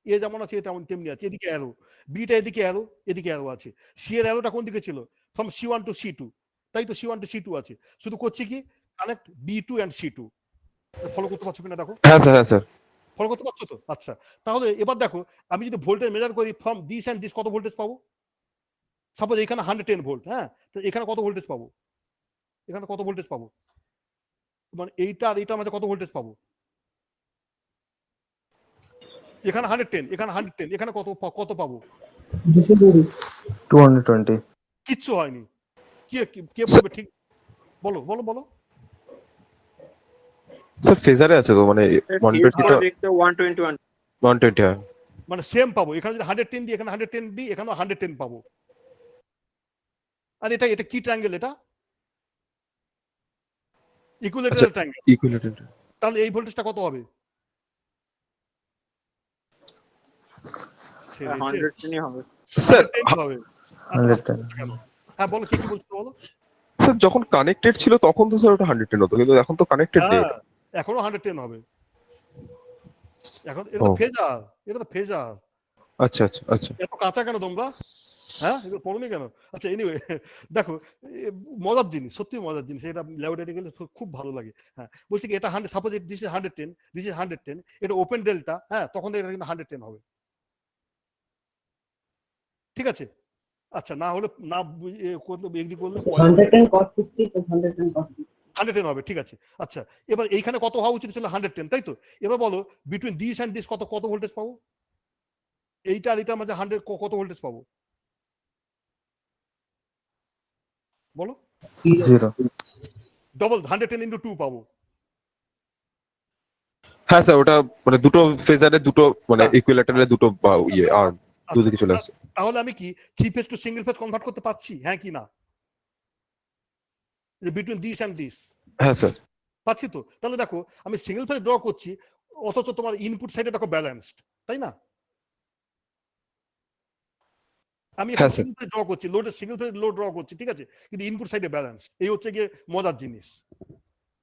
এ যেমন আছে এটা তেমনি আছে, এদিকে অ্যারো, বিটা এদিকে অ্যারো, এদিকে অ্যারো আছে। সি এর অ্যারোটা কোন দিকে ছিল? ফ্রম C1 টু C2, তাই তো C1 টু C2 আছে। শুধু করছি কি connect B2 and C2। Follow করতে পারছো কিনা দেখো, হ্যাঁ স্যার, হ্যাঁ স্যার। ফলো করতে পারছো তো? আচ্ছা, তাহলে এবার দেখো আমি যদি ভোল্টেজ মেজার করি ফ্রম দিস এন্ড দিস, কত ভোল্টেজ পাবো? সাপোজ এখানে 110 ভোল্ট, হ্যাঁ, তো এখানে কত ভোল্টেজ পাবো? এখানে কত ভোল্টেজ পাবো? মানে এইটা আর এইটার মাঝে কত ভোল্টেজ পাবো? এখানে 110, এখানে 110, এখানে কত কত পাবো? 220 কিচ্ছু হয়নি। কে কে বলবে ঠিক? বলো বলো বলো। স্যার ফেজারে আছে তো, মানে ফেজ 120 করে টা দেখতে 121 120, হ্যাঁ। মানে সেম পাবো, এখানে যদি 110 দিই, এখানে 110 দিই, এখানেও 110 পাবো। আর এটা এটা কি ট্রায়াঙ্গেল? এটা আচ্ছা, ইকুইলেটারাল ট্রায়াঙ্গেল। ইকুইলেটার। তাহলে এই ভোল্টেজটা কত হবে? 110 হবে। স্যার 110 হবে। এত আস্তে আস্তে কেন? হ্যাঁ বলো, কি কি বলছো বলো। স্যার যখন কানেক্টেড ছিল তখন তো স্যার ওটা 110 হতো, কিন্তু এখন তো কানেক্টেড নেই। হ্যাঁ, এখনো 110 হবে। এখন এটা তো ও। ফেজার, এটা তো ফেজার। আচ্ছা আচ্ছা আচ্ছা। এত কাঁচা কেন তোমরা? হ্যাঁ, এগুলো পড়োনি কেন? আচ্ছা এনিওয়ে, দেখো মজার জিনিস, সত্যি মজার জিনিস, এটা ল্যাবরেটরি গেলে খুব ভালো লাগে। হ্যাঁ, বলছি কি এটা 100, suppose this is 110, this is 110, এটা ওপেন ডেল্টা, হ্যাঁ, তখন এটা কিন্তু 110 হবে। ঠিক আছে? আচ্ছা, না হলে না করলে এগ্রি করলে 110 cos 60 plus 110 cos 60. 110 হবে, ঠিক আছে। আচ্ছা, এবার এইখানে কত হওয়া উচিত ছিল? 110, তাই তো? এবার বলো বিটুইন দিস এন্ড দিস কত কত ভোল্টেজ পাবো? এইটা আর এটার মাঝে 100 কত ভোল্টেজ পাবো? বলো। 0 ডবল 110 ইনটু 2 পাবো। হ্যাঁ স্যার, ওটা মানে দুটো ফেজারে দুটো, মানে হ্যাঁ। ইকুইলেটারে দুটো ইয়ে আর দুদিকে চলে আসছে। তাহলে আমি কি 3 phase to single phase convert করতে পারছি, হ্যাঁ কি না? বিটুইন দিস এন্ড দিস হ্যাঁ স্যার। পাচ্ছি তো? তাহলে দেখো আমি সিঙ্গেল ফেজ ড্র করছি, অথচ তোমার ইনপুট সাইডে দেখো ব্যালেন্সড, তাই না? আমি হ্যাঁ এখানে স্যার। সিঙ্গেল ফেজ ড্র করছি, লোডের সিঙ্গেল ফেজ লোড ড্র করছি, ঠিক আছে, কিন্তু ইনপুট সাইডে ব্যালেন্স। এই হচ্ছে গিয়ে মজার জিনিস।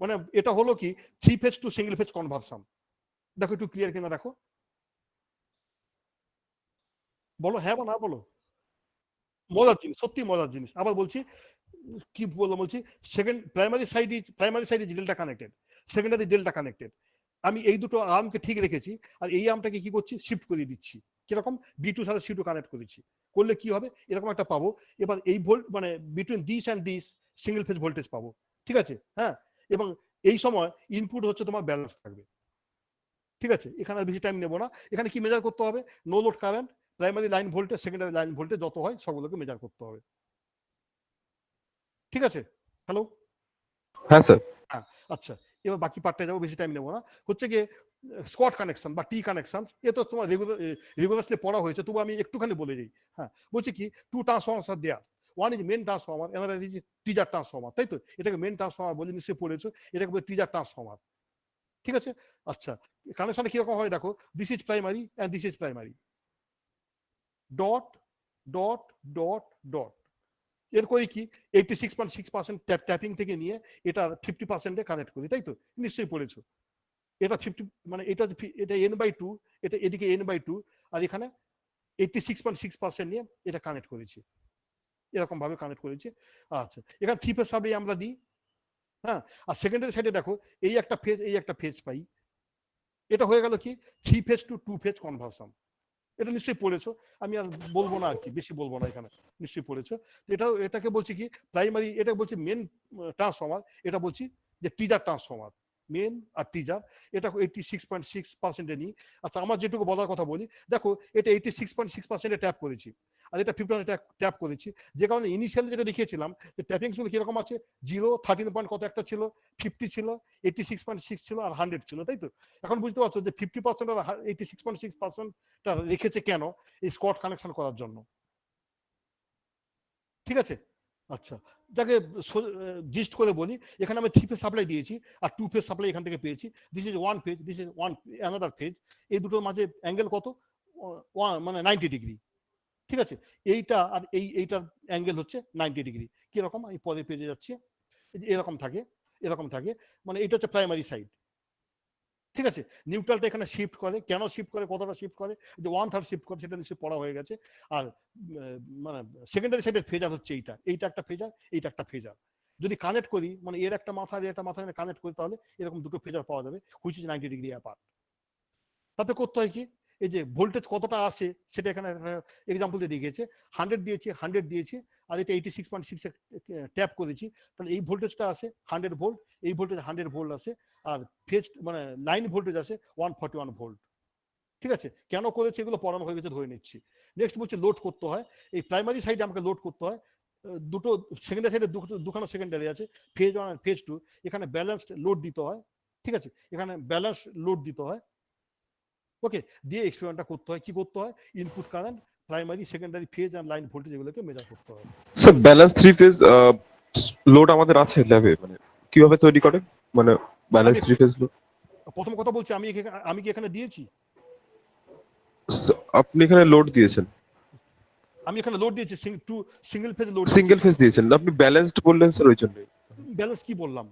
মানে এটা হলো কি 3 phase to single phase conversion. দেখো একটু ক্লিয়ার কিনা দেখো, বলো হ্যাঁ বা না বলো। মজার জিনিস, সত্যি মজার জিনিস। আবার বলছি, কি বললাম বলছি, second primary side is delta connected, secondary delta connected. আমি এই দুটো আর্মকে ঠিক রেখেছি, আর এই আর্মটাকে কি করছি? শিফট করে দিচ্ছি। কিরকম? B2 সাথে C2 কানেক্ট করেছি। করলে কি হবে? এরকম একটা পাবো। এবার এই ভোল্ট মানে between this and this single phase voltage পাবো, ঠিক আছে? হ্যাঁ, এবং এই সময় ইনপুট হচ্ছে তোমার ব্যালেন্স থাকবে, ঠিক আছে? এখানে আর বেশি টাইম নেবো না। এখানে কি মেজার করতে হবে? No load current, primary line voltage, secondary line voltage যত হয় সবগুলোকে মেজার করতে হবে, ঠিক আছে? হ্যালো। হ্যাঁ স্যার। হ্যাঁ, আচ্ছা, এবার বাকি পার্টটা যাবো, বেশি টাইম নেবো না। হচ্ছে গিয়ে স্কট কানেকশন বা টি কানেকশন, এ তো তোমার রেগুলারলি পড়া হয়েছে, তবু আমি একটুখানি বলে দিই। হ্যাঁ, বলছি কি two transformers are there, one is main transformer, another is teaser transformer, তাই তো? এটাকে মেন ট্রান্সফরমার বলে নিশ্চয়ই পড়েছো, এটাকে বলে টিজার ট্রান্সফরমার, ঠিক আছে? আচ্ছা, কানেকশনটা কিরকম হয় দেখো, this is primary and this is primary, dot dot dot dot. এর করি কি 86.6% ট্যাপিং থেকে নিয়ে এটা 50% কানেক্ট করি, তাই তো? নিশ্চয়ই পড়েছো। এটা 50, মানে এটা n/2, এটা এদিকে n/2, আর এখানে 86.6% নিয়ে এটা কানেক্ট করেছি, এরকম ভাবে কানেক্ট করেছি। আচ্ছা, এখানে 3 ফেজ সাপ্লাই আমরা দিই, হ্যাঁ, আর সেকেন্ডারি সাইডে দেখো এই একটা ফেজ, এই একটা ফেজ পাই। এটা হয়ে গেল কি 3 ফেজ টু 2 ফেজ কনভার্সন। এটা নিশ্চয়ই পড়েছো, আমি আর বলবো না, আর কি বেশি বলবো না, এখানে নিশ্চয়ই পড়েছো। এটাকে বলছি কি প্রাইমারি, এটা বলছি মেন ট্রান্সফরমার, এটা বলছি যে টিজার ট্রান্সফরমার, মেন আর টিজার। এটা 86.6% নিই। আচ্ছা, আমার যেটুকু বলার কথা বলি, দেখো এটা 86.6% ট্যাপ করেছি, আর এটা 50% ট্যাপ করেছি, যে কারণে ইনিশিয়ালি যেটা দেখিয়েছিলাম যে ট্যাপিং শুধু কিরকম আছে, 0, 13 পয়েন্ট কত একটা ছিল, 50 ছিল, 86.6 ছিল, আর 100 ছিল, তাই তো? এখন বুঝতে পারছো যে 50% আর 86.6% রেখেছে কেন? এই স্কট কানেকশন করার জন্য, ঠিক আছে? আচ্ছা, যাকে জিস্ট করে বলি, এখানে আমি 3 ফেজ সাপ্লাই দিয়েছি আর 2 ফেজ সাপ্লাই এখান থেকে পেয়েছি। This is one phase, this is another phase. এই দুটোর মাঝে অ্যাঙ্গেল কত? মানে 90 ডিগ্রি, ঠিক আছে? এইটা আর এইটার অ্যাঙ্গেল হচ্ছে 90 ডিগ্রি। কিরকম? আমি পরে পেজে যাচ্ছি, এরকম থাকে। এরকম থাকে, মানে এটা হচ্ছে প্রাইমারি সাইড। ঠিক আছে, নিউট্রালটা এখানে শিফট করে, কেন শিফট করে, কতটা শিফট করে, যে 1/3 শিফট করে সেটা নিশ্চয়ই পড়া হয়ে গেছে। আর মানে সেকেন্ডারি সাইডের ফেজার হচ্ছে এইটা একটা ফেজার, এইটা একটা ফেজার। যদি কানেক্ট করি, মানে এর একটা মাথা এর একটা মাথা কানেক্ট করি, তাহলে এরকম দুটো ফেজার পাওয়া যাবে, হুইচ ইজ 90 ডিগ্রি অ্যাপার্ট। তাতে করতে হয় কি, এই যে ভোল্টেজ কতটা আসে সেটা এখানে এক্সাম্পল দিয়ে দেখিয়েছে। 100 দিয়েছি, 100 দিয়েছি, আর এটা 86.6 ট্যাপ করেছি, তাহলে এই ভোল্টেজটা আসে 100 ভোল্ট, এই ভোল্টেজ 100 ভোল্ট আসে, আর ফেজ মানে লাইন ভোল্টেজ আসে 141 ভোল্ট। ঠিক আছে, কেন করেছে এগুলো পড়ানো হয়ে গেছে ধরে নিচ্ছি। নেক্সট বলছে লোড করতে হয়, এই প্রাইমারি সাইডে আমাকে লোড করতে হয় দুটো, সেকেন্ডারি সাইডে দুখানা সেকেন্ডারি আছে, ফেজ 1 আর ফেজ 2, এখানে ব্যালেন্সড লোড দিতে হয়। ঠিক আছে, এখানে ব্যালেন্স লোড দিতে হয়। ওকে, দিয়ে এক্সপেরিমেন্টটা করতে হয়, কি করতে হয়, input current, primary secondary phase আর লাইন ভোল্টেজ এগুলোকে মেজার করতে হয়। স্যার ব্যালেন্স 3 ফেজ লোড আমাদের আছে ল্যাবে, মানে কিভাবে তৈরি করে, মানে ব্যালেন্স 3 ফেজ লোড? প্রথম কথা বলছি, আমি কি এখানে দিয়েছি? আপনি এখানে লোড দিয়েছেন, আমি এখানে লোড দিয়েছি, single phase load, single phase দিয়েছেন, আপনি ব্যালেন্সড বললেন স্যার ওই জন্যই। ব্যালেন্স কি বললাম?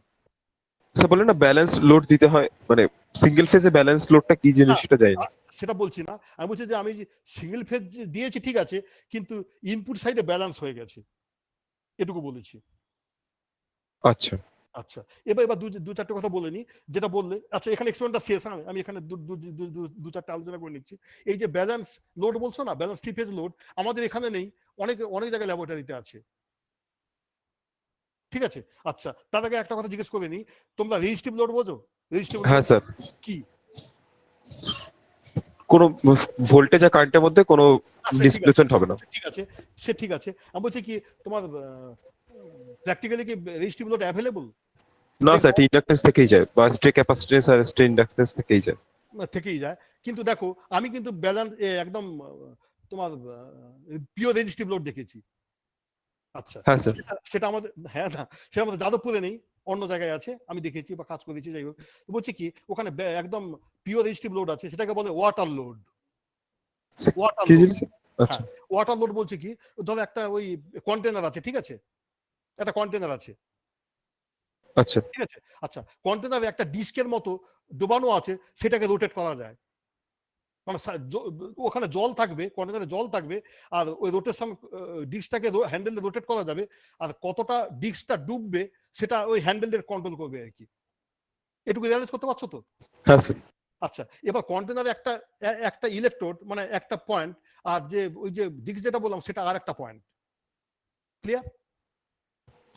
স্যার বললেন না ব্যালেন্স লোড দিতে হয়, মানে সিঙ্গেল ফেজে ব্যালেন্স লোডটা কি জিনিস সেটা জানি না। সেটা বলছি না, আমি বলছি যে আমি সিঙ্গেল ফেজ দিয়েছি ঠিক আছে, কিন্তু ইনপুট সাইডে ব্যালেন্স হয়ে গেছে, এটুকু বলেছি। আচ্ছা আচ্ছা, এবার দু চারটে কথা বলে নি, যেটা বললে। আচ্ছা, এখানে এক্সপেরিমেন্টটা শেষ, আমি এখানে দু চারটে আলোচনা করে নিচ্ছি। এই যে ব্যালেন্স লোড বলছো না, ব্যালেন্স 3 ফেজ লোড আমাদের এখানে নেই, অনেক জায়গায় ল্যাবরেটরিতে আছে। ঠিক আছে, আচ্ছা, তার আগে একটা কথা জিজ্ঞেস করে নি, তোমরা রেজিস্টিভ লোড বোঝো? রেজিস্টিভ হ্যাঁ স্যার, কি? কোনো ভোল্টেজ আর কারেন্টের মধ্যে কোনো ডিসপ্লেসমেন্ট হবে না। ঠিক আছে, সে ঠিক আছে, আমি বলছি কি তোমার প্র্যাকটিক্যালি কি রেজিস্টিভ লোড অ্যাভেলেবল? না স্যার, এটা ইন্ডাকটেন্স থেকেই যায়, বা স্ট্রে ক্যাপাসিট্যান্স আর স্ট্রে ইন্ডাকটেন্স থেকেই যায়। থেকেই যায়, কিন্তু দেখো আমি কিন্তু ব্যালেন্স একদম তোমার পিওর রেজিস্টিভ লোড দেখেছি। আচ্ছা, হ্যাঁ স্যার। সেটা আমাদের, হ্যাঁ না, সেটা আমাদের যাদবপুরে নেই, অন্য জায়গায় আছে, আমি দেখেছি বা কাজ করেছি, যাই হোক। বলছি কি, ওখানে একদম পিওর রেজিস্টিভ লোড আছে, সেটাকে বলে ওয়াটার লোড। ওয়াটার কি লোড, জিনিস? আচ্ছা ওয়াটার লোড বলছে কি, ধরো একটা ওই কন্টেনার আছে, ঠিক আছে, একটা কন্টেনার আছে, আচ্ছা ঠিক আছে, আচ্ছা, কন্টেনারে একটা ডিস্কের মতো ডোবানো আছে, সেটাকে রোটেট করা যায়, মানে ওখানে জল থাকবে, কন্টেনারে জল থাকবে, আর ওই রোটেশন ডিস্কটাকে হ্যান্ডেল রোটেট করা যাবে, আর কতটা ডিস্কটা ডুববে সেটা ওই হ্যান্ডেলের কন্ট্রোল করবে আর কি। এটুকু রিয়ালাইজ করতে পারছো তো? হ্যাঁ স্যার। আচ্ছা, এবার কন্টেনারে একটা ইলেকট্রোড, মানে একটা পয়েন্ট, আর যে ওই যে ডিস্ক যেটা বললাম সেটা আর একটা পয়েন্ট। ক্লিয়ার?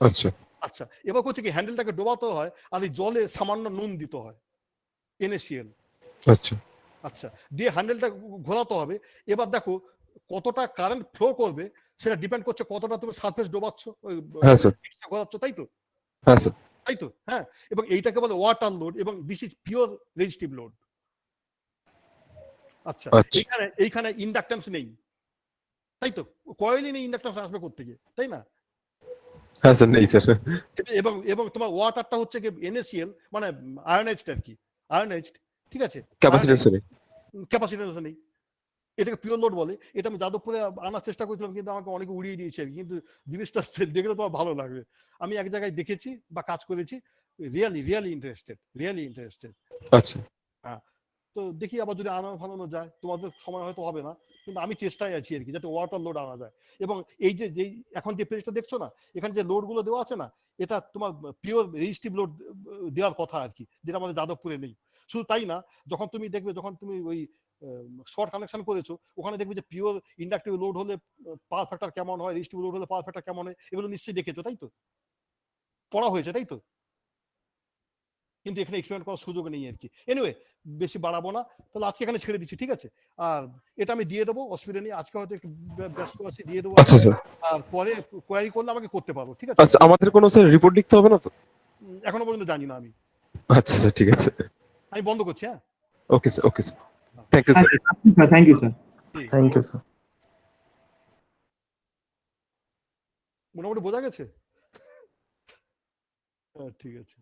আচ্ছা আচ্ছা, এবার হচ্ছে কি, হ্যান্ডেলটাকে ডোবাতে হয়, আর এই জলে সামান্য নুন দিতে হয়, NaCl। আচ্ছা আচ্ছা, দিয়ে হ্যান্ডেলটা ঘোরাতে হবে। এবার দেখো কতটা কারেন্ট ফ্লো করবে সেটা ডিপেন্ড করছে কতটা তুমি সারফেস ডোবাচ্ছ, ওই হ্যাঁ স্যার। ঘোরাচ্ছ, তাই তো? হ্যাঁ স্যার। তাই তো, হ্যাঁ। এবং এইটাকে বলে ওয়াটার লোড, এবং this is pure resistive load. আচ্ছা, আচ্ছা এইখানে ইন্ডাকটেন্স নেই, তাই তো? কয়েলই নেই, ইন্ডাকটেন্স আসবে কোত্থেকে, তাই না? হ্যাঁ স্যার, নেই স্যার। এবং তোমার ওয়াটারটা হচ্ছে কি NaCl, মানে আয়নাইজড আর কি, আয়নাইজড, ঠিক আছে, ক্যাপাসিট্যান্স নেই। ক্যাপাসিটেন্স নেই, এটাকে পিওর লোড বলে। এটা আমি যাদবপুরে আনার চেষ্টা করেছিলাম, কিন্তু আমাকে অনেকে উড়িয়ে দিয়েছে, কিন্তু জিনিসটা দেখলে তোমার ভালো লাগবে। আমি এক জায়গায় দেখেছি বা কাজ করেছি, রিয়েলি ইন্টারেস্টেড। আচ্ছা হ্যাঁ, তো দেখি আবার যদি ফালানো যায়, তোমাদের সময় হয়তো হবে না, কিন্তু আমি চেষ্টায় আছি আর কি, যাতে ওয়াটার লোড আনা যায়। এবং এই যে এখন যে পেজটা দেখছো না, এখানে যে লোড গুলো দেওয়া আছে না, এটা তোমার পিওর রেজিস্টিভ লোড দেওয়ার কথা আর কি, যেটা আমাদের যাদবপুরে নেই। শুধু তাই না, যখন তুমি দেখবে, যখন তুমি ওই শর্ট কানেকশন করেছো, ওখানে দেখবে যে পিওর ইন্ডাকটিভ লোড হলে পাওয়ার ফ্যাক্টর কেমন হয়, রেজিস্টিভ লোড হলে পাওয়ার ফ্যাক্টর কেমন হয়, এগুলো নিশ্চয়ই দেখেছো, তাই তো? পড়া হয়েছে, তাই তো? কিন্তু এখানে এক্সপেরিমেন্ট করার সুযোগ নেই আর কি। এনিওয়ে, বেশি বাড়াবো না, তাহলে আজকে এখানে ছেড়ে দিচ্ছি, ঠিক আছে? আর এটা আমি দিয়ে দেবো, অসুবিধা নেই, আজকে হয়তো একটু ব্যস্ত আছি, দিয়ে দেবো। আচ্ছা স্যার। আর পরে কোয়ারি করলে আমাকে করতে পারবো, ঠিক আছে? আচ্ছা, আমাদের কোনো স্যার রিপোর্ট লিখতে হবে না তো? এখনো পর্যন্ত জানি না আমি, আচ্ছা স্যার, ঠিক আছে। আমি বন্ধ করছি। হ্যাঁ, okay sir, okay sir, thank you sir. Thank you sir. ঠিক, থ্যাংক ইউ স্যার। মোটামুটি বোঝা গেছে? ঠিক আছে।